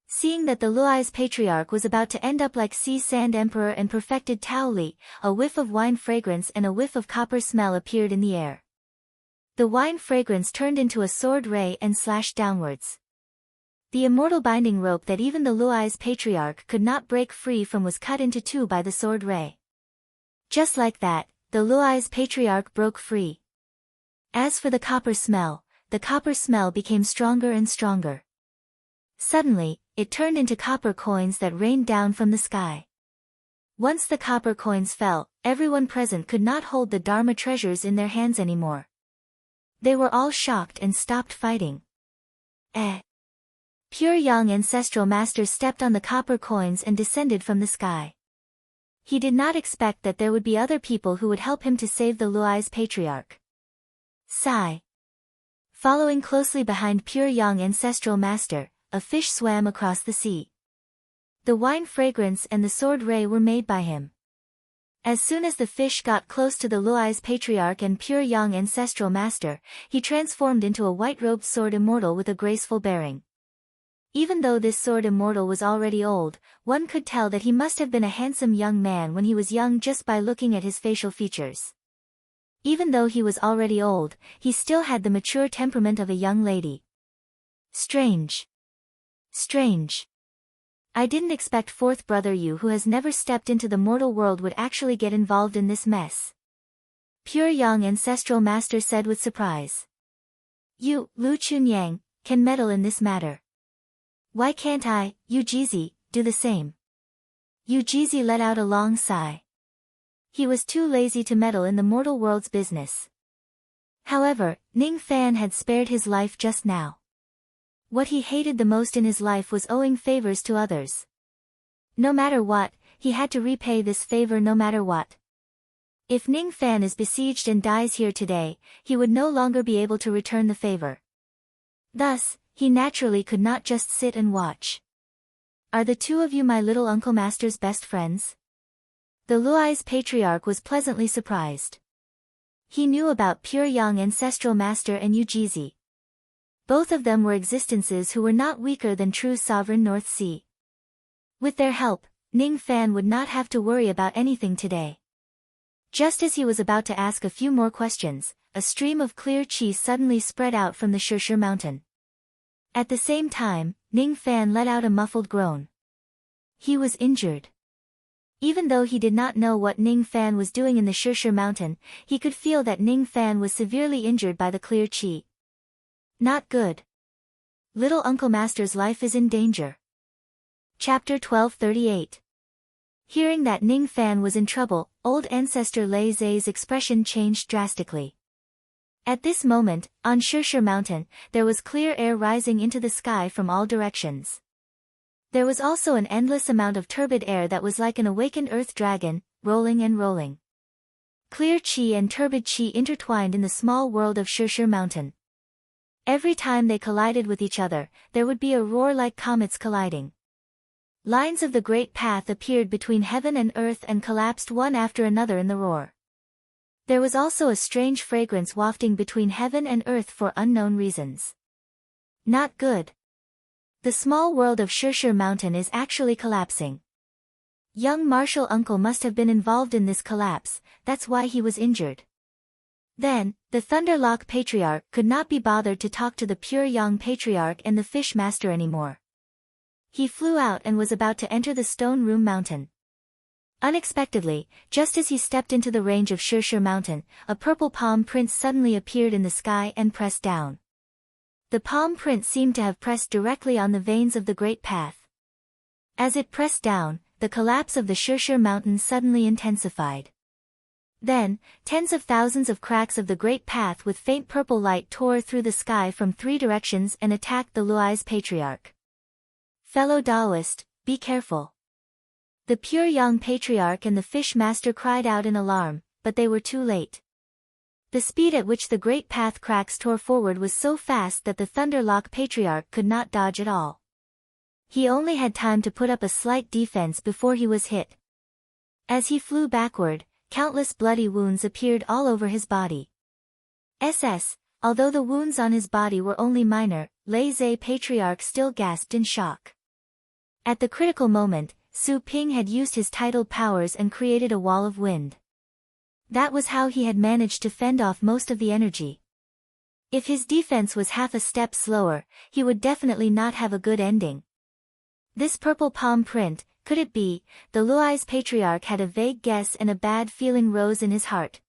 S1: Seeing that the Luai's Patriarch was about to end up like Sea Sand Emperor and perfected Taoli, a whiff of wine fragrance and a whiff of copper smell appeared in the air. The wine fragrance turned into a sword ray and slashed downwards. The immortal binding rope that even the Luai's Patriarch could not break free from was cut into two by the sword ray. Just like that, the Luai's Patriarch broke free. As for the copper smell became stronger and stronger. Suddenly, it turned into copper coins that rained down from the sky. Once the copper coins fell, everyone present could not hold the Dharma treasures in their hands anymore. They were all shocked and stopped fighting. Pure Young Ancestral Master stepped on the copper coins and descended from the sky. He did not expect that there would be other people who would help him to save the Luai's Patriarch. Sigh. Following closely behind Pure Young Ancestral Master, a fish swam across the sea. The wine fragrance and the sword ray were made by him. As soon as the fish got close to the Luai's Patriarch and Pure Young Ancestral Master, he transformed into a white-robed sword immortal with a graceful bearing. Even though this sword immortal was already old, one could tell that he must have been a handsome young man when he was young just by looking at his facial features. Even though he was already old, he still had the mature temperament of a young lady. Strange. I didn't expect fourth brother you who has never stepped into the mortal world would actually get involved in this mess. Pure Young Ancestral Master said with surprise. You, Lu Chunyang, can meddle in this matter. Why can't I, Ujizi, do the same? Ujizi let out a long sigh. He was too lazy to meddle in the mortal world's business. However, Ning Fan had spared his life just now. What he hated the most in his life was owing favors to others. No matter what, he had to repay this favor no matter what. If Ning Fan is besieged and dies here today, he would no longer be able to return the favor. Thus, he naturally could not just sit and watch. Are the two of you my little Uncle Master's best friends? The Luai's Patriarch was pleasantly surprised. He knew about Pure Young Ancestral Master and Ujizi. Both of them were existences who were not weaker than true sovereign North Sea. With their help, Ning Fan would not have to worry about anything today. Just as he was about to ask a few more questions, a stream of clear qi suddenly spread out from the Shirshir mountain. At the same time, Ning Fan let out a muffled groan. He was injured. Even though he did not know what Ning Fan was doing in the Shirshir mountain, he could feel that Ning Fan was severely injured by the clear qi. Not good. Little Uncle Master's life is in danger. Chapter 1238. Hearing that Ning Fan was in trouble, old ancestor Lei Zai's expression changed drastically. At this moment, on Shirshir mountain, there was clear air rising into the sky from all directions. There was also an endless amount of turbid air that was like an awakened earth dragon, rolling and rolling. Clear qi and turbid qi intertwined in the small world of Shirshir mountain. Every time they collided with each other, there would be a roar like comets colliding. Lines of the great path appeared between heaven and earth and collapsed one after another in the roar. There was also a strange fragrance wafting between heaven and earth for unknown reasons. Not good. The small world of Shirshir mountain is actually collapsing. Young martial uncle must have been involved in this collapse, that's why he was injured. Then, the Thunderlock Patriarch could not be bothered to talk to the Pure Young Patriarch and the Fish Master anymore. He flew out and was about to enter the Stone Room Mountain. Unexpectedly, just as he stepped into the range of Shirshir mountain, a purple palm print suddenly appeared in the sky and pressed down. The palm print seemed to have pressed directly on the veins of the great path. As it pressed down, the collapse of the Shirshir mountain suddenly intensified. Then, tens of thousands of cracks of the great path with faint purple light tore through the sky from 3 directions and attacked the Luai's patriarch. Fellow Taoist, be careful. The pure young patriarch and the fish master cried out in alarm, but they were too late. The speed at which the great path cracks tore forward was so fast that the Thunderlock patriarch could not dodge at all. He only had time to put up a slight defense before he was hit. As he flew backward, countless bloody wounds appeared all over his body. Although the wounds on his body were only minor, Lei Zhe patriarch still gasped in shock. At the critical moment, Su Ping had used his tidal powers and created a wall of wind. That was how he had managed to fend off most of the energy. If his defense was half a step slower, he would definitely not have a good ending. This purple palm print, could it be? The Luai's patriarch had a vague guess and a bad feeling rose in his heart.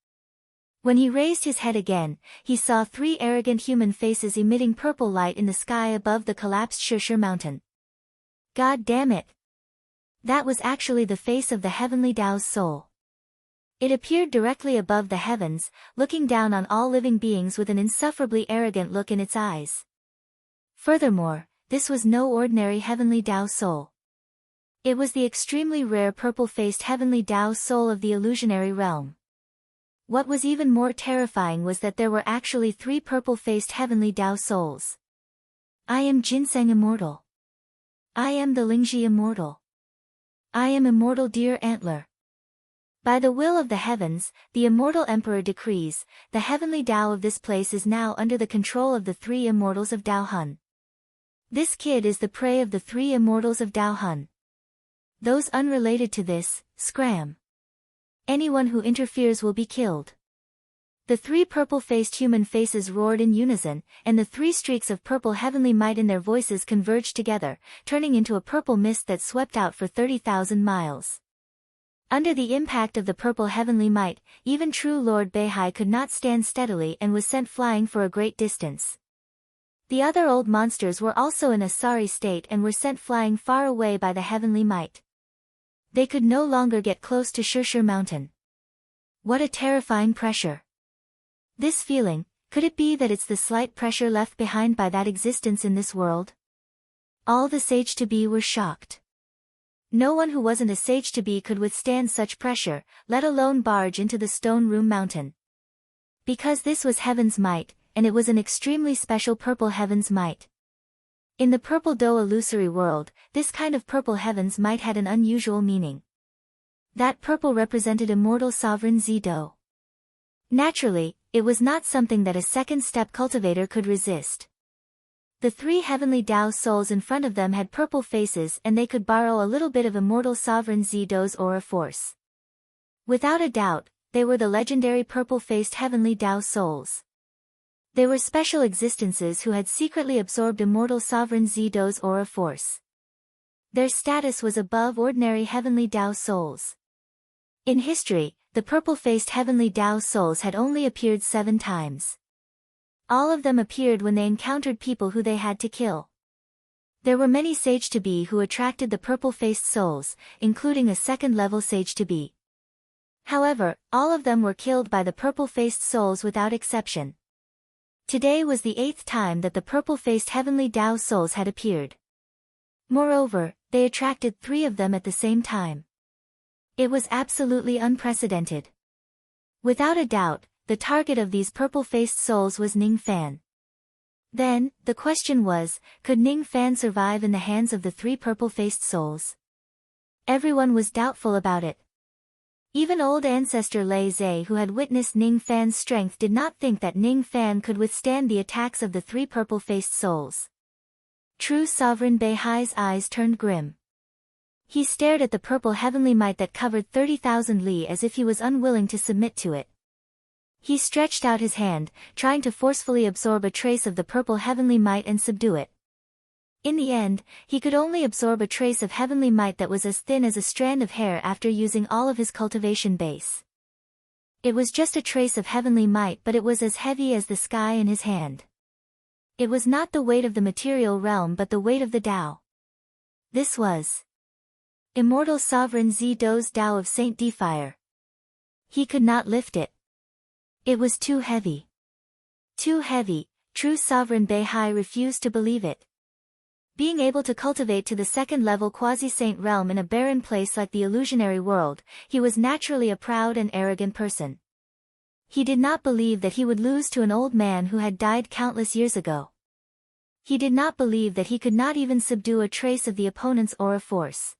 S1: When he raised his head again, he saw 3 arrogant human faces emitting purple light in the sky above the collapsed Shirshir mountain. God damn it! That was actually the face of the heavenly Tao's soul. It appeared directly above the heavens, looking down on all living beings with an insufferably arrogant look in its eyes. Furthermore, this was no ordinary heavenly Tao soul. It was the extremely rare purple-faced heavenly Tao soul of the illusionary realm. What was even more terrifying was that there were actually 3 purple-faced heavenly Tao souls. I am Ginseng Immortal. I am the Lingji Immortal. I am Immortal Deer Antler. By the will of the heavens, the immortal emperor decrees, the heavenly Tao of this place is now under the control of the 3 immortals of Tao Hun. This kid is the prey of the 3 immortals of Tao Hun. Those unrelated to this, scram. Anyone who interferes will be killed. The 3 purple-faced human faces roared in unison, and the 3 streaks of purple heavenly might in their voices converged together, turning into a purple mist that swept out for 30,000 miles. Under the impact of the purple heavenly might, even true Lord Beihai could not stand steadily and was sent flying for a great distance. The other old monsters were also in a sorry state and were sent flying far away by the heavenly might. They could no longer get close to Shirshir mountain. What a terrifying pressure. This feeling, could it be that it's the slight pressure left behind by that existence in this world? All the sage-to-be were shocked. No one who wasn't a sage-to-be could withstand such pressure, let alone barge into the stone room mountain. Because this was heaven's might, and it was an extremely special purple heaven's might. In the purple dough illusory world, this kind of purple heaven's might had an unusual meaning. That purple represented immortal sovereign Zido. Naturally, it was not something that a second-step cultivator could resist. The 3 heavenly Tao souls in front of them had purple faces and they could borrow a little bit of immortal sovereign Zido's aura force. Without a doubt, they were the legendary purple-faced heavenly Tao souls. They were special existences who had secretly absorbed immortal sovereign Zido's aura force. Their status was above ordinary heavenly Tao souls. In history, the purple-faced heavenly Tao souls had only appeared 7 times. All of them appeared when they encountered people who they had to kill. There were many sage-to-be who attracted the purple-faced souls, including a second-level sage-to-be. However, all of them were killed by the purple-faced souls without exception. Today was the 8th time that the purple-faced heavenly Tao souls had appeared. Moreover, they attracted 3 of them at the same time. It was absolutely unprecedented. Without a doubt, the target of these purple-faced souls was Ning Fan. Then, the question was, could Ning Fan survive in the hands of the 3 purple-faced souls? Everyone was doubtful about it. Even old ancestor Lei Zhe, who had witnessed Ning Fan's strength, did not think that Ning Fan could withstand the attacks of the 3 purple-faced souls. True Sovereign Beihai's eyes turned grim. He stared at the purple heavenly might that covered 30,000 li as if he was unwilling to submit to it. He stretched out his hand, trying to forcefully absorb a trace of the purple heavenly might and subdue it. In the end, he could only absorb a trace of heavenly might that was as thin as a strand of hair after using all of his cultivation base. It was just a trace of heavenly might, but it was as heavy as the sky in his hand. It was not the weight of the material realm but the weight of the Tao. This was Immortal Sovereign Zido's Tao of Saint Defire. He could not lift it. It was too heavy. Too heavy, true Sovereign Beihai refused to believe it. Being able to cultivate to the second-level quasi-saint realm in a barren place like the illusionary world, he was naturally a proud and arrogant person. He did not believe that he would lose to an old man who had died countless years ago. He did not believe that he could not even subdue a trace of the opponent's aura force.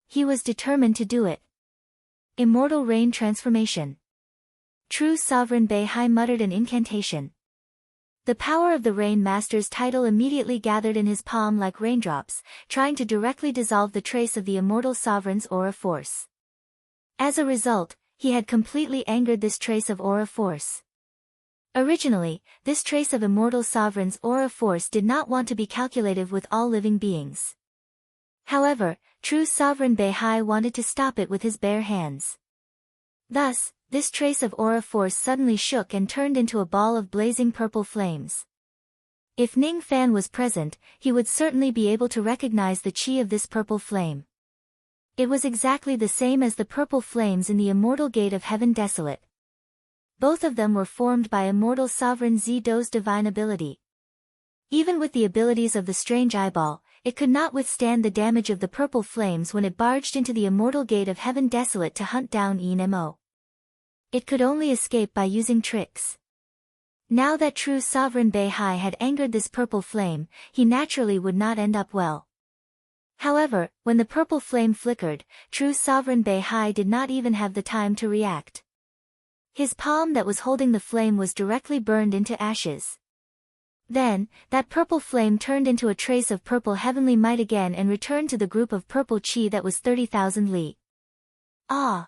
S1: He was determined to do it. Immortal Rain Transformation. True Sovereign Beihai muttered an incantation. The power of the Rain Master's title immediately gathered in his palm like raindrops, trying to directly dissolve the trace of the Immortal Sovereign's aura force. As a result, he had completely angered this trace of aura force. Originally, this trace of Immortal Sovereign's aura force did not want to be calculative with all living beings. However, true Sovereign Beihai wanted to stop it with his bare hands. Thus, this trace of aura force suddenly shook and turned into a ball of blazing purple flames. If Ning Fan was present, he would certainly be able to recognize the chi of this purple flame. It was exactly the same as the purple flames in the Immortal Gate of Heaven Desolate. Both of them were formed by Immortal Sovereign Zido's divine ability. Even with the abilities of the strange eyeball, it could not withstand the damage of the purple flames when it barged into the Immortal Gate of Heaven Desolate to hunt down Mo. It could only escape by using tricks. Now that true Sovereign Beihai had angered this purple flame, he naturally would not end up well. However, when the purple flame flickered, true Sovereign Beihai did not even have the time to react. His palm that was holding the flame was directly burned into ashes. Then, that purple flame turned into a trace of purple heavenly might again and returned to the group of purple chi that was 30,000 li. Ah!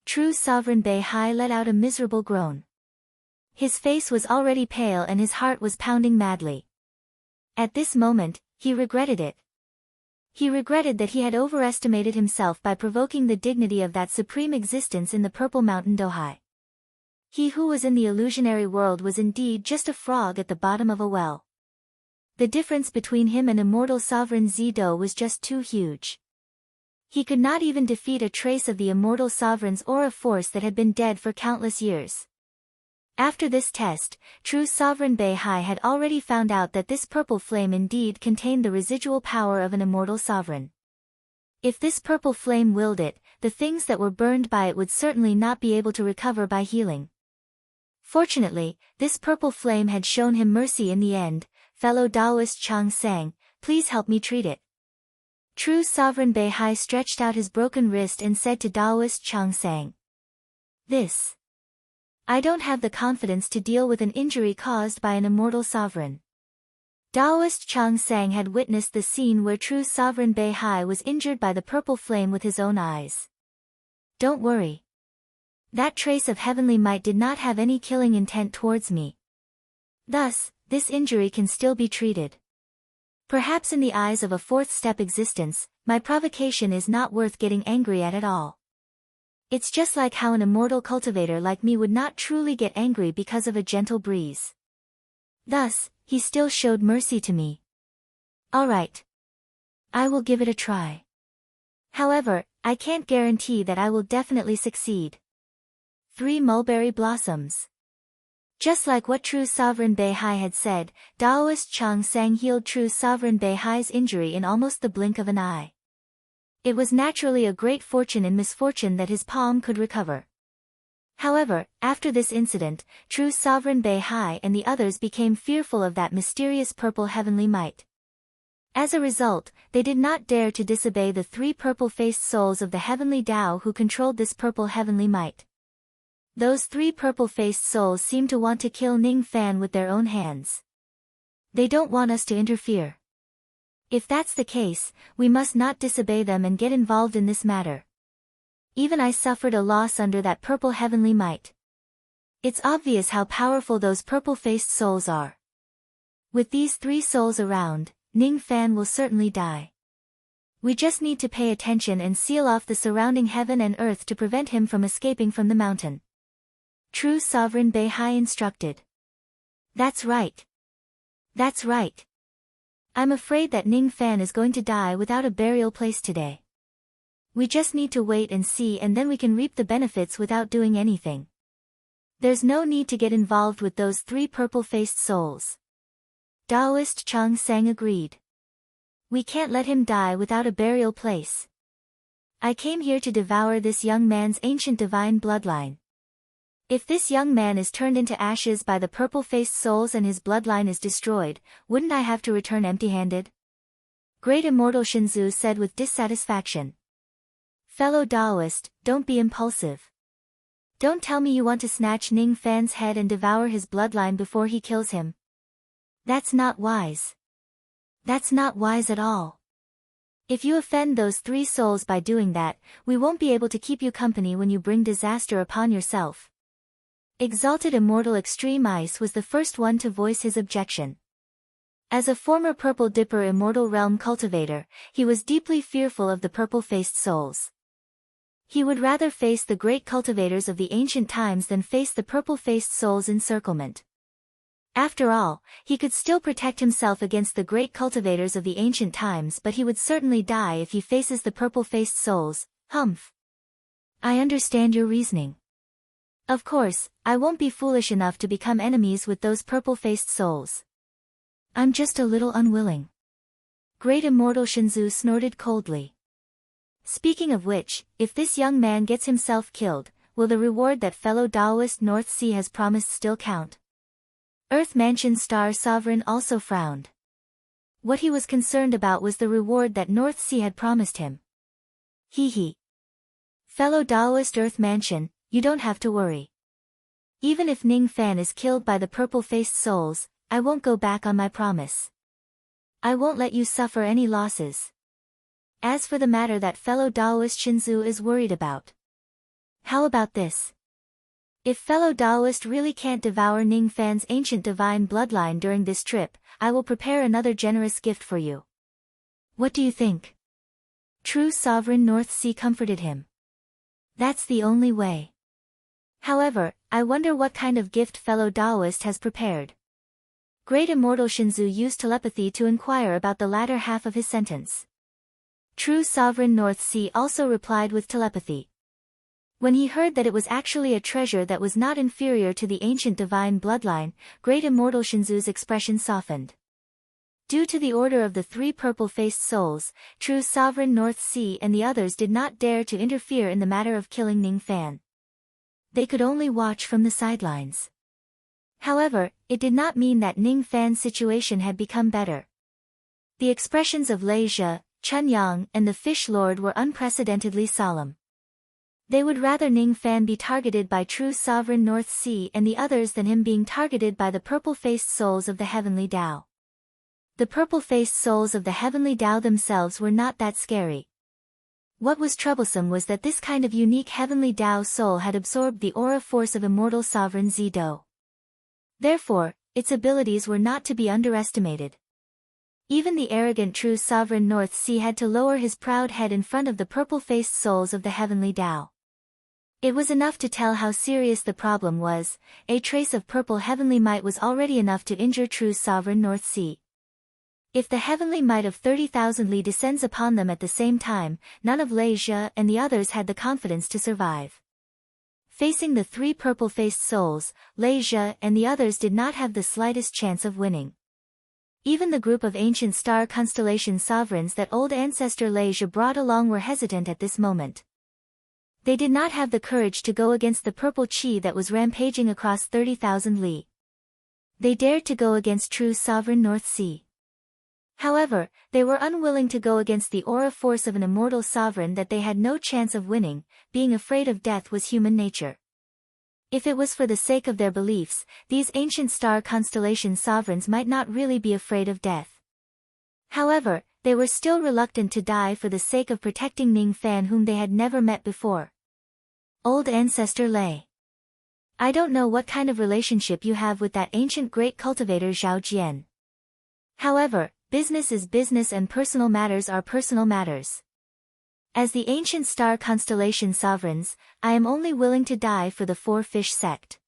S1: True Sovereign Beihai let out a miserable groan. His face was already pale and his heart was pounding madly. At this moment, he regretted it. He regretted that he had overestimated himself by provoking the dignity of that supreme existence in the Purple Mountain Dohai. He who was in the illusionary world was indeed just a frog at the bottom of a well. The difference between him and Immortal Sovereign Zido was just too huge. He could not even defeat a trace of the Immortal Sovereign's aura force that had been dead for countless years. After this test, true Sovereign Beihai had already found out that this purple flame indeed contained the residual power of an Immortal Sovereign. If this purple flame willed it, the things that were burned by it would certainly not be able to recover by healing. Fortunately, this purple flame had shown him mercy in the end. Fellow Taoist Chang Sang, please help me treat it. True Sovereign Beihai stretched out his broken wrist and said to Taoist Chang Sang. I don't have the confidence to deal with an injury caused by an Immortal Sovereign. Taoist Chang Sang had witnessed the scene where true Sovereign Beihai was injured by the purple flame with his own eyes. Don't worry. That trace of heavenly might did not have any killing intent towards me. Thus, this injury can still be treated. Perhaps in the eyes of a fourth-step existence, my provocation is not worth getting angry at all. It's just like how an immortal cultivator like me would not truly get angry because of a gentle breeze. Thus, he still showed mercy to me. Alright. I will give it a try. However, I can't guarantee that I will definitely succeed. 3 mulberry blossoms. Just like what true Sovereign Beihai had said, Taoist Chang Sang healed true Sovereign Beihai's injury in almost the blink of an eye. It was naturally a great fortune in misfortune that his palm could recover. However, after this incident, true Sovereign Beihai and the others became fearful of that mysterious purple heavenly might. As a result, they did not dare to disobey the 3 purple-faced souls of the heavenly Tao who controlled this purple heavenly might. Those 3 purple-faced souls seem to want to kill Ning Fan with their own hands. They don't want us to interfere. If that's the case, we must not disobey them and get involved in this matter. Even I suffered a loss under that purple heavenly might. It's obvious how powerful those purple-faced souls are. With these 3 souls around, Ning Fan will certainly die. We just need to pay attention and seal off the surrounding heaven and earth to prevent him from escaping from the mountain. True Sovereign Beihai instructed. That's right. That's right. I'm afraid that Ning Fan is going to die without a burial place today. We just need to wait and see, and then we can reap the benefits without doing anything. There's no need to get involved with those 3 purple-faced souls. Taoist Chung Sang agreed. We can't let him die without a burial place. I came here to devour this young man's ancient divine bloodline. If this young man is turned into ashes by the purple-faced souls and his bloodline is destroyed, wouldn't I have to return empty-handed? Great Immortal Shinzu said with dissatisfaction. Fellow Taoist, don't be impulsive. Don't tell me you want to snatch Ning Fan's head and devour his bloodline before he kills him. That's not wise. That's not wise at all. If you offend those 3 souls by doing that, we won't be able to keep you company when you bring disaster upon yourself. Exalted Immortal Extreme Ice was the first one to voice his objection. As a former Purple Dipper Immortal Realm cultivator, he was deeply fearful of the purple-faced souls. He would rather face the great cultivators of the ancient times than face the purple-faced souls' encirclement. After all, he could still protect himself against the great cultivators of the ancient times, but he would certainly die if he faces the purple-faced souls. Humph. I understand your reasoning. Of course, I won't be foolish enough to become enemies with those purple-faced souls. I'm just a little unwilling. Great Immortal Shinzu snorted coldly. Speaking of which, if this young man gets himself killed, will the reward that fellow Taoist North Sea has promised still count? Earth Mansion Star Sovereign also frowned. What he was concerned about was the reward that North Sea had promised him. Hee hee. Fellow Taoist Earth Mansion, you don't have to worry. Even if Ning Fan is killed by the purple-faced souls, I won't go back on my promise. I won't let you suffer any losses. As for the matter that fellow Taoist Shinzu is worried about. How about this? If fellow Taoist really can't devour Ning Fan's ancient divine bloodline during this trip, I will prepare another generous gift for you. What do you think? True Sovereign North Sea comforted him. That's the only way. However, I wonder what kind of gift fellow Taoist has prepared. Great Immortal Shinzu used telepathy to inquire about the latter half of his sentence. True Sovereign North Sea also replied with telepathy. When he heard that it was actually a treasure that was not inferior to the ancient divine bloodline, Great Immortal Shinzu's expression softened. Due to the order of the 3 purple-faced souls, True Sovereign North Sea and the others did not dare to interfere in the matter of killing Ning Fan. They could only watch from the sidelines. However, it did not mean that Ning Fan's situation had become better. The expressions of Lei Zhe, Chun Yang, and the Fish Lord were unprecedentedly solemn. They would rather Ning Fan be targeted by True Sovereign North Sea and the others than him being targeted by the purple-faced souls of the Heavenly Tao. The purple-faced souls of the Heavenly Tao themselves were not that scary. What was troublesome was that this kind of unique Heavenly Tao soul had absorbed the aura force of Immortal Sovereign Zido. Therefore, its abilities were not to be underestimated. Even the arrogant True Sovereign North Sea had to lower his proud head in front of the purple-faced souls of the Heavenly Tao. It was enough to tell how serious the problem was. A trace of purple heavenly might was already enough to injure True Sovereign North Sea. If the heavenly might of 30,000 Li descends upon them at the same time, none of Lei Zhe and the others had the confidence to survive. Facing the 3 purple-faced souls, Lei Zhe and the others did not have the slightest chance of winning. Even the group of ancient star constellation sovereigns that old ancestor Lei Zhe brought along were hesitant at this moment. They did not have the courage to go against the purple chi that was rampaging across 30,000 li. They dared to go against True Sovereign North Sea. However, they were unwilling to go against the aura force of an immortal sovereign that they had no chance of winning. Being afraid of death was human nature. If it was for the sake of their beliefs, these ancient star constellation sovereigns might not really be afraid of death. However, they were still reluctant to die for the sake of protecting Ning Fan, whom they had never met before. Old Ancestor Lei. I don't know what kind of relationship you have with that ancient great cultivator Zhao Jian. However, business is business and personal matters are personal matters. As the ancient star constellation sovereigns, I am only willing to die for the 4 fish sect.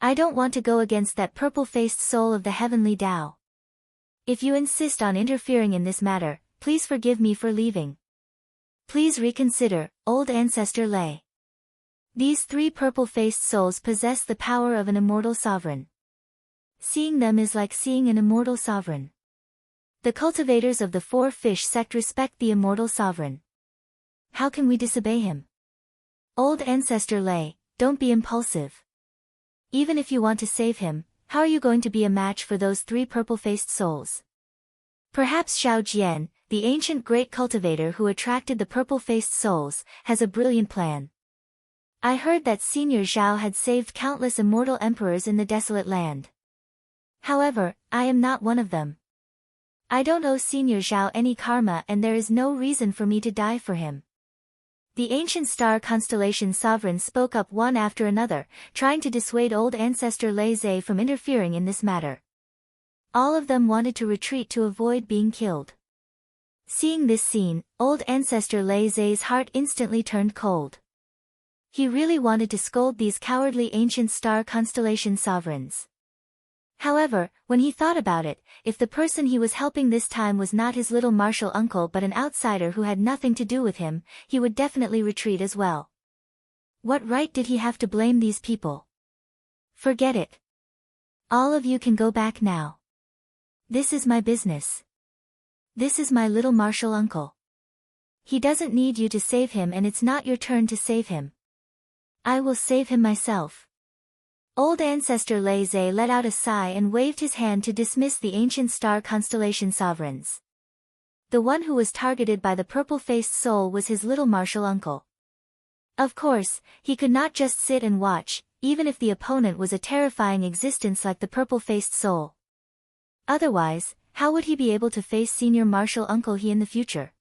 S1: I don't want to go against that purple-faced soul of the Heavenly Tao. If you insist on interfering in this matter, please forgive me for leaving. Please reconsider, old ancestor Lei. These 3 purple-faced souls possess the power of an immortal sovereign. Seeing them is like seeing an immortal sovereign. The cultivators of the 4 fish sect respect the immortal sovereign. How can we disobey him? Old ancestor Lei, don't be impulsive. Even if you want to save him, how are you going to be a match for those 3 purple-faced souls? Perhaps Xiao Jian, the ancient great cultivator who attracted the purple-faced souls, has a brilliant plan. I heard that Senior Zhao had saved countless immortal emperors in the desolate land. However, I am not one of them. I don't owe Senior Zhao any karma and there is no reason for me to die for him. The ancient star constellation sovereigns spoke up one after another, trying to dissuade old ancestor Lei Zhe from interfering in this matter. All of them wanted to retreat to avoid being killed. Seeing this scene, old ancestor Lei Zhe's heart instantly turned cold. He really wanted to scold these cowardly ancient star constellation sovereigns. However, when he thought about it, if the person he was helping this time was not his little martial uncle but an outsider who had nothing to do with him, he would definitely retreat as well. What right did he have to blame these people? Forget it. All of you can go back now. This is my business. This is my little martial uncle. He doesn't need you to save him and it's not your turn to save him. I will save him myself. Old ancestor Lei Zhe let out a sigh and waved his hand to dismiss the ancient star constellation sovereigns. The one who was targeted by the purple-faced soul was his little martial uncle. Of course, he could not just sit and watch, even if the opponent was a terrifying existence like the purple-faced soul. Otherwise, how would he be able to face Senior Martial Uncle He in the future?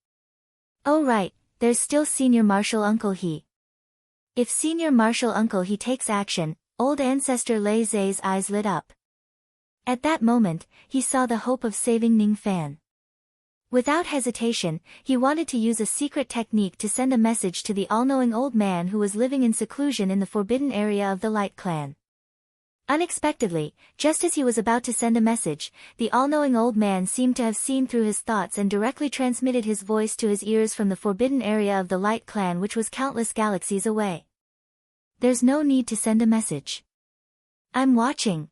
S1: Oh right, there's still Senior Martial Uncle He. If Senior Martial Uncle He takes action, old ancestor Lei Zhe's eyes lit up. At that moment, he saw the hope of saving Ning Fan. Without hesitation, he wanted to use a secret technique to send a message to the all-knowing old man who was living in seclusion in the forbidden area of the Light Clan. Unexpectedly, just as he was about to send a message, the all-knowing old man seemed to have seen through his thoughts and directly transmitted his voice to his ears from the forbidden area of the Light Clan, which was countless galaxies away. There's no need to send a message. I'm watching.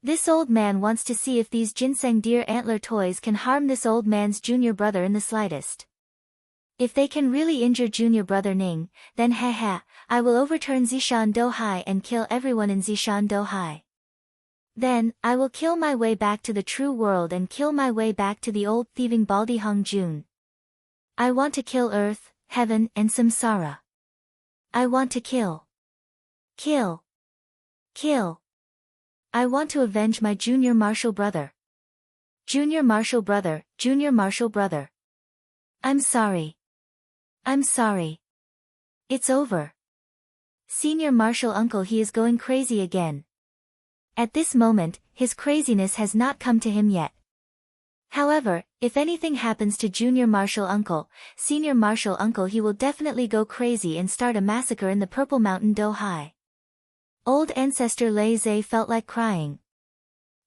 S1: This old man wants to see if these ginseng deer antler toys can harm this old man's junior brother in the slightest. If they can really injure junior brother Ning, then I will overturn Zishan Dohai and kill everyone in Zishan Dohai. Then, I will kill my way back to the true world and kill my way back to the old thieving Baldi Hong Jun. I want to kill Earth, Heaven and Samsara. I want to kill. Kill. Kill. I want to avenge my junior martial brother. Junior martial brother, junior martial brother. I'm sorry. I'm sorry. It's over. Senior martial uncle He is going crazy again. At this moment, his craziness has not come to him yet. However, if anything happens to junior martial uncle, senior martial uncle He will definitely go crazy and start a massacre in the Purple Mountain Dohai. Old ancestor Lei Zhe felt like crying.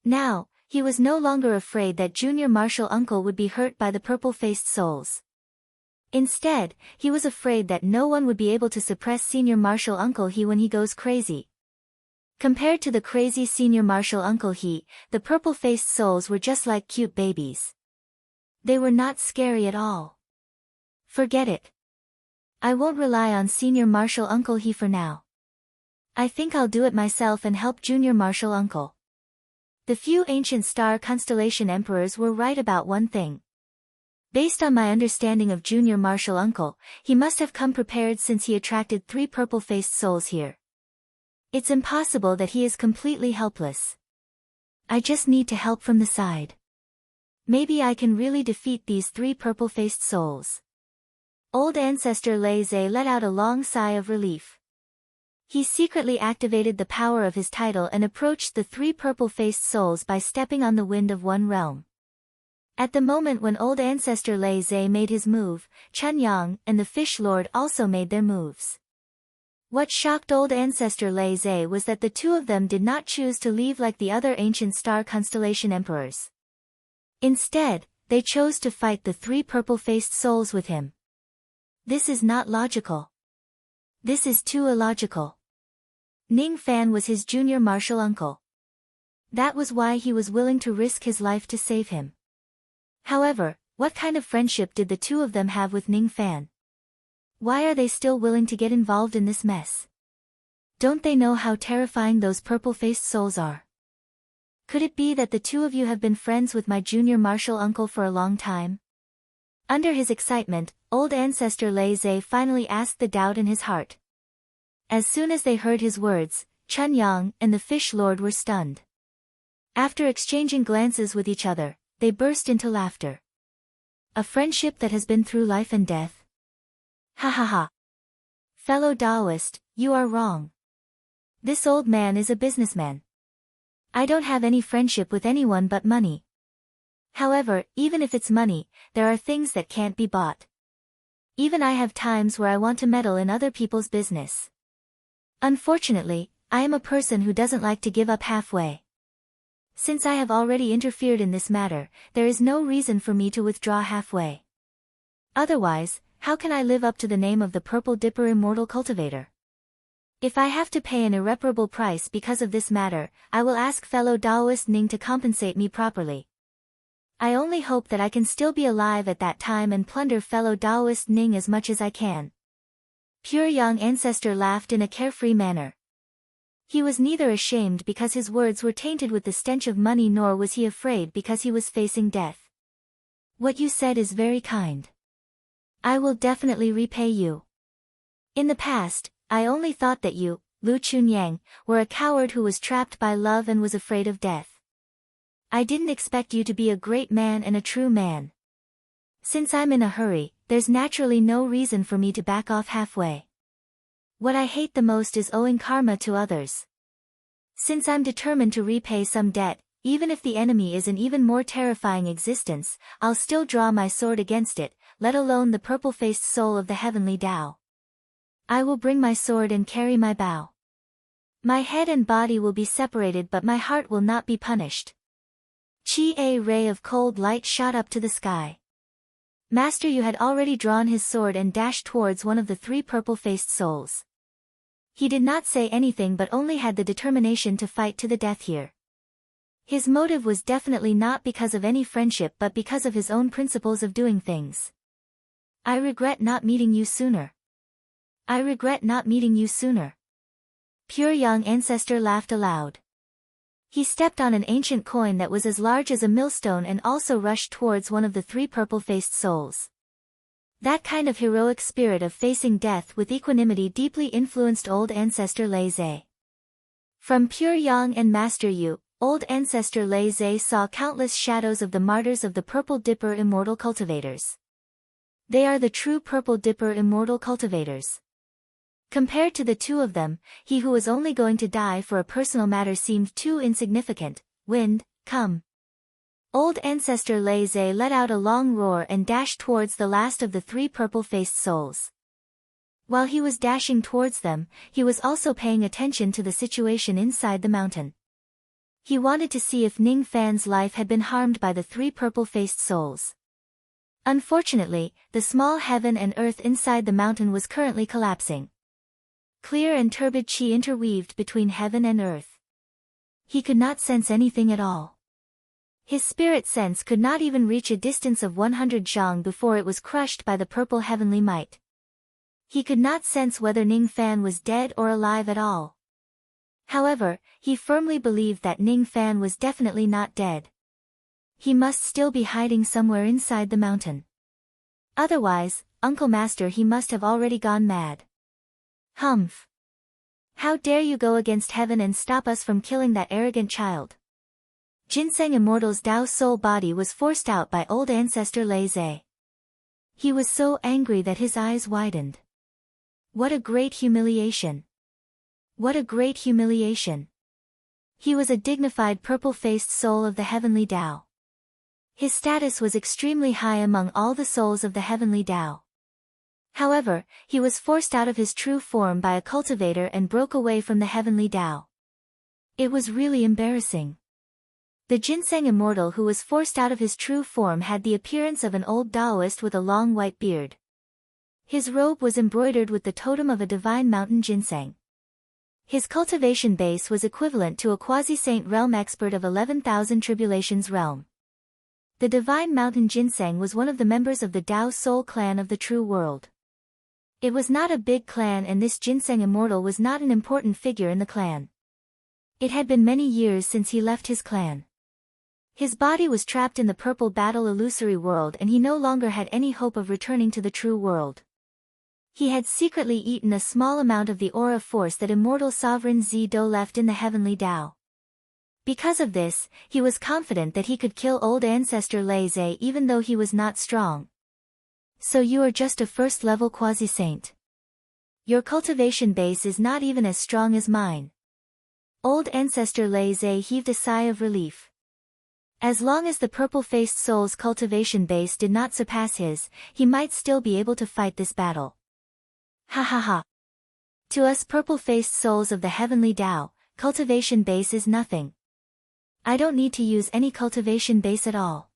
S1: Now, he was no longer afraid that junior martial uncle would be hurt by the purple-faced souls. Instead, he was afraid that no one would be able to suppress senior martial uncle He when he goes crazy. Compared to the crazy senior martial uncle He, the purple-faced souls were just like cute babies. They were not scary at all. Forget it. I won't rely on senior martial uncle He for now. I think I'll do it myself and help junior martial uncle. The few ancient star constellation emperors were right about one thing. Based on my understanding of junior martial uncle, he must have come prepared since he attracted 3 purple-faced souls here. It's impossible that he is completely helpless. I just need to help from the side. Maybe I can really defeat these 3 purple-faced souls. Old ancestor Lei Zhe let out a long sigh of relief. He secretly activated the power of his title and approached the 3 purple-faced souls by stepping on the wind of one realm. At the moment when old ancestor Lei Zhe made his move, Chun Yang and the Fish Lord also made their moves. What shocked old ancestor Lei Zhe was that the 2 of them did not choose to leave like the other ancient star constellation emperors. Instead, they chose to fight the 3 purple-faced souls with him. This is not logical. This is too illogical. Ning Fan was his junior martial uncle. That was why he was willing to risk his life to save him. However, what kind of friendship did the two of them have with Ning Fan? Why are they still willing to get involved in this mess? Don't they know how terrifying those purple-faced souls are? Could it be that the two of you have been friends with my junior martial uncle for a long time? Under his excitement, old ancestor Lei Zhe finally asked the doubt in his heart. As soon as they heard his words, Chun Yang and the Fish Lord were stunned. After exchanging glances with each other, they burst into laughter. A friendship that has been through life and death? Ha ha ha. Fellow Taoist, you are wrong. This old man is a businessman. I don't have any friendship with anyone but money. However, even if it's money, there are things that can't be bought. Even I have times where I want to meddle in other people's business. Unfortunately, I am a person who doesn't like to give up halfway. Since I have already interfered in this matter, there is no reason for me to withdraw halfway. Otherwise, how can I live up to the name of the Purple Dipper Immortal Cultivator? If I have to pay an irreparable price because of this matter, I will ask fellow Taoist Ning to compensate me properly. I only hope that I can still be alive at that time and plunder fellow Taoist Ning as much as I can. Pure Young Ancestor laughed in a carefree manner. He was neither ashamed because his words were tainted with the stench of money nor was he afraid because he was facing death. What you said is very kind. I will definitely repay you. In the past, I only thought that you, Lu Chunyang, were a coward who was trapped by love and was afraid of death. I didn't expect you to be a great man and a true man. Since I'm in a hurry, there's naturally no reason for me to back off halfway. What I hate the most is owing karma to others. Since I'm determined to repay some debt, even if the enemy is an even more terrifying existence, I'll still draw my sword against it, let alone the purple-faced soul of the heavenly Tao. I will bring my sword and carry my bow. My head and body will be separated but my heart will not be punished. A ray of cold light shot up to the sky. Master Yu had already drawn his sword and dashed towards one of the three purple-faced souls. He did not say anything but only had the determination to fight to the death here. His motive was definitely not because of any friendship but because of his own principles of doing things. I regret not meeting you sooner. I regret not meeting you sooner. Pure Young Ancestor laughed aloud. He stepped on an ancient coin that was as large as a millstone and also rushed towards one of the three purple-faced souls. That kind of heroic spirit of facing death with equanimity deeply influenced old ancestor Lei Zhe. From Pure Yang and Master Yu, old ancestor Lei Zhe saw countless shadows of the martyrs of the Purple Dipper Immortal Cultivators. They are the true Purple Dipper Immortal Cultivators. Compared to the two of them, he who was only going to die for a personal matter seemed too insignificant. Wind, come. Old ancestor Lei Zhe let out a long roar and dashed towards the last of the three purple-faced souls. While he was dashing towards them, he was also paying attention to the situation inside the mountain. He wanted to see if Ning Fan's life had been harmed by the three purple-faced souls. Unfortunately, the small heaven and earth inside the mountain was currently collapsing. Clear and turbid qi interweaved between heaven and earth. He could not sense anything at all. His spirit sense could not even reach a distance of 100 zhang before it was crushed by the purple heavenly might. He could not sense whether Ning Fan was dead or alive at all. However, he firmly believed that Ning Fan was definitely not dead. He must still be hiding somewhere inside the mountain. Otherwise, Uncle Master he must have already gone mad. Humph! How dare you go against heaven and stop us from killing that arrogant child? Ginseng Immortal's Tao soul body was forced out by old ancestor Lei Zhe. He was so angry that his eyes widened. What a great humiliation! What a great humiliation! He was a dignified purple-faced soul of the heavenly Tao. His status was extremely high among all the souls of the heavenly Tao. However, he was forced out of his true form by a cultivator and broke away from the heavenly Tao. It was really embarrassing. The Ginseng Immortal who was forced out of his true form had the appearance of an old Taoist with a long white beard. His robe was embroidered with the totem of a divine mountain ginseng. His cultivation base was equivalent to a quasi-saint realm expert of 11,000 tribulations realm. The divine mountain ginseng was one of the members of the Tao Soul clan of the true world. It was not a big clan, and this ginseng immortal was not an important figure in the clan. It had been many years since he left his clan. His body was trapped in the purple battle illusory world, and he no longer had any hope of returning to the true world. He had secretly eaten a small amount of the aura force that immortal sovereign Zido left in the heavenly Tao. Because of this, he was confident that he could kill old ancestor Lei even though he was not strong. So you are just a first-level quasi-saint. Your cultivation base is not even as strong as mine. Old ancestor Lei heaved a sigh of relief. As long as the purple-faced soul's cultivation base did not surpass his, he might still be able to fight this battle. Ha ha ha. To us purple-faced souls of the heavenly Tao, cultivation base is nothing. I don't need to use any cultivation base at all.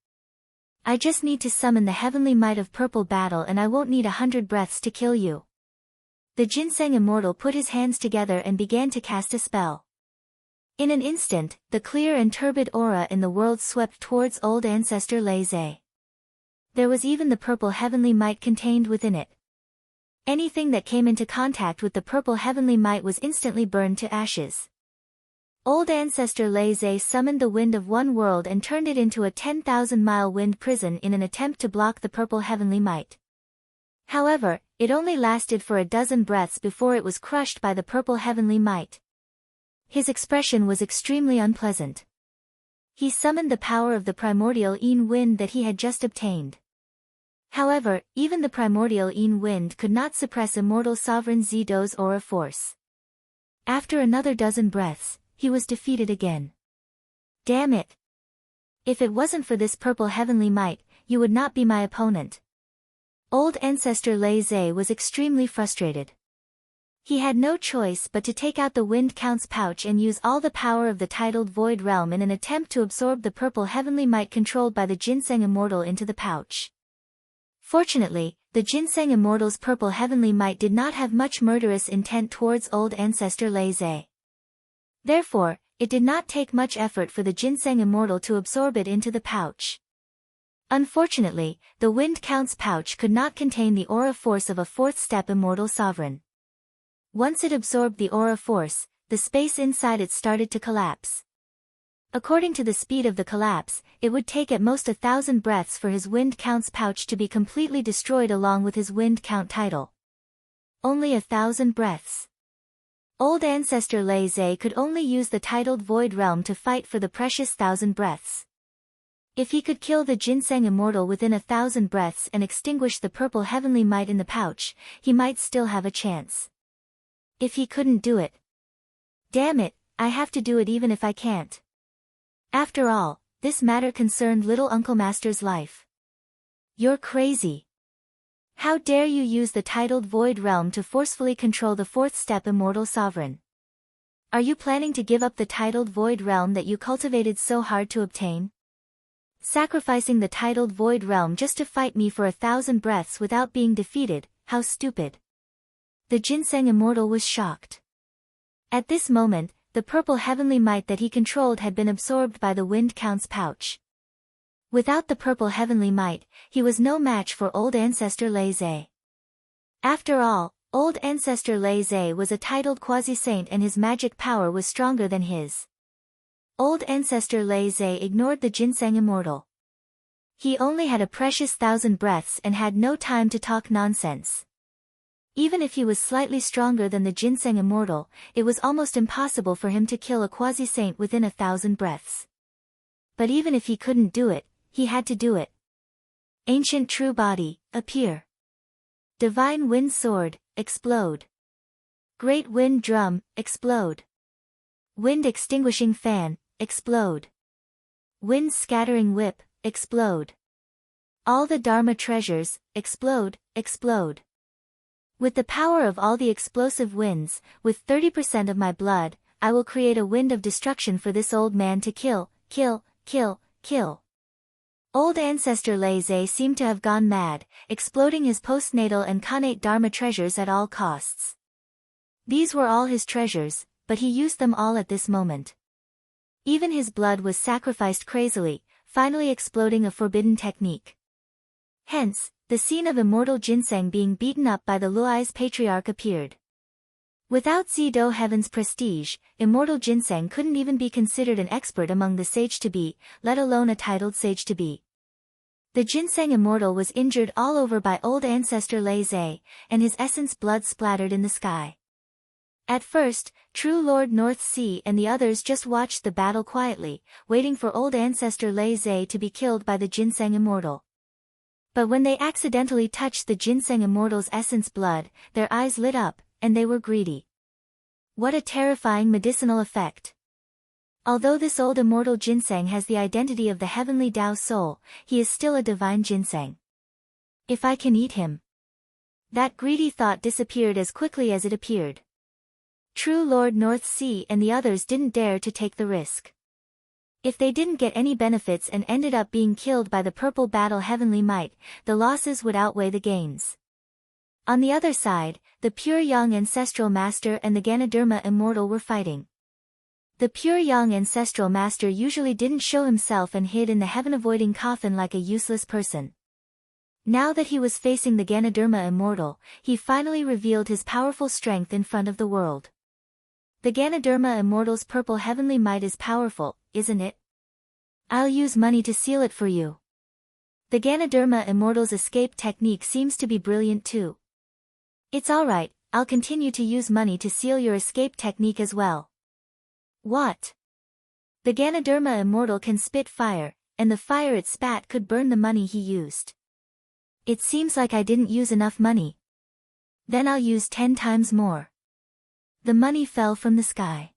S1: I just need to summon the heavenly might of purple battle, and I won't need 100 breaths to kill you. The ginseng immortal put his hands together and began to cast a spell. In an instant, the clear and turbid aura in the world swept towards old ancestor Lei. There was even the purple heavenly might contained within it. Anything that came into contact with the purple heavenly might was instantly burned to ashes. Old ancestor Lei summoned the wind of one world and turned it into a 10,000-mile wind prison in an attempt to block the purple heavenly might. However, it only lasted for a dozen breaths before it was crushed by the purple heavenly might. His expression was extremely unpleasant. He summoned the power of the primordial Yin wind that he had just obtained. However, even the primordial Yin wind could not suppress immortal sovereign Zido's aura force. After another dozen breaths, he was defeated again. Damn it! If it wasn't for this purple heavenly might, you would not be my opponent. Old ancestor Lei was extremely frustrated. He had no choice but to take out the Wind Count's pouch and use all the power of the titled Void Realm in an attempt to absorb the purple heavenly might controlled by the ginseng immortal into the pouch. Fortunately, the ginseng immortal's purple heavenly might did not have much murderous intent towards old ancestor Lei. Therefore, it did not take much effort for the ginseng immortal to absorb it into the pouch. Unfortunately, the Wind Count's pouch could not contain the aura force of a fourth-step immortal sovereign. Once it absorbed the aura force, the space inside it started to collapse. According to the speed of the collapse, it would take at most 1,000 breaths for his Wind Count's pouch to be completely destroyed along with his Wind Count title. Only 1,000 breaths. Old ancestor Lei could only use the titled Void Realm to fight for the precious 1,000 breaths. If he could kill the ginseng immortal within 1,000 breaths and extinguish the purple heavenly might in the pouch, he might still have a chance. If he couldn't do it. Damn it, I have to do it even if I can't. After all, this matter concerned little Uncle Master's life. You're crazy. How dare you use the titled Void Realm to forcefully control the fourth-step immortal sovereign? Are you planning to give up the titled Void Realm that you cultivated so hard to obtain? Sacrificing the titled Void Realm just to fight me for 1,000 breaths without being defeated, how stupid. The ginseng immortal was shocked. At this moment, the purple heavenly might that he controlled had been absorbed by the Wind Count's pouch. Without the purple heavenly might, he was no match for old ancestor Lei. After all, old ancestor Lei was a titled quasi-saint and his magic power was stronger than his. Old ancestor Lei ignored the ginseng immortal. He only had a precious 1,000 breaths and had no time to talk nonsense. Even if he was slightly stronger than the ginseng immortal, it was almost impossible for him to kill a quasi-saint within 1,000 breaths. But even if he couldn't do it, he had to do it. Ancient true body, appear. Divine wind sword, explode. Great wind drum, explode. Wind extinguishing fan, explode. Wind scattering whip, explode. All the Dharma treasures, explode, explode. With the power of all the explosive winds, with 30% of my blood, I will create a wind of destruction for this old man to kill, kill, kill, kill. Old ancestor Lei Zhe seemed to have gone mad, exploding his postnatal and connate dharma treasures at all costs. These were all his treasures, but he used them all at this moment. Even his blood was sacrificed crazily, finally exploding a forbidden technique. Hence, the scene of immortal ginseng being beaten up by the Luai's patriarch appeared. Without Zido Heaven's prestige, immortal ginseng couldn't even be considered an expert among the sage-to-be, let alone a titled sage-to-be. The ginseng immortal was injured all over by old ancestor Lei Zhe, and his essence blood splattered in the sky. At first, True Lord North Sea and the others just watched the battle quietly, waiting for old ancestor Lei Zhe to be killed by the ginseng immortal. But when they accidentally touched the ginseng immortal's essence blood, their eyes lit up, and they were greedy. What a terrifying medicinal effect. Although this old immortal ginseng has the identity of the heavenly Tao soul, he is still a divine ginseng. If I can eat him. That greedy thought disappeared as quickly as it appeared. True Lord North Sea and the others didn't dare to take the risk. If they didn't get any benefits and ended up being killed by the purple battle heavenly might, the losses would outweigh the gains. On the other side, the pure young ancestral master and the Ganadharma immortal were fighting. The pure young ancestral master usually didn't show himself and hid in the heaven-avoiding coffin like a useless person. Now that he was facing the Ganadharma immortal, he finally revealed his powerful strength in front of the world. The Ganadharma immortal's purple heavenly might is powerful, isn't it? I'll use money to seal it for you. The Ganadharma immortal's escape technique seems to be brilliant too. It's alright, I'll continue to use money to seal your escape technique as well. What? The Ganadharma immortal can spit fire, and the fire it spat could burn the money he used. It seems like I didn't use enough money. Then I'll use 10 times more. The money fell from the sky.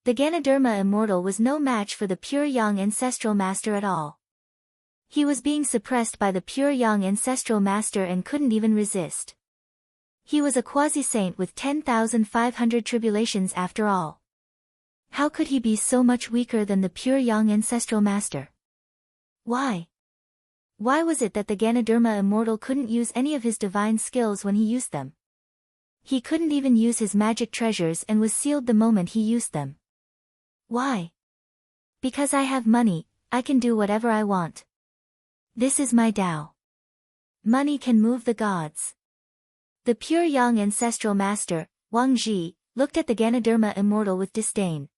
S1: The Ganadharma immortal was no match for the pure young ancestral master at all. He was being suppressed by the pure young ancestral master and couldn't even resist. He was a quasi-saint with 10,500 tribulations after all. How could he be so much weaker than the pure young ancestral master? Why? Why was it that the Ganadharma immortal couldn't use any of his divine skills when he used them? He couldn't even use his magic treasures and was sealed the moment he used them. Why? Because I have money, I can do whatever I want. This is my Tao. Money can move the gods. The pure young ancestral master, Wang Ji, looked at the Ganadharma immortal with disdain.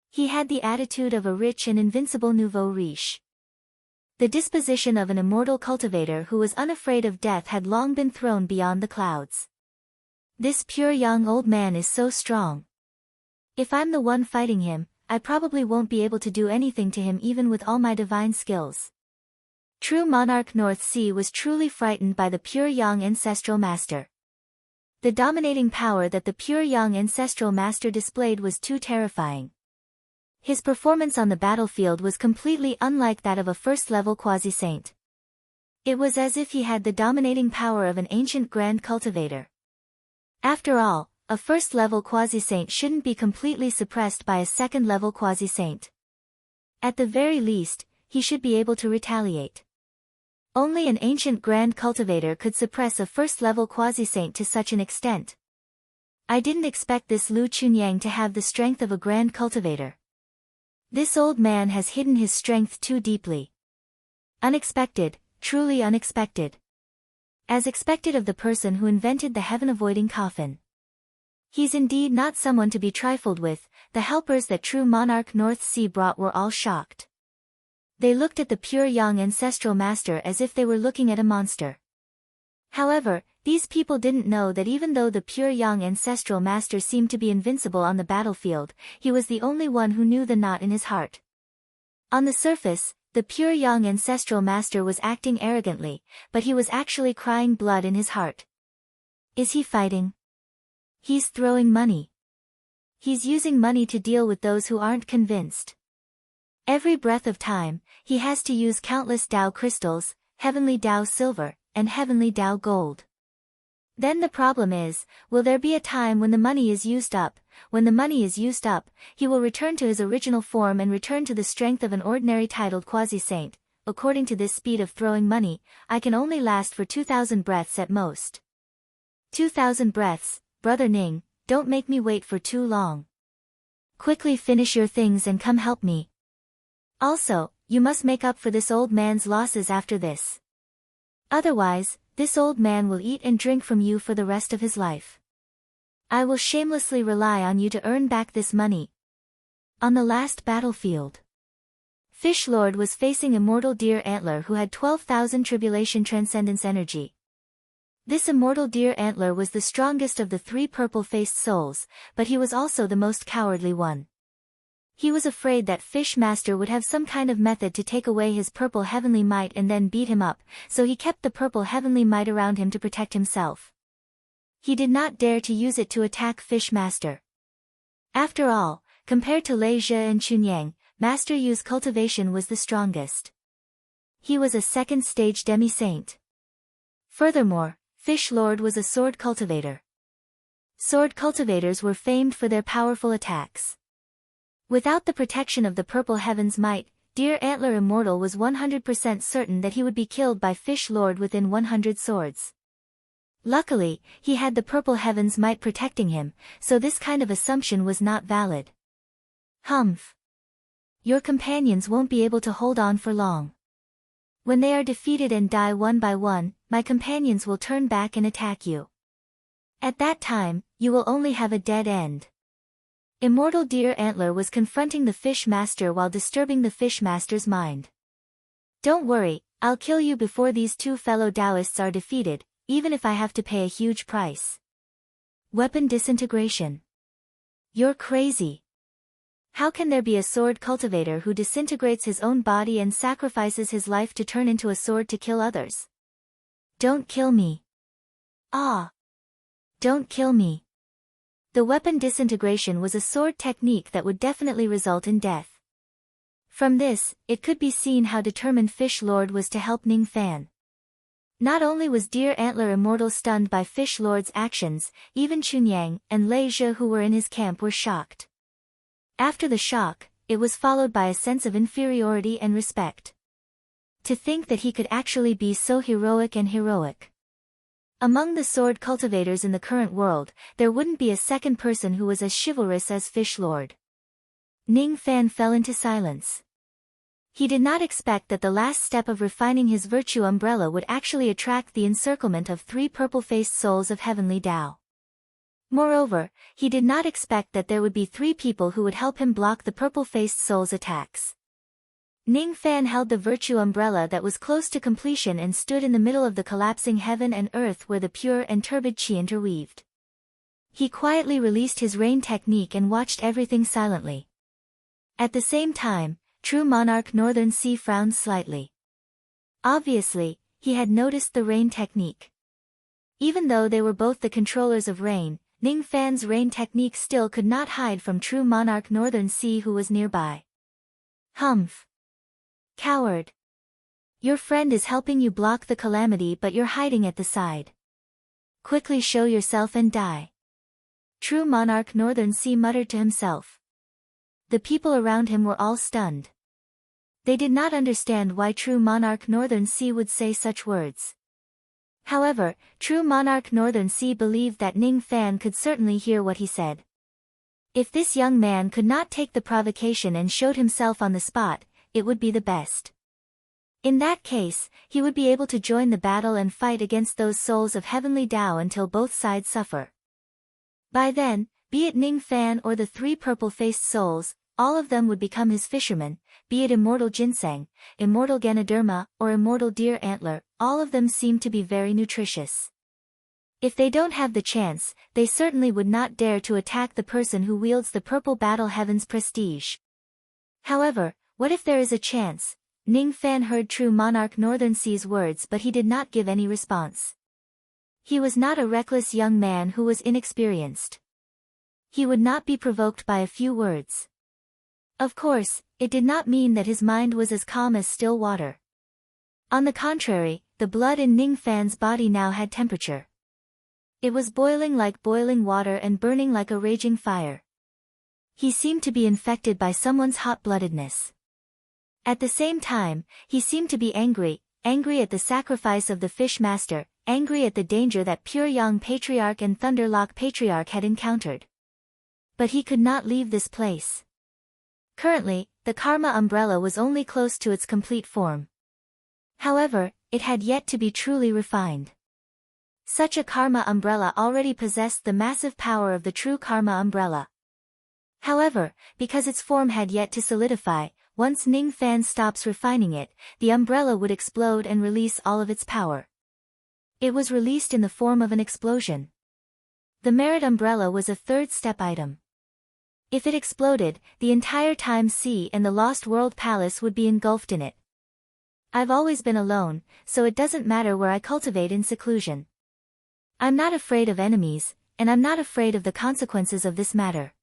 S1: He had the attitude of a rich and invincible nouveau riche. The disposition of an immortal cultivator who was unafraid of death had long been thrown beyond the clouds. This pure young old man is so strong. If I'm the one fighting him, I probably won't be able to do anything to him even with all my divine skills. True monarch North Sea was truly frightened by the pure young ancestral master. The dominating power that the pure young ancestral master displayed was too terrifying. His performance on the battlefield was completely unlike that of a first-level quasi-saint. It was as if he had the dominating power of an ancient grand cultivator. After all, a first-level quasi-saint shouldn't be completely suppressed by a second-level quasi-saint. At the very least, he should be able to retaliate. Only an ancient grand cultivator could suppress a first-level quasi-saint to such an extent. I didn't expect this Lu Chunyang to have the strength of a grand cultivator. This old man has hidden his strength too deeply. Unexpected, truly unexpected. As expected of the person who invented the heaven-avoiding coffin. He's indeed not someone to be trifled with. The helpers that true monarch North Sea brought were all shocked. They looked at the pure young ancestral master as if they were looking at a monster. However, these people didn't know that even though the pure young ancestral master seemed to be invincible on the battlefield, he was the only one who knew the knot in his heart. On the surface, the pure young ancestral master was acting arrogantly, but he was actually crying blood in his heart. Is he fighting? He's throwing money. He's using money to deal with those who aren't convinced. Every breath of time, he has to use countless Tao crystals, heavenly Tao silver, and heavenly Tao gold. Then the problem is, will there be a time when the money is used up? When the money is used up, he will return to his original form and return to the strength of an ordinary titled quasi-saint, according to this speed of throwing money, I can only last for 2,000 breaths at most. 2,000 breaths, Brother Ning, don't make me wait for too long. Quickly finish your things and come help me. Also, you must make up for this old man's losses after this. Otherwise, this old man will eat and drink from you for the rest of his life. I will shamelessly rely on you to earn back this money. On the last battlefield, Fish Lord was facing Immortal Deer Antler, who had 12,000 Tribulation Transcendence energy. This Immortal Deer Antler was the strongest of the 3 purple-faced souls, but he was also the most cowardly one. He was afraid that Fish Master would have some kind of method to take away his purple heavenly might and then beat him up, so he kept the purple heavenly might around him to protect himself. He did not dare to use it to attack Fish Master. After all, compared to Lei Zhe and Chunyang, Master Yu's cultivation was the strongest. He was a second-stage demi-saint. Furthermore, Fish Lord was a sword cultivator. Sword cultivators were famed for their powerful attacks. Without the protection of the purple heaven's might, Deer Antler Immortal was 100% certain that he would be killed by Fish Lord within 100 swords. Luckily, he had the purple heaven's might protecting him, so this kind of assumption was not valid. Humph. Your companions won't be able to hold on for long. When they are defeated and die one by one, my companions will turn back and attack you. At that time, you will only have a dead end. Immortal Deer Antler was confronting the Fish Master while disturbing the Fish Master's mind. Don't worry, I'll kill you before these 2 fellow Taoists are defeated, even if I have to pay a huge price. Weapon disintegration. You're crazy. How can there be a sword cultivator who disintegrates his own body and sacrifices his life to turn into a sword to kill others? Don't kill me. Ah! Don't kill me. The weapon disintegration was a sword technique that would definitely result in death. From this, it could be seen how determined Fish Lord was to help Ning Fan. Not only was Deer Antler Immortal stunned by Fish Lord's actions, even Chunyang and Lei Zhe who were in his camp were shocked. After the shock, it was followed by a sense of inferiority and respect. To think that he could actually be so heroic and heroic. Among the sword cultivators in the current world, there wouldn't be a second person who was as chivalrous as Fish Lord. Ning Fan fell into silence. He did not expect that the last step of refining his virtue umbrella would actually attract the encirclement of 3 purple-faced souls of heavenly Tao. Moreover, he did not expect that there would be 3 people who would help him block the purple-faced soul's attacks. Ning Fan held the virtue umbrella that was close to completion and stood in the middle of the collapsing heaven and earth where the pure and turbid qi interweaved. He quietly released his rain technique and watched everything silently. At the same time, True Monarch Northern Sea frowned slightly. Obviously, he had noticed the rain technique. Even though they were both the controllers of rain, Ning Fan's rain technique still could not hide from True Monarch Northern Sea who was nearby. Humph. Coward. Your friend is helping you block the calamity but you're hiding at the side. Quickly show yourself and die. True Monarch Northern Sea muttered to himself. The people around him were all stunned. They did not understand why True Monarch Northern Sea would say such words. However, True Monarch Northern Sea believed that Ning Fan could certainly hear what he said. If this young man could not take the provocation and showed himself on the spot, it would be the best. In that case, he would be able to join the battle and fight against those souls of heavenly Tao until both sides suffer. By then, be it Ning Fan or the 3 purple-faced souls, all of them would become his fishermen, be it Immortal Ginseng, Immortal Ganoderma, or Immortal Deer Antler, all of them seem to be very nutritious. If they don't have the chance, they certainly would not dare to attack the person who wields the purple battle heaven's prestige. However, what if there is a chance? Ning Fan heard True Monarch Northern Sea's words but he did not give any response. He was not a reckless young man who was inexperienced. He would not be provoked by a few words. Of course, it did not mean that his mind was as calm as still water. On the contrary, the blood in Ning Fan's body now had temperature. It was boiling like boiling water and burning like a raging fire. He seemed to be infected by someone's hot-bloodedness. At the same time, he seemed to be angry, angry at the sacrifice of the fish master, angry at the danger that Pure Yang Patriarch and Thunderlock Patriarch had encountered. But he could not leave this place. Currently, the Karma umbrella was only close to its complete form. However, it had yet to be truly refined. Such a Karma umbrella already possessed the massive power of the true Karma umbrella. However, because its form had yet to solidify, once Ning Fan stops refining it, the umbrella would explode and release all of its power. It was released in the form of an explosion. The Merit umbrella was a third step item. If it exploded, the entire Time Sea and the Lost World Palace would be engulfed in it. I've always been alone, so it doesn't matter where I cultivate in seclusion. I'm not afraid of enemies, and I'm not afraid of the consequences of this matter.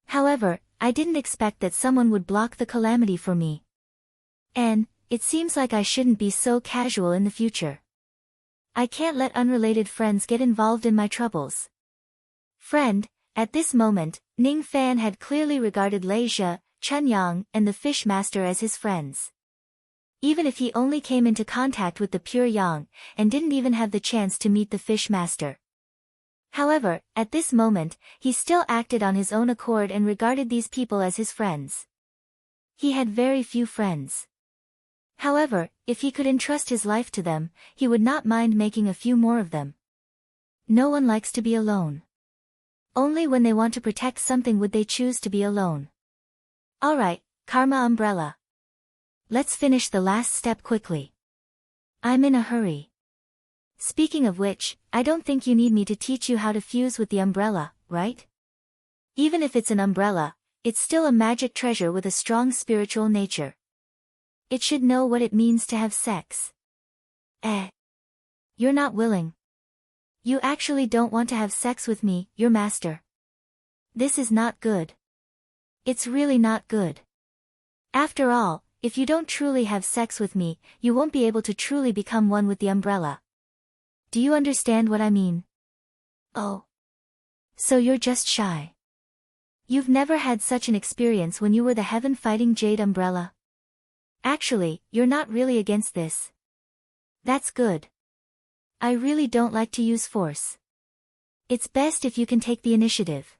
S1: However, I didn't expect that someone would block the calamity for me. And, it seems like I shouldn't be so casual in the future. I can't let unrelated friends get involved in my troubles. Friend, at this moment, Ning Fan had clearly regarded Lei Zhe, Chun Yang, and the Fish Master as his friends. Even if he only came into contact with the Pure Yang, and didn't even have the chance to meet the Fish Master. However, at this moment, he still acted on his own accord and regarded these people as his friends. He had very few friends. However, if he could entrust his life to them, he would not mind making a few more of them. No one likes to be alone. Only when they want to protect something would they choose to be alone. Alright, Karma umbrella. Let's finish the last step quickly. I'm in a hurry. Speaking of which, I don't think you need me to teach you how to fuse with the umbrella, right? Even if it's an umbrella, it's still a magic treasure with a strong spiritual nature. It should know what it means to have sex. You're not willing. You actually don't want to have sex with me, your master. This is not good. It's really not good. After all, if you don't truly have sex with me, you won't be able to truly become one with the umbrella. Do you understand what I mean? Oh. So you're just shy. You've never had such an experience when you were the heaven-fighting Jade Umbrella? Actually, you're not really against this. That's good. I really don't like to use force. It's best if you can take the initiative.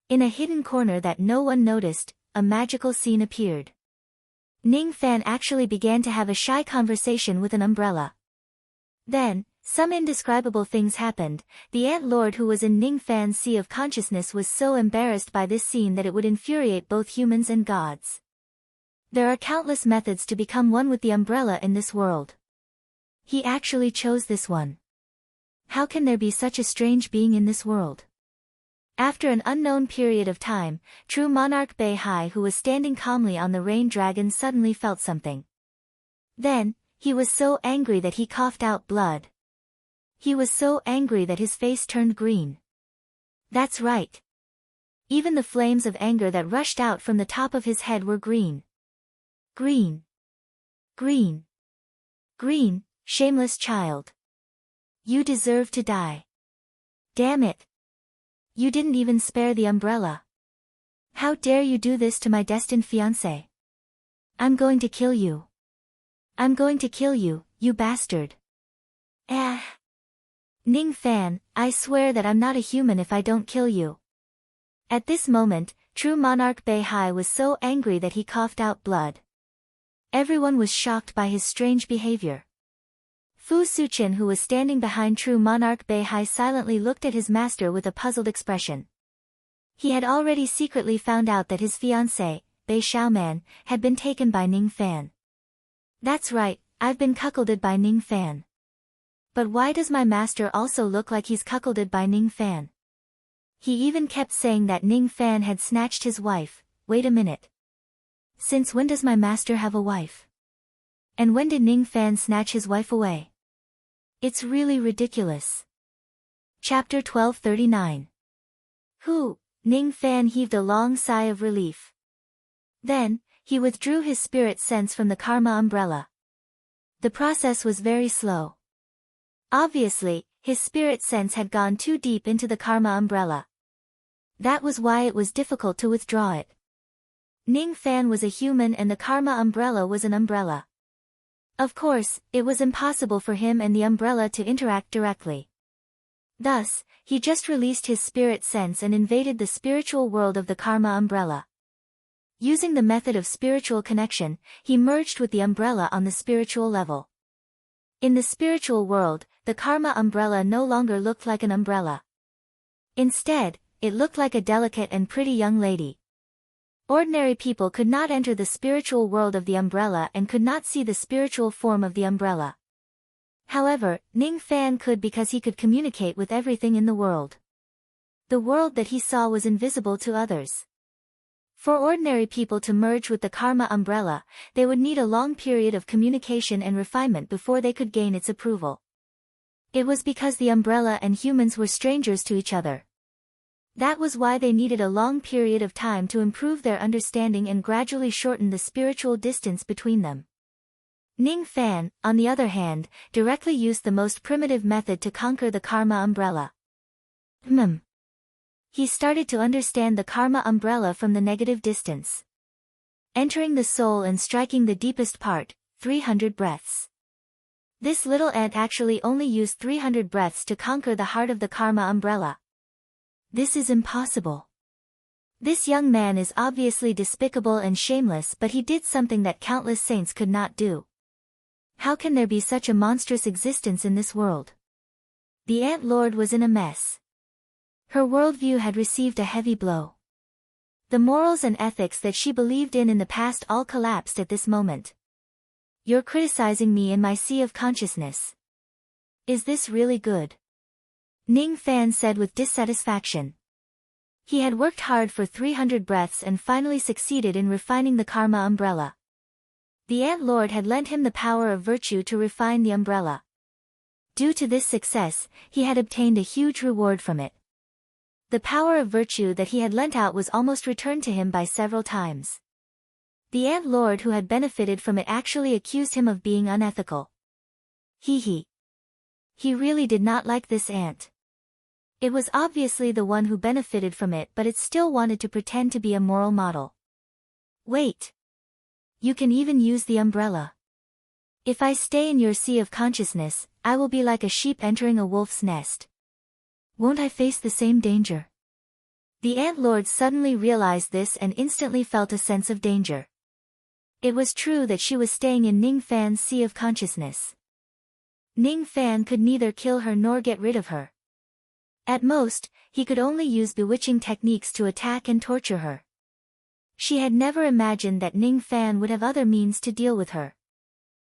S1: In a hidden corner that no one noticed, a magical scene appeared. Ning Fan actually began to have a shy conversation with an umbrella. Then, some indescribable things happened. The Ant Lord who was in Ning Fan's sea of consciousness was so embarrassed by this scene that it would infuriate both humans and gods. There are countless methods to become one with the umbrella in this world. He actually chose this one. How can there be such a strange being in this world? After an unknown period of time, true monarch Beihai who was standing calmly on the rain dragon suddenly felt something. Then, he was so angry that he coughed out blood. He was so angry that his face turned green. That's right. Even the flames of anger that rushed out from the top of his head were green. Green. Green. Green, shameless child. You deserve to die. Damn it. You didn't even spare the umbrella. How dare you do this to my destined fiancé? I'm going to kill you. I'm going to kill you, you bastard. Ning Fan, I swear that I'm not a human if I don't kill you. At this moment, true monarch Beihai was so angry that he coughed out blood. Everyone was shocked by his strange behavior. Fu Suchen who was standing behind true monarch Beihai silently looked at his master with a puzzled expression. He had already secretly found out that his fiancé, Bei Xiaoman, had been taken by Ning Fan. That's right, I've been cuckolded by Ning Fan. But why does my master also look like he's cuckolded by Ning Fan? He even kept saying that Ning Fan had snatched his wife. Wait a minute. Since when does my master have a wife? And when did Ning Fan snatch his wife away? It's really ridiculous. Chapter 1239. Ning Fan heaved a long sigh of relief. Then, he withdrew his spirit sense from the karma umbrella. The process was very slow. Obviously, his spirit sense had gone too deep into the karma umbrella. That was why it was difficult to withdraw it. Ning Fan was a human and the karma umbrella was an umbrella. Of course, it was impossible for him and the umbrella to interact directly. Thus, he just released his spirit sense and invaded the spiritual world of the karma umbrella. Using the method of spiritual connection, he merged with the umbrella on the spiritual level. In the spiritual world, the karma umbrella no longer looked like an umbrella. Instead, it looked like a delicate and pretty young lady. Ordinary people could not enter the spiritual world of the umbrella and could not see the spiritual form of the umbrella. However, Ning Fan could because he could communicate with everything in the world. The world that he saw was invisible to others. For ordinary people to merge with the karma umbrella, they would need a long period of communication and refinement before they could gain its approval. It was because the umbrella and humans were strangers to each other. That was why they needed a long period of time to improve their understanding and gradually shorten the spiritual distance between them. Ning Fan, on the other hand, directly used the most primitive method to conquer the karma umbrella. He started to understand the karma umbrella from the negative distance. Entering the soul and striking the deepest part, 300 breaths. This little ant actually only used 300 breaths to conquer the heart of the karma umbrella. This is impossible. This young man is obviously despicable and shameless, but he did something that countless saints could not do. How can there be such a monstrous existence in this world? The Ant Lord was in a mess. Her worldview had received a heavy blow. The morals and ethics that she believed in the past all collapsed at this moment. You're criticizing me in my sea of consciousness. Is this really good? Ning Fan said with dissatisfaction. He had worked hard for 300 breaths and finally succeeded in refining the karma umbrella. The Ant Lord had lent him the power of virtue to refine the umbrella. Due to this success, he had obtained a huge reward from it. The power of virtue that he had lent out was almost returned to him by several times. The Ant Lord who had benefited from it actually accused him of being unethical. He really did not like this ant. It was obviously the one who benefited from it, but it still wanted to pretend to be a moral model. Wait. You can even use the umbrella. If I stay in your sea of consciousness, I will be like a sheep entering a wolf's nest. Won't I face the same danger? The Ant Lord suddenly realized this and instantly felt a sense of danger. It was true that she was staying in Ning Fan's sea of consciousness. Ning Fan could neither kill her nor get rid of her. At most, he could only use bewitching techniques to attack and torture her. She had never imagined that Ning Fan would have other means to deal with her.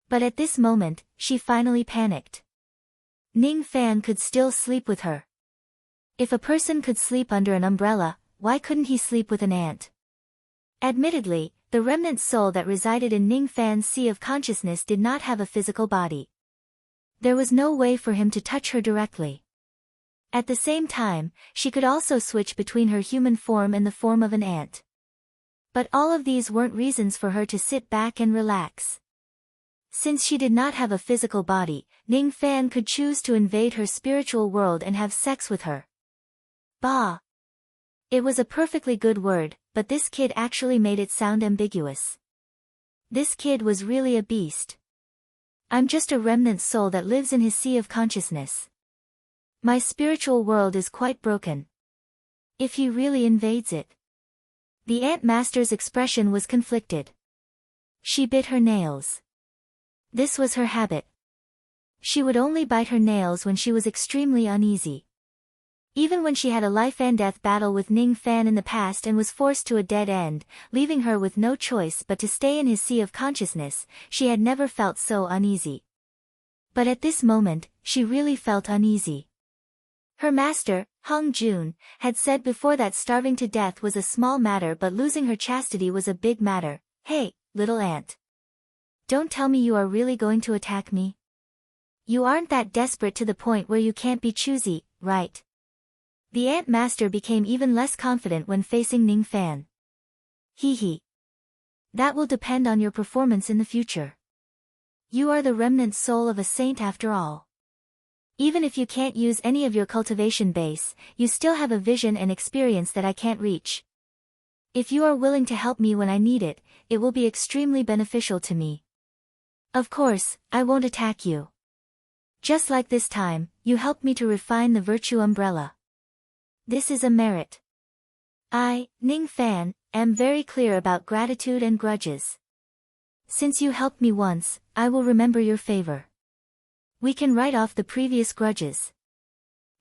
S1: But at this moment, she finally panicked. Ning Fan could still sleep with her. If a person could sleep under an umbrella, why couldn't he sleep with an ant? Admittedly, the remnant soul that resided in Ning Fan's sea of consciousness did not have a physical body. There was no way for him to touch her directly. At the same time, she could also switch between her human form and the form of an ant. But all of these weren't reasons for her to sit back and relax. Since she did not have a physical body, Ning Fan could choose to invade her spiritual world and have sex with her. Bah! It was a perfectly good word, but this kid actually made it sound ambiguous. This kid was really a beast. I'm just a remnant soul that lives in his sea of consciousness. My spiritual world is quite broken. If he really invades it. The Ant Master's expression was conflicted. She bit her nails. This was her habit. She would only bite her nails when she was extremely uneasy. Even when she had a life-and-death battle with Ning Fan in the past and was forced to a dead end, leaving her with no choice but to stay in his sea of consciousness, she had never felt so uneasy. But at this moment, she really felt uneasy. Her master, Hung Jun, had said before that starving to death was a small matter but losing her chastity was a big matter. Hey, little ant. Don't tell me you are really going to attack me. You aren't that desperate to the point where you can't be choosy, right? The Ant Master became even less confident when facing Ning Fan. That will depend on your performance in the future. You are the remnant soul of a saint after all. Even if you can't use any of your cultivation base, you still have a vision and experience that I can't reach. If you are willing to help me when I need it, it will be extremely beneficial to me. Of course, I won't attack you. Just like this time, you helped me to refine the virtue umbrella. This is a merit. I, Ning Fan, am very clear about gratitude and grudges. Since you helped me once, I will remember your favor. We can write off the previous grudges.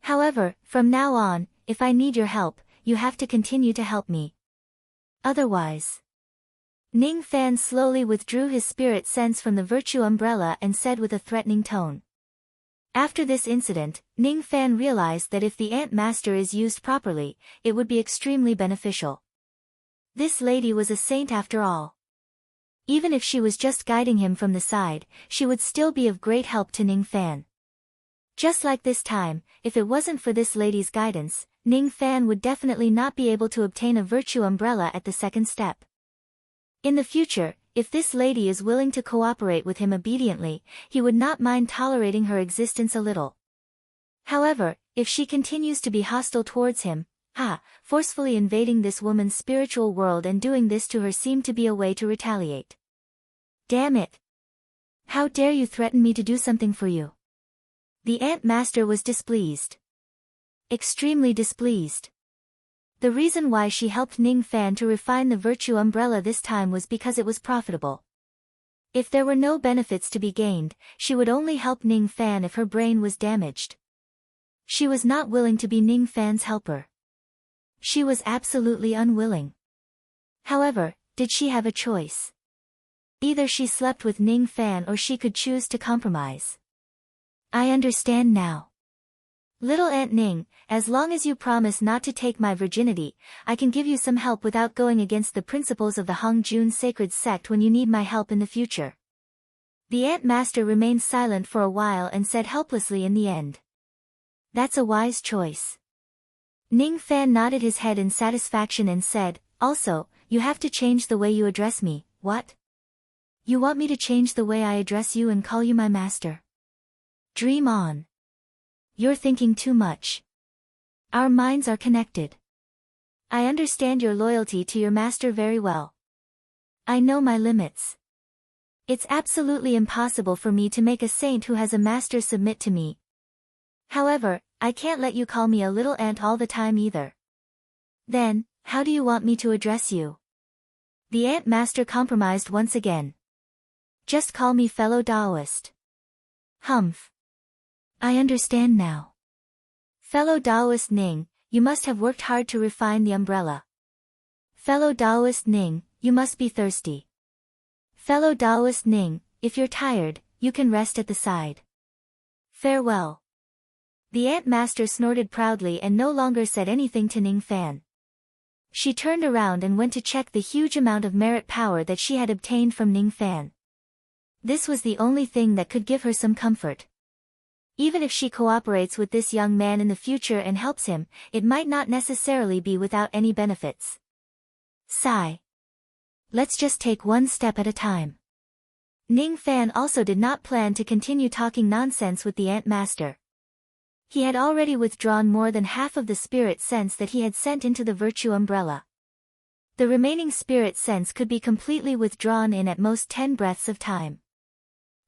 S1: However, from now on, if I need your help, you have to continue to help me. Otherwise. Ning Fan slowly withdrew his spirit sense from the virtue umbrella and said with a threatening tone. After this incident, Ning Fan realized that if the Ant Master is used properly, it would be extremely beneficial. This lady was a saint after all. Even if she was just guiding him from the side, she would still be of great help to Ning Fan. Just like this time, if it wasn't for this lady's guidance, Ning Fan would definitely not be able to obtain a virtue umbrella at the second step. In the future, if this lady is willing to cooperate with him obediently, he would not mind tolerating her existence a little. However, if she continues to be hostile towards him, forcefully invading this woman's spiritual world and doing this to her seemed to be a way to retaliate. Damn it! How dare you threaten me to do something for you? The Ant Master was displeased. Extremely displeased. The reason why she helped Ning Fan to refine the virtue umbrella this time was because it was profitable. If there were no benefits to be gained, she would only help Ning Fan if her brain was damaged. She was not willing to be Ning Fan's helper. She was absolutely unwilling. However, did she have a choice? Either she slept with Ning Fan or she could choose to compromise. I understand now. Little Aunt Ning, as long as you promise not to take my virginity, I can give you some help without going against the principles of the Hongjun sacred sect when you need my help in the future. The Ant Master remained silent for a while and said helplessly in the end. That's a wise choice. Ning Fan nodded his head in satisfaction and said, also, you have to change the way you address me. What? You want me to change the way I address you and call you my master? Dream on. You're thinking too much. Our minds are connected. I understand your loyalty to your master very well. I know my limits. It's absolutely impossible for me to make a saint who has a master submit to me. However, I can't let you call me a little ant all the time either. Then, how do you want me to address you? The Ant Master compromised once again. Just call me fellow Taoist. Humph. I understand now. Fellow Taoist Ning, you must have worked hard to refine the umbrella. Fellow Taoist Ning, you must be thirsty. Fellow Taoist Ning, if you're tired, you can rest at the side. Farewell. The Ant Master snorted proudly and no longer said anything to Ning Fan. She turned around and went to check the huge amount of merit power that she had obtained from Ning Fan. This was the only thing that could give her some comfort. Even if she cooperates with this young man in the future and helps him, it might not necessarily be without any benefits. Sigh. Let's just take one step at a time. Ning Fan also did not plan to continue talking nonsense with the Ant Master. He had already withdrawn more than half of the spirit sense that he had sent into the virtue umbrella. The remaining spirit sense could be completely withdrawn in at most 10 breaths of time.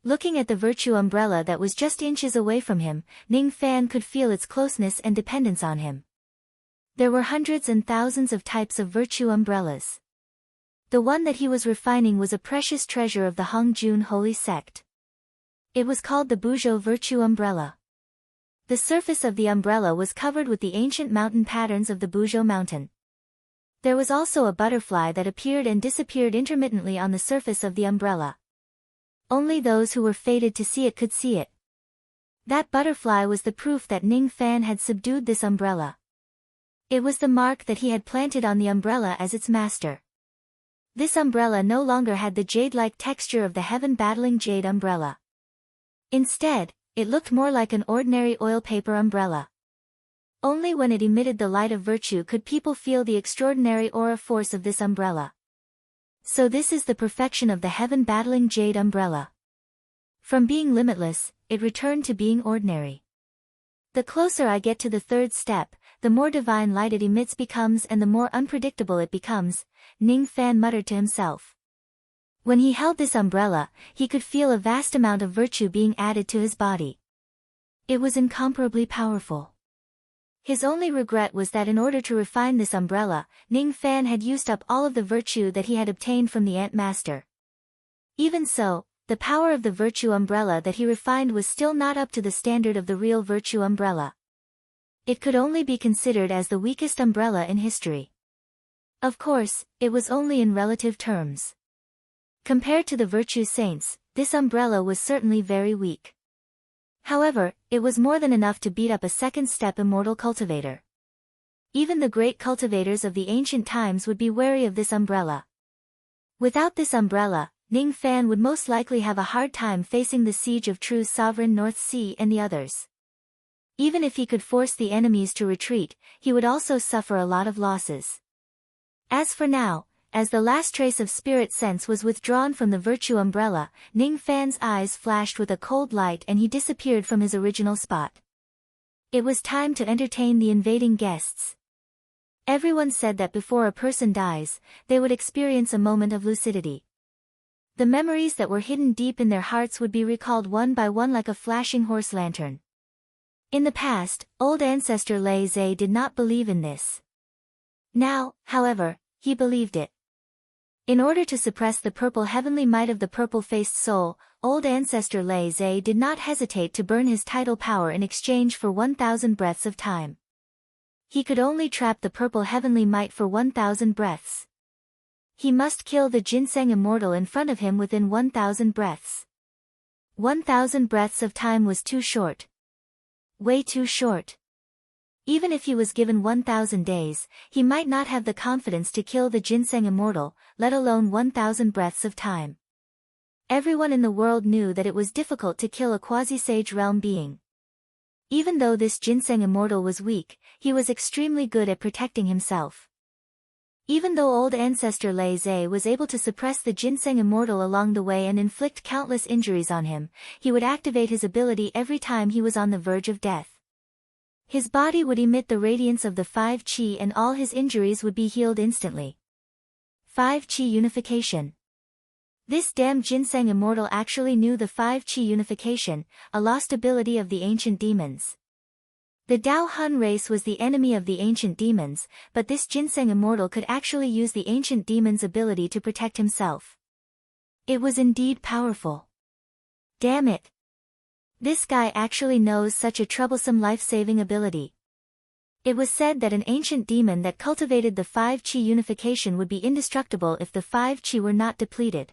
S1: Looking at the virtue umbrella that was just inches away from him, Ning Fan could feel its closeness and dependence on him. There were hundreds and thousands of types of virtue umbrellas. The one that he was refining was a precious treasure of the Hongjun holy sect. It was called the Buzhou virtue umbrella. The surface of the umbrella was covered with the ancient mountain patterns of the Buzhou mountain. There was also a butterfly that appeared and disappeared intermittently on the surface of the umbrella. Only those who were fated to see it could see it. That butterfly was the proof that Ning Fan had subdued this umbrella. It was the mark that he had planted on the umbrella as its master. This umbrella no longer had the jade-like texture of the heaven-battling jade umbrella. Instead, it looked more like an ordinary oil paper umbrella. Only when it emitted the light of virtue could people feel the extraordinary aura force of this umbrella. So this is the perfection of the heaven-battling jade umbrella. From being limitless, it returned to being ordinary. The closer I get to the third step, the more divine light it emits becomes and the more unpredictable it becomes, Ning Fan muttered to himself. When he held this umbrella, he could feel a vast amount of virtue being added to his body. It was incomparably powerful. His only regret was that in order to refine this umbrella, Ning Fan had used up all of the virtue that he had obtained from the Ant Master. Even so, the power of the virtue umbrella that he refined was still not up to the standard of the real virtue umbrella. It could only be considered as the weakest umbrella in history. Of course, it was only in relative terms. Compared to the virtue saints, this umbrella was certainly very weak. However, it was more than enough to beat up a second-step immortal cultivator. Even the great cultivators of the ancient times would be wary of this umbrella. Without this umbrella, Ning Fan would most likely have a hard time facing the siege of True's sovereign North Sea and the others. Even if he could force the enemies to retreat, he would also suffer a lot of losses. As for now, as the last trace of spirit sense was withdrawn from the virtue umbrella, Ning Fan's eyes flashed with a cold light and he disappeared from his original spot. It was time to entertain the invading guests. Everyone said that before a person dies, they would experience a moment of lucidity. The memories that were hidden deep in their hearts would be recalled one by one like a flashing horse lantern. In the past, old ancestor Lei Zhe did not believe in this. Now, however, he believed it. In order to suppress the purple heavenly might of the purple-faced soul, old ancestor Lei Zhe did not hesitate to burn his tidal power in exchange for 1,000 breaths of time. He could only trap the purple heavenly might for 1,000 breaths. He must kill the ginseng immortal in front of him within 1,000 breaths. 1,000 breaths of time was too short. Way too short. Even if he was given 1,000 days, he might not have the confidence to kill the ginseng immortal, let alone 1,000 breaths of time. Everyone in the world knew that it was difficult to kill a quasi-sage realm being. Even though this ginseng immortal was weak, he was extremely good at protecting himself. Even though old ancestor Lei Zhe was able to suppress the ginseng immortal along the way and inflict countless injuries on him, he would activate his ability every time he was on the verge of death. His body would emit the radiance of the 5 qi and all his injuries would be healed instantly. 5 qi unification. This damn ginseng immortal actually knew the 5 qi unification, a lost ability of the ancient demons. The Dao Hun race was the enemy of the ancient demons, but this ginseng immortal could actually use the ancient demon's ability to protect himself. It was indeed powerful. Damn it. This guy actually knows such a troublesome life-saving ability. It was said that an ancient demon that cultivated the 5 qi unification would be indestructible if the 5 qi were not depleted.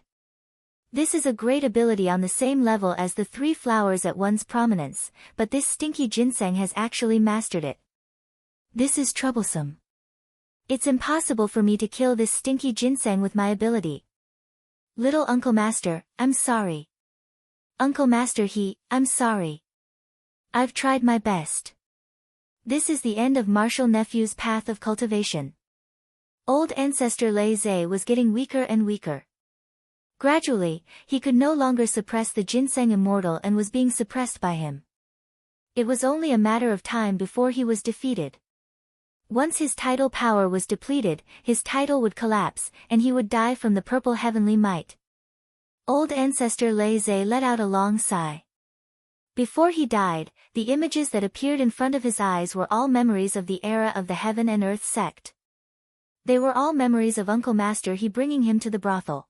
S1: This is a great ability on the same level as the 3 flowers at one's prominence, but this stinky ginseng has actually mastered it. This is troublesome. It's impossible for me to kill this stinky ginseng with my ability. Little Uncle Master, I'm sorry. Uncle Master I'm sorry. I've tried my best. This is the end of Martial Nephew's path of cultivation. Old ancestor Lei Zhe was getting weaker and weaker. Gradually, he could no longer suppress the ginseng immortal and was being suppressed by him. It was only a matter of time before he was defeated. Once his tidal power was depleted, his tidal would collapse, and he would die from the purple heavenly might. Old ancestor Lei Zhe let out a long sigh. Before he died, the images that appeared in front of his eyes were all memories of the era of the Heaven and Earth sect. They were all memories of Uncle Master he bringing him to the brothel.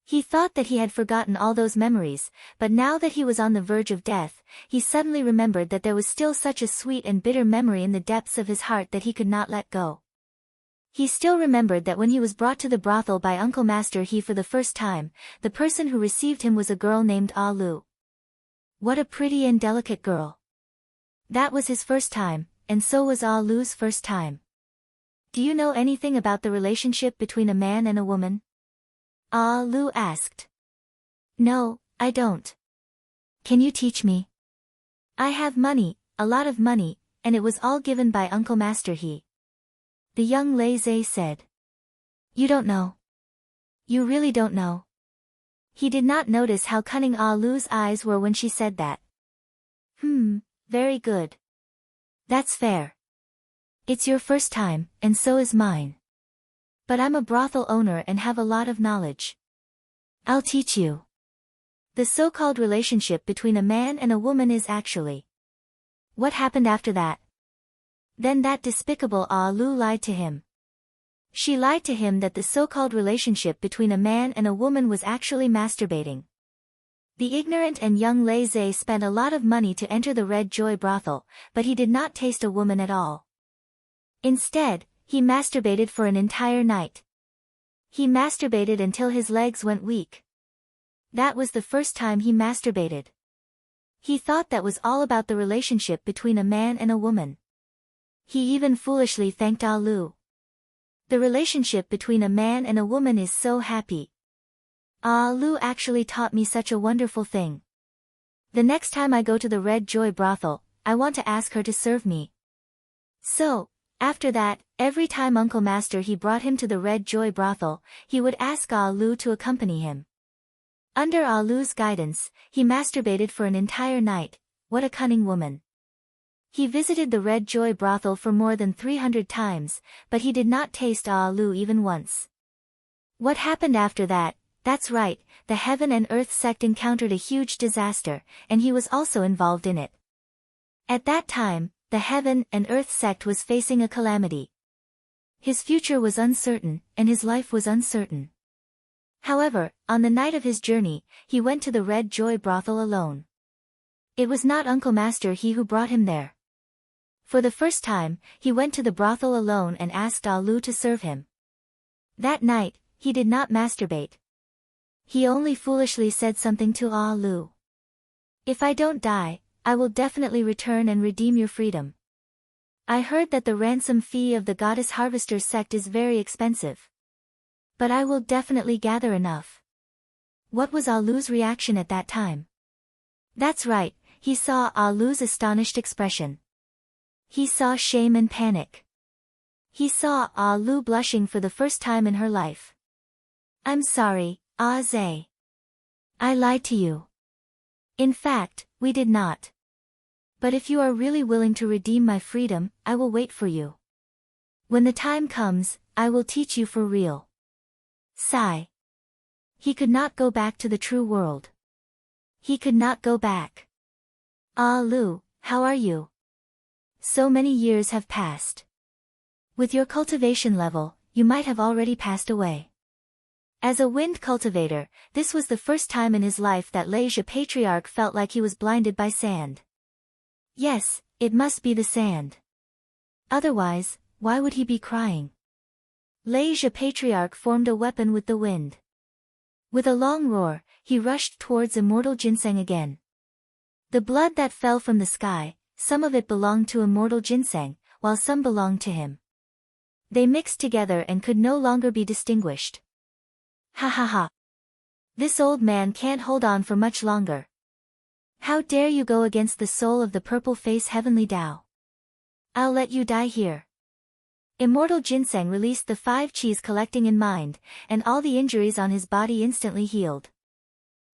S1: He thought that he had forgotten all those memories, but now that he was on the verge of death, he suddenly remembered that there was still such a sweet and bitter memory in the depths of his heart that he could not let go. He still remembered that when he was brought to the brothel by Uncle Master for the first time, the person who received him was a girl named Ah Lu. What a pretty and delicate girl. That was his first time, and so was Ah Lu's first time. Do you know anything about the relationship between a man and a woman? Ah Lu asked. No, I don't. Can you teach me? I have money, a lot of money, and it was all given by Uncle Master The young Lei Zhe said. You don't know. You really don't know. He did not notice how cunning Ah Lu's eyes were when she said that. Very good. That's fair. It's your first time, and so is mine. But I'm a brothel owner and have a lot of knowledge. I'll teach you. The so-called relationship between a man and a woman is actually. What happened after that? Then that despicable Lu lied to him. She lied to him that the so-called relationship between a man and a woman was actually masturbating. The ignorant and young Lei Zhe spent a lot of money to enter the Red Joy brothel, but he did not taste a woman at all. Instead, he masturbated for an entire night. He masturbated until his legs went weak. That was the first time he masturbated. He thought that was all about the relationship between a man and a woman. He even foolishly thanked Lu. The relationship between a man and a woman is so happy. Lu actually taught me such a wonderful thing. The next time I go to the Red Joy brothel, I want to ask her to serve me. So, after that, every time Uncle Master he brought him to the Red Joy brothel, he would ask Lu to accompany him. Under Lu's guidance, he masturbated for an entire night. What a cunning woman. He visited the Red Joy brothel for more than 300 times, but he did not taste Lu even once. What happened after that? That's right, the Heaven and Earth sect encountered a huge disaster, and he was also involved in it. At that time, the Heaven and Earth sect was facing a calamity. His future was uncertain, and his life was uncertain. However, on the night of his journey, he went to the Red Joy brothel alone. It was not Uncle Master he who brought him there. For the first time, he went to the brothel alone and asked Lu to serve him. That night, he did not masturbate. He only foolishly said something to Lu. If I don't die, I will definitely return and redeem your freedom. I heard that the ransom fee of the Goddess Harvester sect is very expensive. But I will definitely gather enough. What was Lu's reaction at that time? That's right, he saw Lu's astonished expression. He saw shame and panic. He saw Lu blushing for the first time in her life. I'm sorry, Zhe. I lied to you. In fact, we did not. But if you are really willing to redeem my freedom, I will wait for you. When the time comes, I will teach you for real. Sigh. He could not go back to the true world. He could not go back. Lu, how are you? So many years have passed. With your cultivation level, you might have already passed away. As a wind cultivator, this was the first time in his life that Leisha Patriarch felt like he was blinded by sand. Yes, it must be the sand. Otherwise, why would he be crying? Leisha Patriarch formed a weapon with the wind. With a long roar, he rushed towards immortal ginseng again. The blood that fell from the sky, some of it belonged to immortal ginseng, while some belonged to him. They mixed together and could no longer be distinguished. Ha ha ha. This old man can't hold on for much longer. How dare you go against the soul of the purple face heavenly Tao? I'll let you die here. Immortal ginseng released the 5 qis collecting in mind, and all the injuries on his body instantly healed.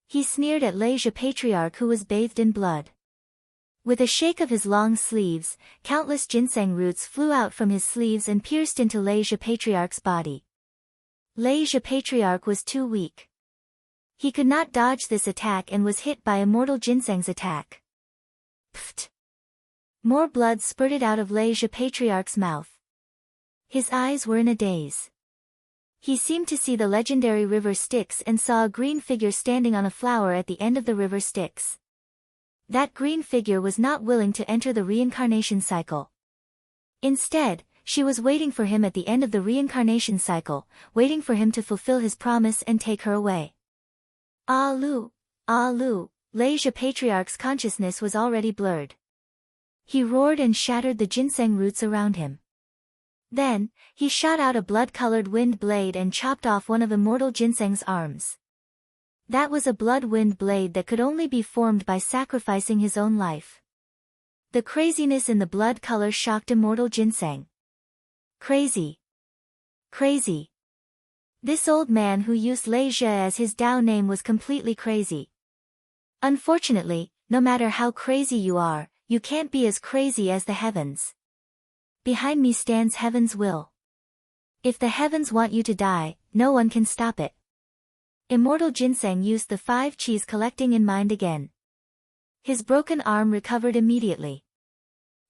S1: He sneered at Leisha Patriarch who was bathed in blood. With a shake of his long sleeves, countless ginseng roots flew out from his sleeves and pierced into Leisha Patriarch's body. Leisha Patriarch was too weak. He could not dodge this attack and was hit by immortal ginseng's attack. Pfft! More blood spurted out of Leisha Patriarch's mouth. His eyes were in a daze. He seemed to see the legendary river Styx and saw a green figure standing on a flower at the end of the river Styx. That green figure was not willing to enter the reincarnation cycle. Instead, she was waiting for him at the end of the reincarnation cycle, waiting for him to fulfill his promise and take her away. Lu, Leisha Patriarch's consciousness was already blurred. He roared and shattered the ginseng roots around him. Then, he shot out a blood-colored wind blade and chopped off one of immortal ginseng's arms. That was a blood wind blade that could only be formed by sacrificing his own life. The craziness in the blood color shocked immortal ginseng. Crazy. Crazy. This old man who used Leisha as his Tao name was completely crazy. Unfortunately, no matter how crazy you are, you can't be as crazy as the heavens. Behind me stands heaven's will. If the heavens want you to die, no one can stop it. Immortal Ginseng used the 5 cheese collecting in mind again. His broken arm recovered immediately.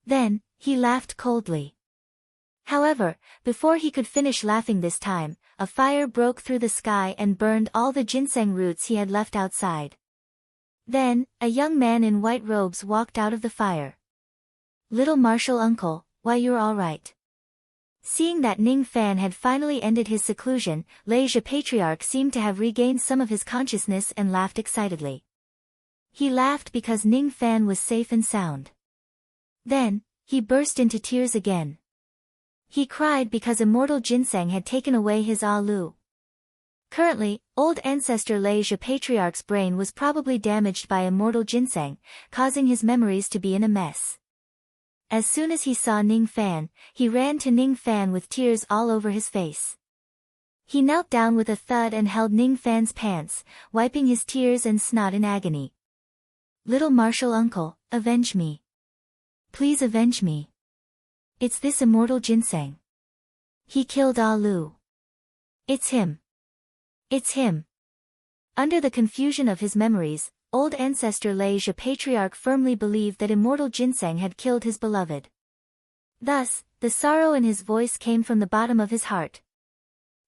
S1: Then, he laughed coldly. However, before he could finish laughing this time, a fire broke through the sky and burned all the ginseng roots he had left outside. Then, a young man in white robes walked out of the fire. "Little martial uncle, why you're all right." Seeing that Ning Fan had finally ended his seclusion, Leisha Patriarch seemed to have regained some of his consciousness and laughed excitedly. He laughed because Ning Fan was safe and sound. Then, he burst into tears again. He cried because Immortal Ginseng had taken away his Lu. Currently, old ancestor Leisha Patriarch's brain was probably damaged by Immortal Ginseng, causing his memories to be in a mess. As soon as he saw Ning Fan, he ran to Ning Fan with tears all over his face. He knelt down with a thud and held Ning Fan's pants, wiping his tears and snot in agony. "Little martial uncle, avenge me. Please avenge me. It's this Immortal Ginseng. He killed Lu. It's him. It's him." Under the confusion of his memories, old ancestor Leisha Patriarch firmly believed that Immortal Ginseng had killed his beloved. Thus, the sorrow in his voice came from the bottom of his heart.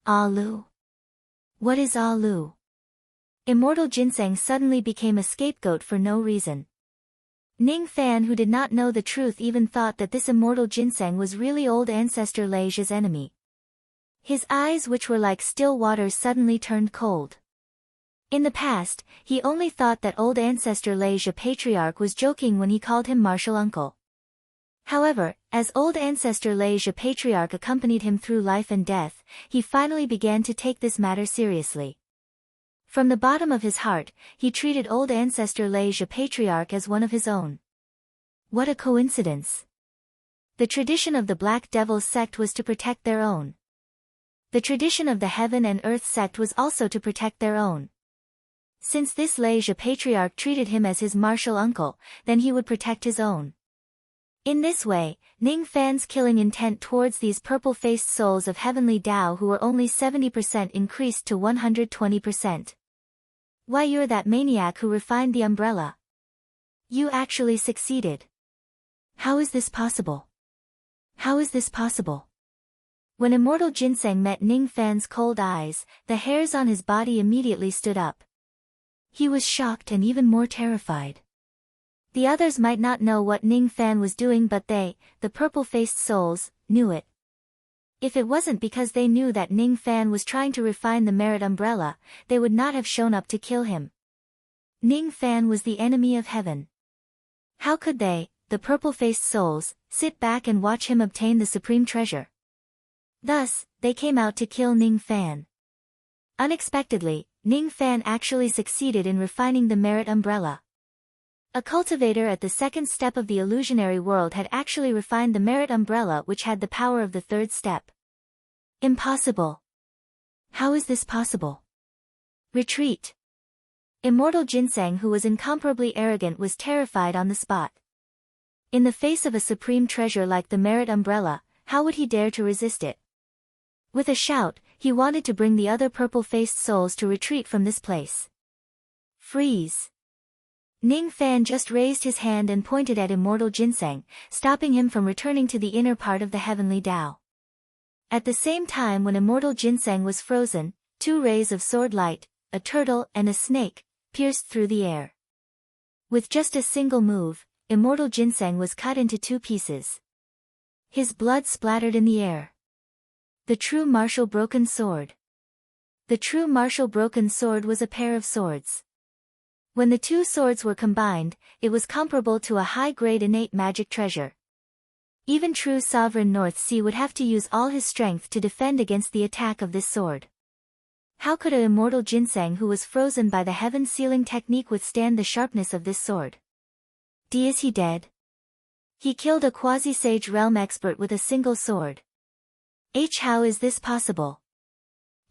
S1: "Lu? What is Lu?" Immortal Ginseng suddenly became a scapegoat for no reason. Ning Fan, who did not know the truth, even thought that this Immortal Ginseng was really old ancestor Leisha's enemy. His eyes, which were like still waters, suddenly turned cold. In the past, he only thought that old ancestor Leisha Patriarch was joking when he called him martial uncle. However, as old ancestor Leisha Patriarch accompanied him through life and death, he finally began to take this matter seriously. From the bottom of his heart, he treated old ancestor Leisha Patriarch as one of his own. What a coincidence! The tradition of the Black Devil sect was to protect their own. The tradition of the Heaven and Earth sect was also to protect their own. Since this Leisha Patriarch treated him as his martial uncle, then he would protect his own. In this way, Ning Fan's killing intent towards these purple-faced souls of heavenly Tao who were only 70% increased to 120%. "Why, you're that maniac who refined the umbrella. You actually succeeded. How is this possible? How is this possible?" When Immortal Ginseng met Ning Fan's cold eyes, the hairs on his body immediately stood up. He was shocked and even more terrified. The others might not know what Ning Fan was doing, but they, the purple-faced souls, knew it. If it wasn't because they knew that Ning Fan was trying to refine the merit umbrella, they would not have shown up to kill him. Ning Fan was the enemy of heaven. How could they, the purple-faced souls, sit back and watch him obtain the supreme treasure? Thus, they came out to kill Ning Fan. Unexpectedly, Ning Fan actually succeeded in refining the merit umbrella. A cultivator at the second step of the illusionary world had actually refined the merit umbrella, which had the power of the third step. Impossible. How is this possible? Retreat. Immortal Ginseng, who was incomparably arrogant, was terrified on the spot. In the face of a supreme treasure like the merit umbrella, how would he dare to resist it? With a shout, he wanted to bring the other purple-faced souls to retreat from this place. Freeze. Ning Fan just raised his hand and pointed at Immortal Ginseng, stopping him from returning to the inner part of the heavenly Tao. At the same time, when Immortal Ginseng was frozen, 2 rays of sword light, a turtle and a snake, pierced through the air. With just a single move, Immortal Ginseng was cut into 2 pieces. His blood splattered in the air. The true martial broken sword. The true martial broken sword was a pair of swords. When the 2 swords were combined, it was comparable to a high-grade innate magic treasure. Even true sovereign North Sea would have to use all his strength to defend against the attack of this sword. How could a Immortal Ginseng who was frozen by the heaven sealing technique withstand the sharpness of this sword? Is he dead? He killed a quasi-sage realm expert with a single sword. How is this possible?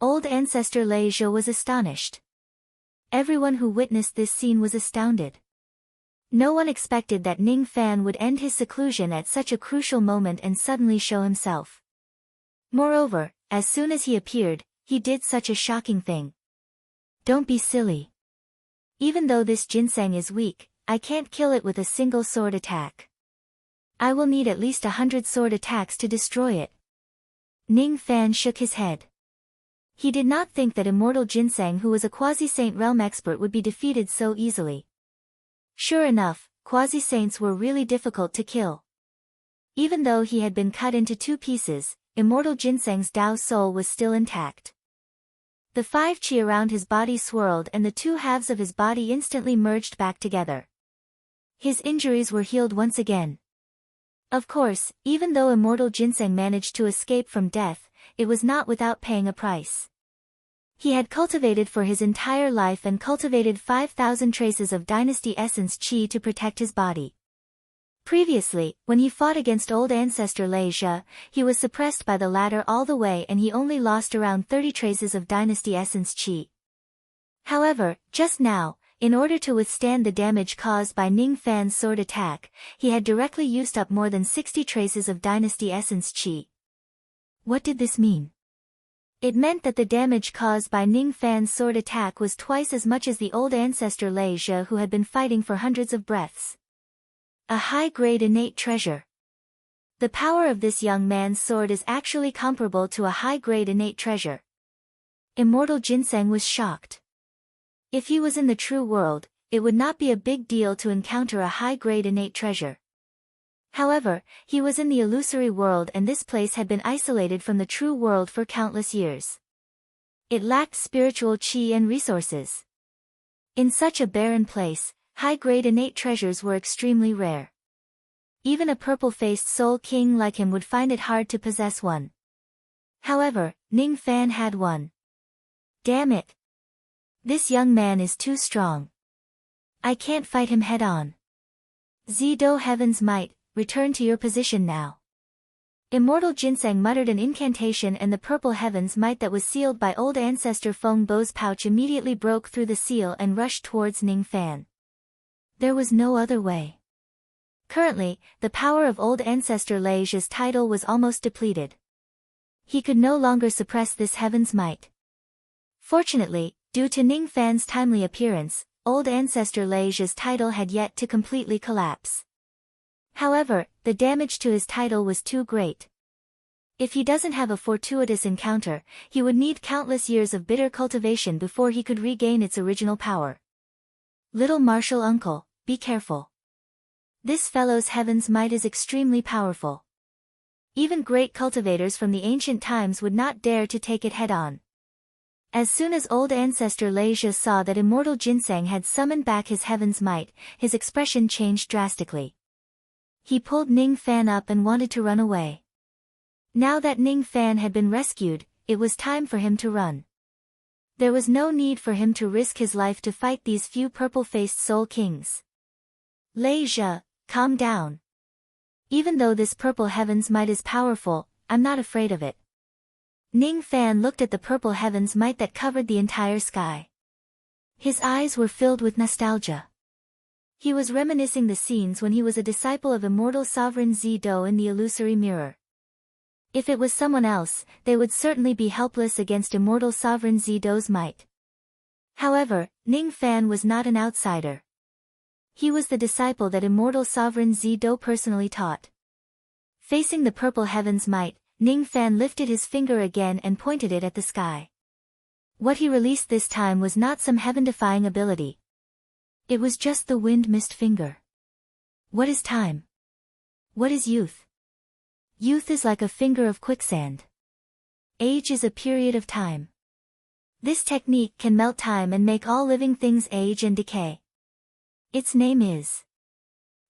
S1: Old ancestor Leisha was astonished. Everyone who witnessed this scene was astounded. No one expected that Ning Fan would end his seclusion at such a crucial moment and suddenly show himself. Moreover, as soon as he appeared, he did such a shocking thing. Don't be silly. Even though this ginseng is weak, I can't kill it with a single sword attack. I will need at least 100 sword attacks to destroy it. Ning Fan shook his head. He did not think that immortal ginseng, who was a quasi-saint realm expert, would be defeated so easily. Sure enough, quasi-saints were really difficult to kill. Even though he had been cut into 2 pieces, immortal ginseng's Tao soul was still intact. The 5 qi around his body swirled and the 2 halves of his body instantly merged back together. His injuries were healed once again. Of course, even though immortal ginseng managed to escape from death, it was not without paying a price. He had cultivated for his entire life and cultivated 5,000 traces of dynasty essence qi to protect his body. Previously, when he fought against old ancestor Lei Zhe, he was suppressed by the latter all the way and he only lost around 30 traces of dynasty essence qi. However, just now, in order to withstand the damage caused by Ning Fan's sword attack, he had directly used up more than 60 traces of dynasty essence qi. What did this mean? It meant that the damage caused by Ning Fan's sword attack was twice as much as the old ancestor Lei Zhe, who had been fighting for hundreds of breaths. A high-grade innate treasure. The power of this young man's sword is actually comparable to a high-grade innate treasure. Immortal ginseng was shocked. If he was in the true world, it would not be a big deal to encounter a high-grade innate treasure. However, he was in the illusory world and this place had been isolated from the true world for countless years. It lacked spiritual qi and resources. In such a barren place, high-grade innate treasures were extremely rare. Even a purple-faced soul king like him would find it hard to possess one. However, Ning Fan had one. Damn it! This young man is too strong. I can't fight him head-on. Zido Heaven's Might, return to your position now. Immortal ginseng muttered an incantation and the purple heaven's might that was sealed by old ancestor Feng Bo's pouch immediately broke through the seal and rushed towards Ning Fan. There was no other way. Currently, the power of old ancestor Lei Zhe's title was almost depleted. He could no longer suppress this heaven's might. Fortunately, due to Ning Fan's timely appearance, old ancestor Lei Zhe's title had yet to completely collapse. However, the damage to his title was too great. If he doesn't have a fortuitous encounter, he would need countless years of bitter cultivation before he could regain its original power. Little martial uncle, be careful. This fellow's heaven's might is extremely powerful. Even great cultivators from the ancient times would not dare to take it head-on. As soon as old ancestor Lei Zhe saw that immortal ginseng had summoned back his heaven's might, his expression changed drastically. He pulled Ning Fan up and wanted to run away. Now that Ning Fan had been rescued, it was time for him to run. There was no need for him to risk his life to fight these few purple-faced soul kings. Lei Zhe, calm down. Even though this purple heaven's might is powerful, I'm not afraid of it. Ning Fan looked at the purple heaven's might that covered the entire sky. His eyes were filled with nostalgia. He was reminiscing the scenes when he was a disciple of immortal sovereign Zido in the illusory mirror. If it was someone else, they would certainly be helpless against immortal sovereign Zido's might. However, Ning Fan was not an outsider. He was the disciple that immortal sovereign Zido personally taught. Facing the purple heaven's might, Ning Fan lifted his finger again and pointed it at the sky. What he released this time was not some heaven-defying ability. It was just the wind mist finger. What is time? What is youth? Youth is like a finger of quicksand. Age is a period of time. This technique can melt time and make all living things age and decay. Its name is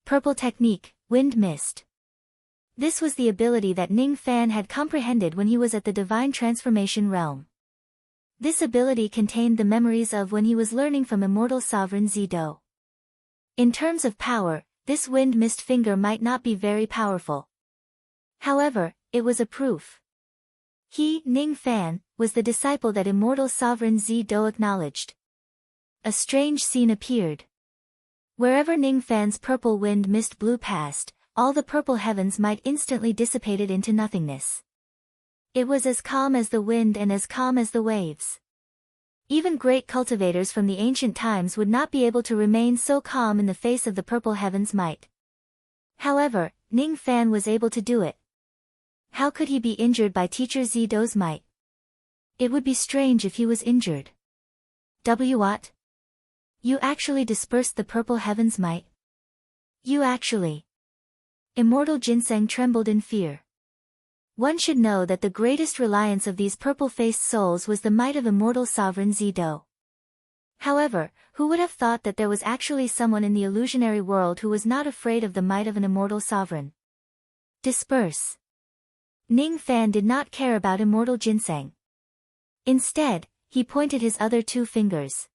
S1: Purple Technique, Wind Mist. This was the ability that Ning Fan had comprehended when he was at the Divine Transformation Realm. This ability contained the memories of when he was learning from immortal sovereign Zido. In terms of power, this wind mist finger might not be very powerful. However, it was a proof. He, Ning Fan, was the disciple that immortal sovereign Zido acknowledged. A strange scene appeared. Wherever Ning Fan's purple wind mist blew past, all the purple heavens might instantly dissipated into nothingness. It was as calm as the wind and as calm as the waves. Even great cultivators from the ancient times would not be able to remain so calm in the face of the purple heaven's might. However, Ning Fan was able to do it. How could he be injured by Teacher Zido's might? It would be strange if he was injured. What? You actually dispersed the purple heaven's might? You actually. Immortal Ginseng trembled in fear. One should know that the greatest reliance of these purple-faced souls was the might of immortal sovereign Zido. However, who would have thought that there was actually someone in the illusionary world who was not afraid of the might of an immortal sovereign? Disperse. Ning Fan did not care about immortal Ginseng. Instead, he pointed his other two fingers.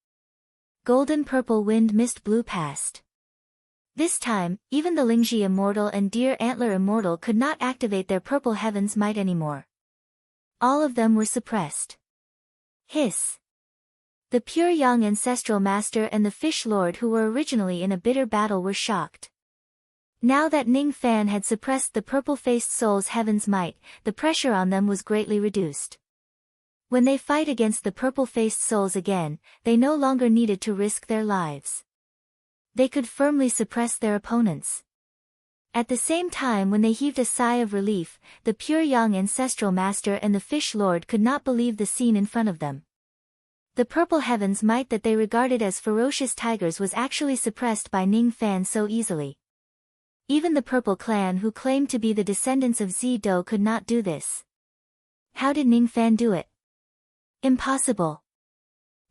S1: Golden purple wind mist blew past. This time, even the Lingji Immortal and Deer Antler Immortal could not activate their purple heaven's might anymore. All of them were suppressed. Hiss. The pure young ancestral master and the fish lord who were originally in a bitter battle were shocked. Now that Ning Fan had suppressed the purple-faced soul's heaven's might, the pressure on them was greatly reduced. When they fight against the purple-faced souls again, they no longer needed to risk their lives. They could firmly suppress their opponents. At the same time, when they heaved a sigh of relief, the pure young ancestral master and the fish lord could not believe the scene in front of them. The purple heaven's might that they regarded as ferocious tigers was actually suppressed by Ning Fan so easily. Even the purple clan who claimed to be the descendants of Zido could not do this. How did Ning Fan do it? Impossible.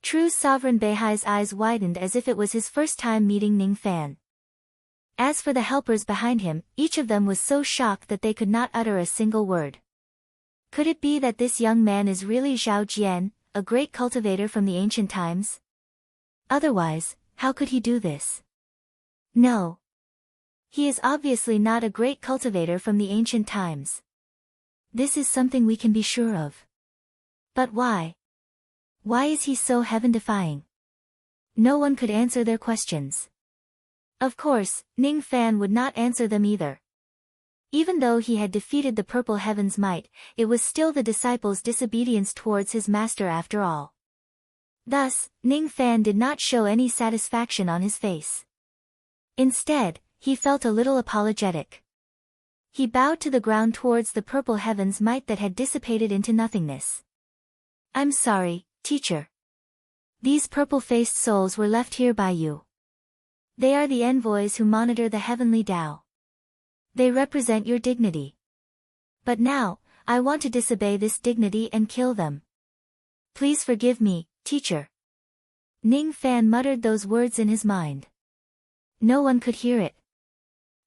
S1: True Sovereign Beihai's eyes widened as if it was his first time meeting Ning Fan. As for the helpers behind him, each of them was so shocked that they could not utter a single word. Could it be that this young man is really Zhao Jian, a great cultivator from the ancient times? Otherwise, how could he do this? No. He is obviously not a great cultivator from the ancient times. This is something we can be sure of. But why? Why is he so heaven-defying? No one could answer their questions. Of course, Ning Fan would not answer them either. Even though he had defeated the purple heaven's might, it was still the disciples' disobedience towards his master after all. Thus, Ning Fan did not show any satisfaction on his face. Instead, he felt a little apologetic. He bowed to the ground towards the purple heaven's might that had dissipated into nothingness. I'm sorry, teacher. These purple-faced souls were left here by you. They are the envoys who monitor the heavenly Tao. They represent your dignity. But now, I want to disobey this dignity and kill them. Please forgive me, teacher. Ning Fan muttered those words in his mind. No one could hear it.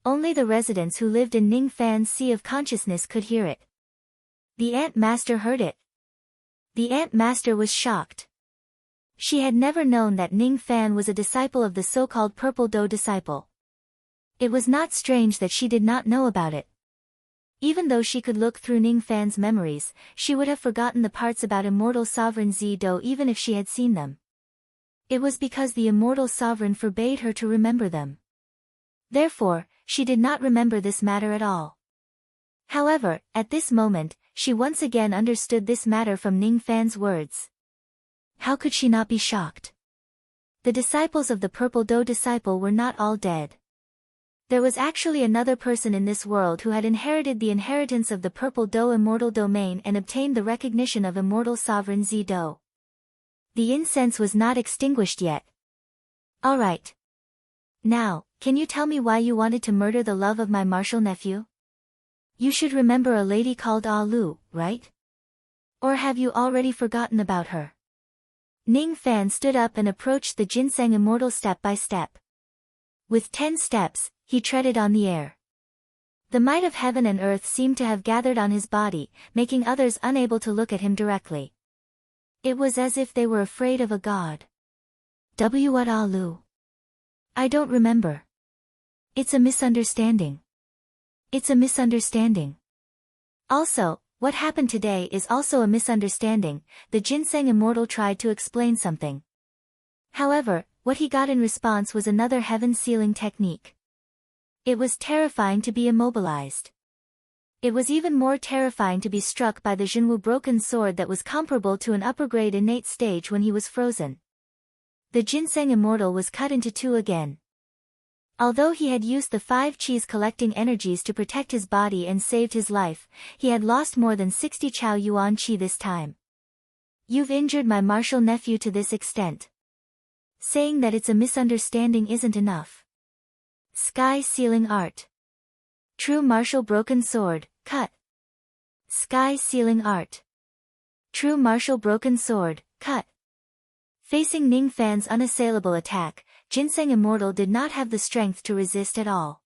S1: Only the residents who lived in Ning Fan's sea of consciousness could hear it. The Ant Master heard it. The Ant Master was shocked. She had never known that Ning Fan was a disciple of the so-called Purple Doe disciple. It was not strange that she did not know about it. Even though she could look through Ning Fan's memories, she would have forgotten the parts about immortal sovereign Zido even if she had seen them. It was because the immortal sovereign forbade her to remember them. Therefore, she did not remember this matter at all. However, at this moment, she once again understood this matter from Ning Fan's words. How could she not be shocked? The disciples of the Purple Doe disciple were not all dead. There was actually another person in this world who had inherited the inheritance of the Purple Doe immortal domain and obtained the recognition of immortal sovereign Zido. The incense was not extinguished yet. Alright. Now, can you tell me why you wanted to murder the love of my martial nephew? You should remember a lady called Ah Lu, right? Or have you already forgotten about her? Ning Fan stood up and approached the ginseng immortal step by step. With 10 steps, he treaded on the air. The might of heaven and earth seemed to have gathered on his body, making others unable to look at him directly. It was as if they were afraid of a god. What Ah Lu? I don't remember. It's a misunderstanding. It's a misunderstanding. Also, what happened today is also a misunderstanding. The Ginseng Immortal tried to explain something. However, what he got in response was another heaven-sealing technique. It was terrifying to be immobilized. It was even more terrifying to be struck by the Jinwu broken sword that was comparable to an upper-grade innate stage when he was frozen. The ginseng immortal was cut into two again. Although he had used the 5 cheese collecting energies to protect his body and saved his life, he had lost more than 60 Chao Yuan Qi this time. You've injured my martial nephew to this extent. Saying that it's a misunderstanding isn't enough. Sky Sealing Art. True martial broken sword, cut. Sky Sealing Art. True martial broken sword, cut. Facing Ning Fan's unassailable attack, Ginseng Immortal did not have the strength to resist at all.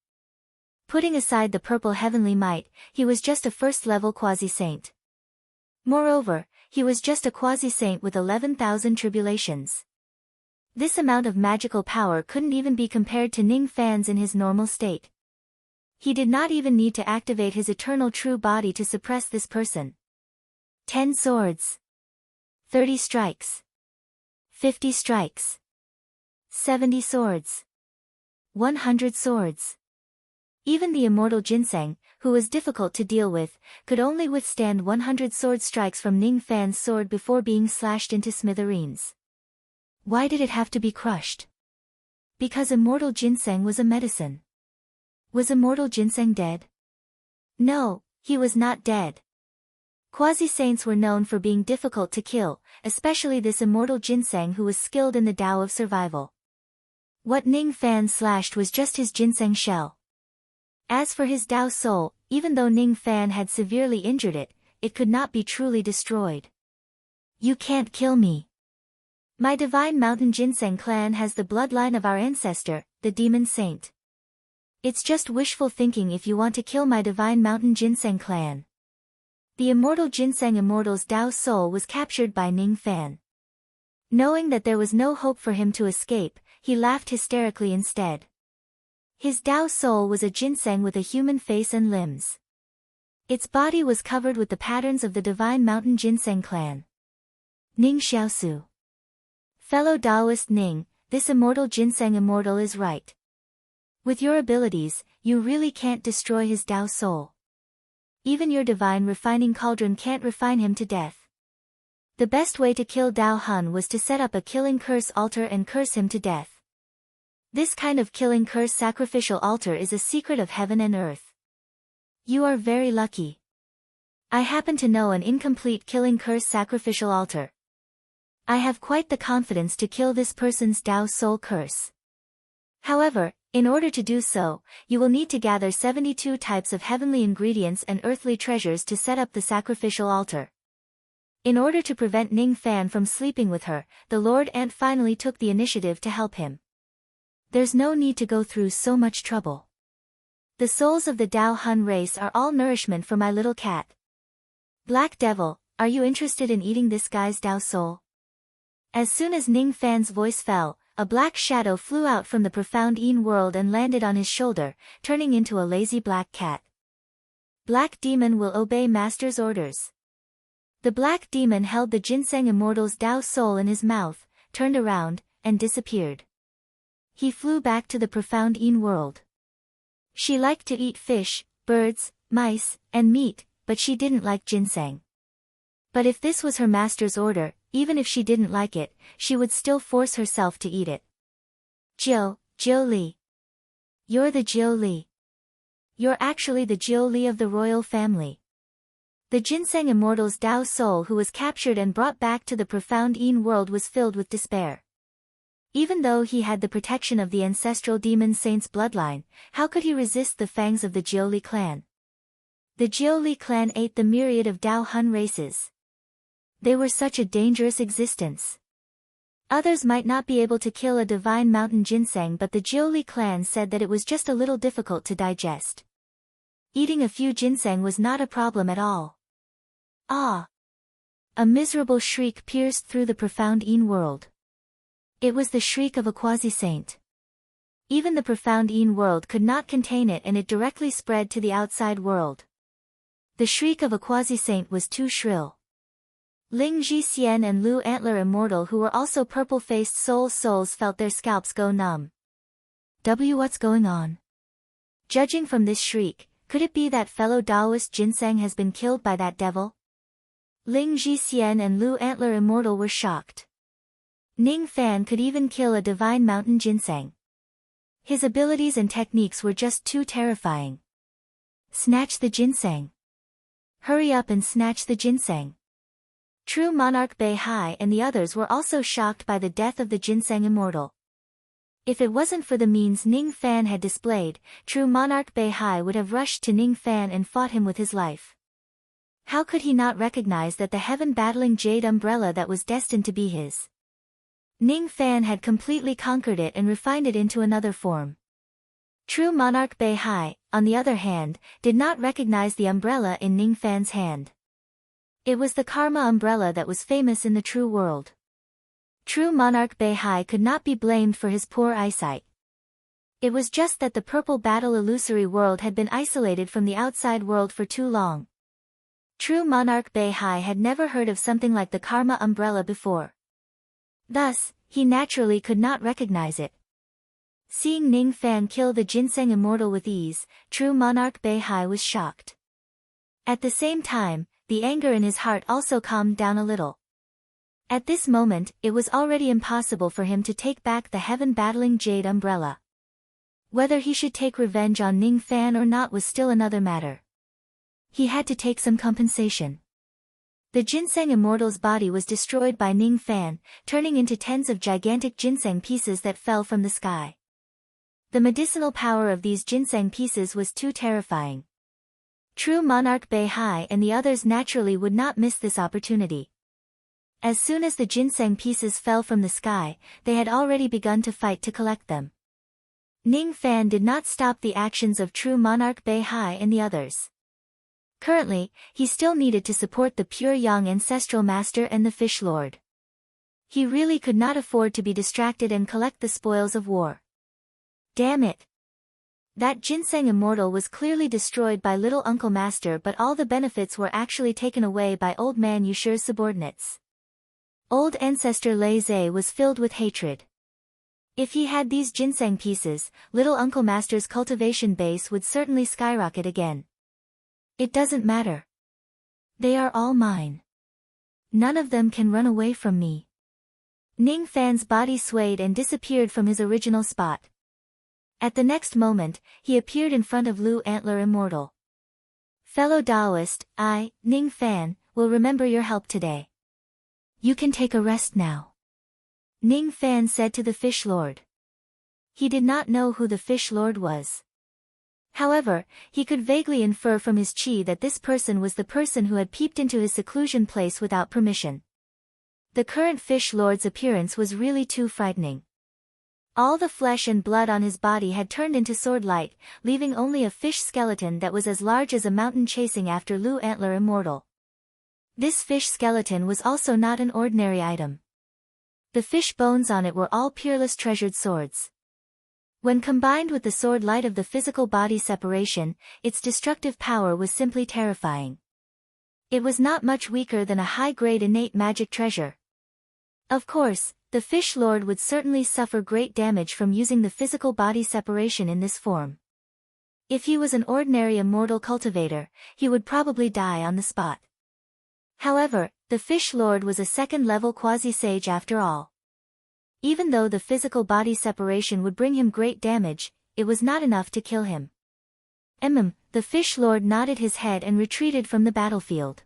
S1: Putting aside the purple heavenly might, he was just a first-level quasi-saint. Moreover, he was just a quasi-saint with 11,000 tribulations. This amount of magical power couldn't even be compared to Ning Fan's in his normal state. He did not even need to activate his eternal true body to suppress this person. 10 swords. 30 strikes. 50 strikes. 70 swords. 100 swords. Even the immortal Ginseng, who was difficult to deal with, could only withstand 100 sword strikes from Ning Fan's sword before being slashed into smithereens. Why did it have to be crushed? Because immortal Ginseng was a medicine. Was immortal Ginseng dead? No, he was not dead. Quasi-saints were known for being difficult to kill, especially this immortal Ginseng who was skilled in the Tao of survival. What Ning Fan slashed was just his ginseng shell. As for his Tao soul, even though Ning Fan had severely injured it, it could not be truly destroyed. You can't kill me. My divine mountain ginseng clan has the bloodline of our ancestor, the demon saint. It's just wishful thinking if you want to kill my divine mountain ginseng clan. The immortal ginseng immortal's Tao soul was captured by Ning Fan. Knowing that there was no hope for him to escape, he laughed hysterically instead. His Tao soul was a ginseng with a human face and limbs. Its body was covered with the patterns of the divine mountain ginseng clan. Ning Xiaosu. Fellow Taoist Ning, this immortal ginseng immortal is right. With your abilities, you really can't destroy his Tao soul. Even your divine refining cauldron can't refine him to death. The best way to kill Tao Hun was to set up a killing curse altar and curse him to death. This kind of killing curse sacrificial altar is a secret of heaven and earth. You are very lucky. I happen to know an incomplete killing curse sacrificial altar. I have quite the confidence to kill this person's Tao soul curse. However, in order to do so, you will need to gather 72 types of heavenly ingredients and earthly treasures to set up the sacrificial altar. In order to prevent Ning Fan from sleeping with her, the Lord Ant finally took the initiative to help him. There's no need to go through so much trouble. The souls of the Tao Hun race are all nourishment for my little cat. Black Devil, are you interested in eating this guy's Tao soul? As soon as Ning Fan's voice fell, a black shadow flew out from the profound Yin world and landed on his shoulder, turning into a lazy black cat. Black Demon will obey Master's orders. The Black Demon held the Ginseng Immortal's Tao soul in his mouth, turned around, and disappeared. He flew back to the profound Yin world. She liked to eat fish, birds, mice, and meat, but she didn't like ginseng. But if this was her master's order, even if she didn't like it, she would still force herself to eat it. Jiu Li. You're the Jiu Li. You're actually the Jiu Li of the royal family. The Ginseng Immortal's Tao soul who was captured and brought back to the profound Yin world was filled with despair. Even though he had the protection of the ancestral demon saint's bloodline, how could he resist the fangs of the Jiu Li clan? The Jiu Li clan ate the myriad of Tao Hun races. They were such a dangerous existence. Others might not be able to kill a divine mountain ginseng, but the Jiu Li clan said that it was just a little difficult to digest. Eating a few ginseng was not a problem at all. Ah! A miserable shriek pierced through the profound Yin world. It was the shriek of a quasi-saint. Even the profound Yin world could not contain it, and it directly spread to the outside world. The shriek of a quasi-saint was too shrill. Ling Jixian and Lu Antler Immortal, who were also purple-faced souls, felt their scalps go numb. What's going on? Judging from this shriek, could it be that fellow Taoist ginseng has been killed by that devil? Ling Jixian and Lu Antler Immortal were shocked. Ning Fan could even kill a divine mountain ginseng. His abilities and techniques were just too terrifying. Snatch the ginseng. Hurry up and snatch the ginseng. True Monarch Beihai and the others were also shocked by the death of the ginseng immortal. If it wasn't for the means Ning Fan had displayed, true Monarch Beihai would have rushed to Ning Fan and fought him with his life. How could he not recognize that the heaven-battling jade umbrella that was destined to be his? Ning Fan had completely conquered it and refined it into another form. True Monarch Beihai, on the other hand, did not recognize the umbrella in Ning Fan's hand. It was the Karma umbrella that was famous in the true world. True Monarch Beihai could not be blamed for his poor eyesight. It was just that the purple battle illusory world had been isolated from the outside world for too long. True Monarch Beihai had never heard of something like the Karma umbrella before. Thus, he naturally could not recognize it. Seeing Ning Fan kill the ginseng immortal with ease, true Monarch Beihai was shocked. At the same time, the anger in his heart also calmed down a little. At this moment, it was already impossible for him to take back the heaven-battling jade umbrella. Whether he should take revenge on Ning Fan or not was still another matter. He had to take some compensation. The ginseng immortal's body was destroyed by Ning Fan, turning into tens of gigantic ginseng pieces that fell from the sky. The medicinal power of these ginseng pieces was too terrifying. True Monarch Beihai and the others naturally would not miss this opportunity. As soon as the ginseng pieces fell from the sky, they had already begun to fight to collect them. Ning Fan did not stop the actions of True Monarch Beihai and the others. Currently, he still needed to support the pure young ancestral master and the fish lord. He really could not afford to be distracted and collect the spoils of war. Damn it! That ginseng immortal was clearly destroyed by little Uncle Master, but all the benefits were actually taken away by Old Man Yushi's subordinates. Old Ancestor Lei Zhe was filled with hatred. If he had these ginseng pieces, little Uncle Master's cultivation base would certainly skyrocket again. It doesn't matter. They are all mine. None of them can run away from me. Ning Fan's body swayed and disappeared from his original spot. At the next moment, he appeared in front of Lu Antler Immortal. Fellow Taoist, I, Ning Fan, will remember your help today. You can take a rest now. Ning Fan said to the Fish Lord. He did not know who the Fish Lord was. However, he could vaguely infer from his chi that this person was the person who had peeped into his seclusion place without permission. The current Fish Lord's appearance was really too frightening. All the flesh and blood on his body had turned into sword-like, leaving only a fish skeleton that was as large as a mountain chasing after Lu Antler Immortal. This fish skeleton was also not an ordinary item. The fish bones on it were all peerless treasured swords. When combined with the sword light of the physical body separation, its destructive power was simply terrifying. It was not much weaker than a high-grade innate magic treasure. Of course, the Fish Lord would certainly suffer great damage from using the physical body separation in this form. If he was an ordinary immortal cultivator, he would probably die on the spot. However, the Fish Lord was a second-level quasi-sage after all. Even though the physical body separation would bring him great damage, it was not enough to kill him. The Fish Lord nodded his head and retreated from the battlefield.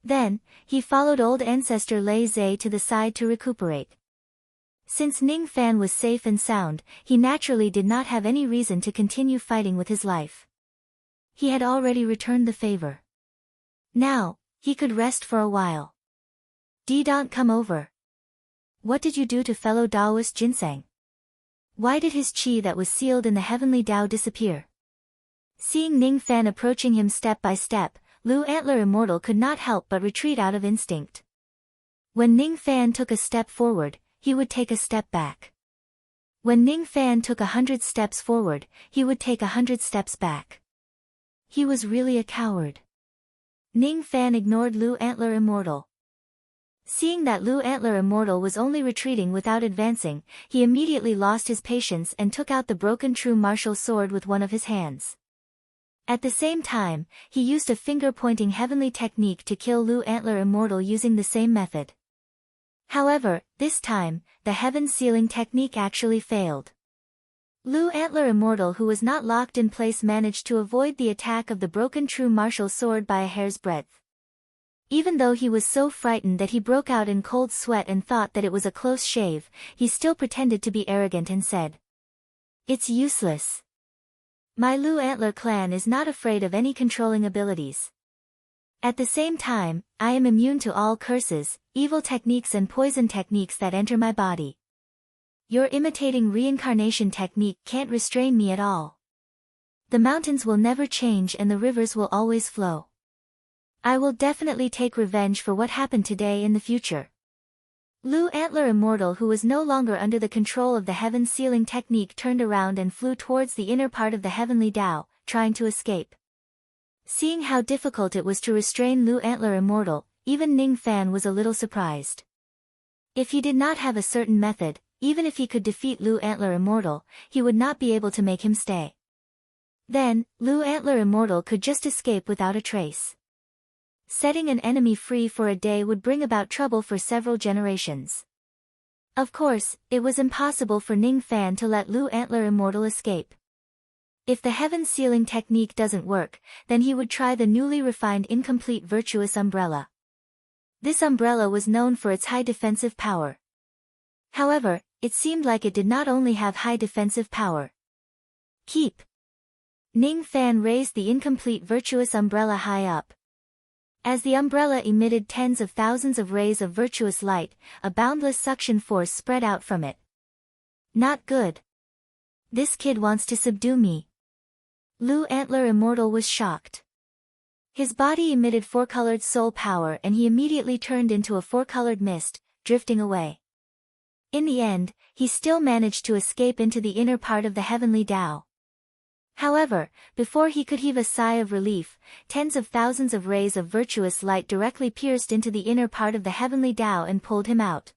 S1: Then, he followed old ancestor Lei Zhe to the side to recuperate. Since Ning Fan was safe and sound, he naturally did not have any reason to continue fighting with his life. He had already returned the favor. Now, he could rest for a while. Don't come over. What did you do to fellow Taoist Ginseng? Why did his chi that was sealed in the heavenly Tao disappear? Seeing Ning Fan approaching him step by step, Lu Antler Immortal could not help but retreat out of instinct. When Ning Fan took a step forward, he would take a step back. When Ning Fan took 100 steps forward, he would take 100 steps back. He was really a coward. Ning Fan ignored Lu Antler Immortal. Seeing that Lu Antler Immortal was only retreating without advancing, he immediately lost his patience and took out the broken true martial sword with one of his hands. At the same time, he used a finger-pointing heavenly technique to kill Lu Antler Immortal using the same method. However, this time, the heaven-sealing technique actually failed. Lu Antler Immortal, who was not locked in place, managed to avoid the attack of the broken true martial sword by a hair's breadth. Even though he was so frightened that he broke out in cold sweat and thought that it was a close shave, he still pretended to be arrogant and said, "It's useless. My Lu Antler clan is not afraid of any controlling abilities. At the same time, I am immune to all curses, evil techniques and poison techniques that enter my body. Your imitating reincarnation technique can't restrain me at all. The mountains will never change and the rivers will always flow. I will definitely take revenge for what happened today in the future." Lu Antler Immortal, who was no longer under the control of the heaven-sealing technique, turned around and flew towards the inner part of the heavenly Tao, trying to escape. Seeing how difficult it was to restrain Lu Antler Immortal, even Ning Fan was a little surprised. If he did not have a certain method, even if he could defeat Lu Antler Immortal, he would not be able to make him stay. Then, Lu Antler Immortal could just escape without a trace. Setting an enemy free for a day would bring about trouble for several generations. Of course, it was impossible for Ning Fan to let Lu Antler Immortal escape. If the heaven-sealing technique doesn't work, then he would try the newly refined incomplete virtuous umbrella. This umbrella was known for its high defensive power. However, it seemed like it did not only have high defensive power. Keep. Ning Fan raised the incomplete virtuous umbrella high up. As the umbrella emitted tens of thousands of rays of virtuous light, a boundless suction force spread out from it. Not good. This kid wants to subdue me. Lu Antler Immortal was shocked. His body emitted four-colored soul power and he immediately turned into a four-colored mist, drifting away. In the end, he still managed to escape into the inner part of the heavenly Tao. However, before he could heave a sigh of relief, tens of thousands of rays of virtuous light directly pierced into the inner part of the heavenly Tao and pulled him out.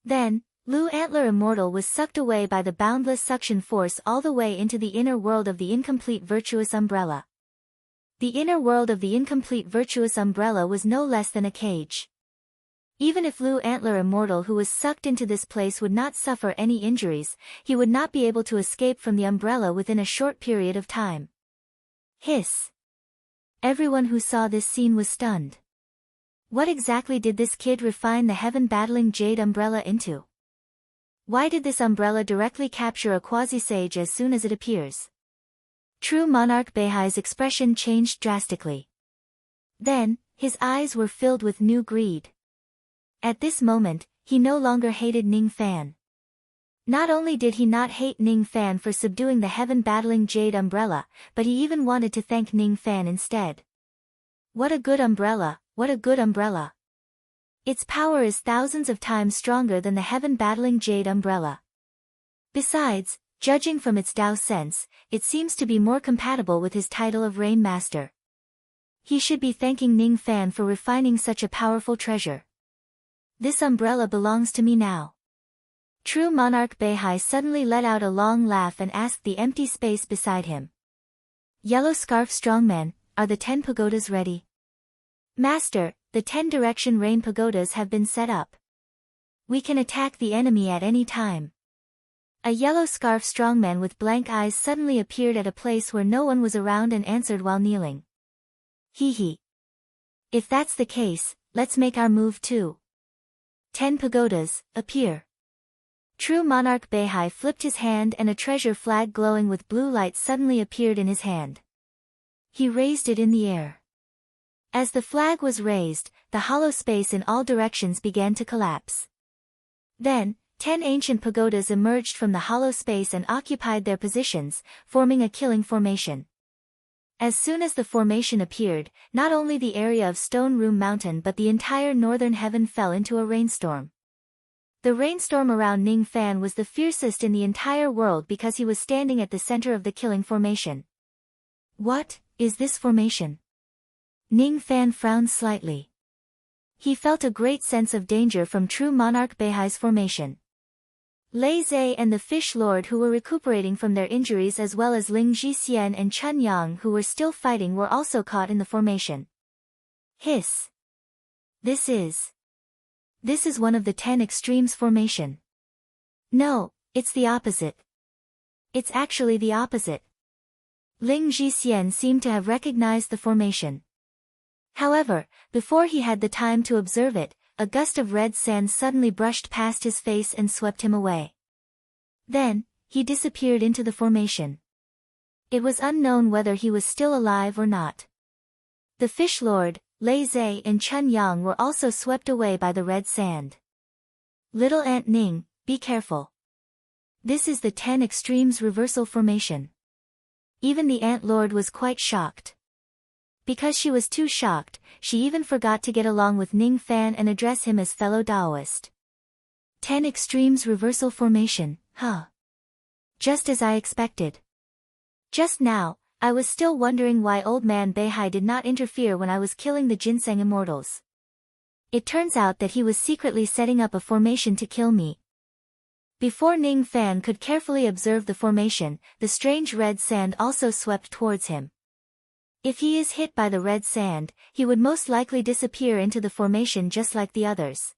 S1: Then, Lu Antler Immortal was sucked away by the boundless suction force all the way into the inner world of the incomplete virtuous umbrella. The inner world of the incomplete virtuous umbrella was no less than a cage. Even if Lu Antler Immortal, who was sucked into this place, would not suffer any injuries, he would not be able to escape from the umbrella within a short period of time. Hiss. Everyone who saw this scene was stunned. What exactly did this kid refine the heaven-battling jade umbrella into? Why did this umbrella directly capture a quasi-sage as soon as it appears? True Monarch Beihai's expression changed drastically. Then, his eyes were filled with new greed. At this moment, he no longer hated Ning Fan. Not only did he not hate Ning Fan for subduing the heaven-battling jade umbrella, but he even wanted to thank Ning Fan instead. What a good umbrella, what a good umbrella. Its power is thousands of times stronger than the heaven-battling jade umbrella. Besides, judging from its Tao sense, it seems to be more compatible with his title of Rain Master. He should be thanking Ning Fan for refining such a powerful treasure. This umbrella belongs to me now. True Monarch Beihai suddenly let out a long laugh and asked the empty space beside him. Yellow Scarf Strongman, are the 10 pagodas ready? Master, the 10 direction rain pagodas have been set up. We can attack the enemy at any time. A Yellow Scarf Strongman with blank eyes suddenly appeared at a place where no one was around and answered while kneeling. Hee hee. If that's the case, let's make our move too. 10 pagodas, appear. True Monarch Beihai flipped his hand and a treasure flag glowing with blue light suddenly appeared in his hand. He raised it in the air. As the flag was raised, the hollow space in all directions began to collapse. Then, 10 ancient pagodas emerged from the hollow space and occupied their positions, forming a killing formation. As soon as the formation appeared, not only the area of Stone Room Mountain but the entire northern heaven fell into a rainstorm. The rainstorm around Ning Fan was the fiercest in the entire world because he was standing at the center of the killing formation. What is this formation? Ning Fan frowned slightly. He felt a great sense of danger from true monarch Beihai's formation. Lei Zhe and the Fish Lord who were recuperating from their injuries as well as Ling Jixian and Chun Yang who were still fighting were also caught in the formation. Hiss. This is one of the 10 extremes formation. No, it's the opposite. It's actually the opposite. Ling Jixian seemed to have recognized the formation. However, before he had the time to observe it, a gust of red sand suddenly brushed past his face and swept him away. Then, he disappeared into the formation. It was unknown whether he was still alive or not. The Fish Lord, Lei Zhe and Chun Yang were also swept away by the red sand. Little Ant Ning, be careful. This is the 10 extremes reversal formation. Even the Ant Lord was quite shocked. Because she was too shocked, she even forgot to get along with Ning Fan and address him as fellow Taoist. 10 extremes reversal formation, huh? Just as I expected. Just now, I was still wondering why old man Beihai did not interfere when I was killing the ginseng immortals. It turns out that he was secretly setting up a formation to kill me. Before Ning Fan could carefully observe the formation, the strange red sand also swept towards him. If he is hit by the red sand, he would most likely disappear into the formation just like the others.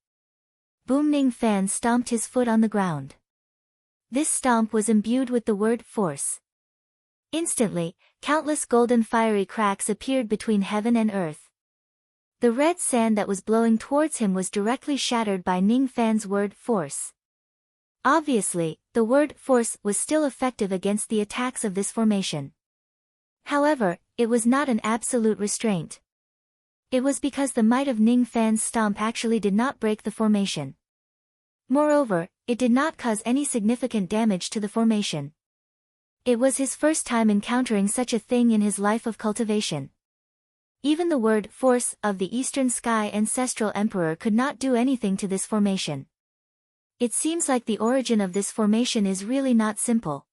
S1: Boom! Ning Fan stomped his foot on the ground. This stomp was imbued with the word force. Instantly, countless golden fiery cracks appeared between heaven and earth. The red sand that was blowing towards him was directly shattered by Ning Fan's word force. Obviously, the word force was still effective against the attacks of this formation. However, it was not an absolute restraint. It was because the might of Ning Fan's stomp actually did not break the formation. Moreover, it did not cause any significant damage to the formation. It was his first time encountering such a thing in his life of cultivation. Even the word force of the Eastern Sky Ancestral Emperor could not do anything to this formation. It seems like the origin of this formation is really not simple.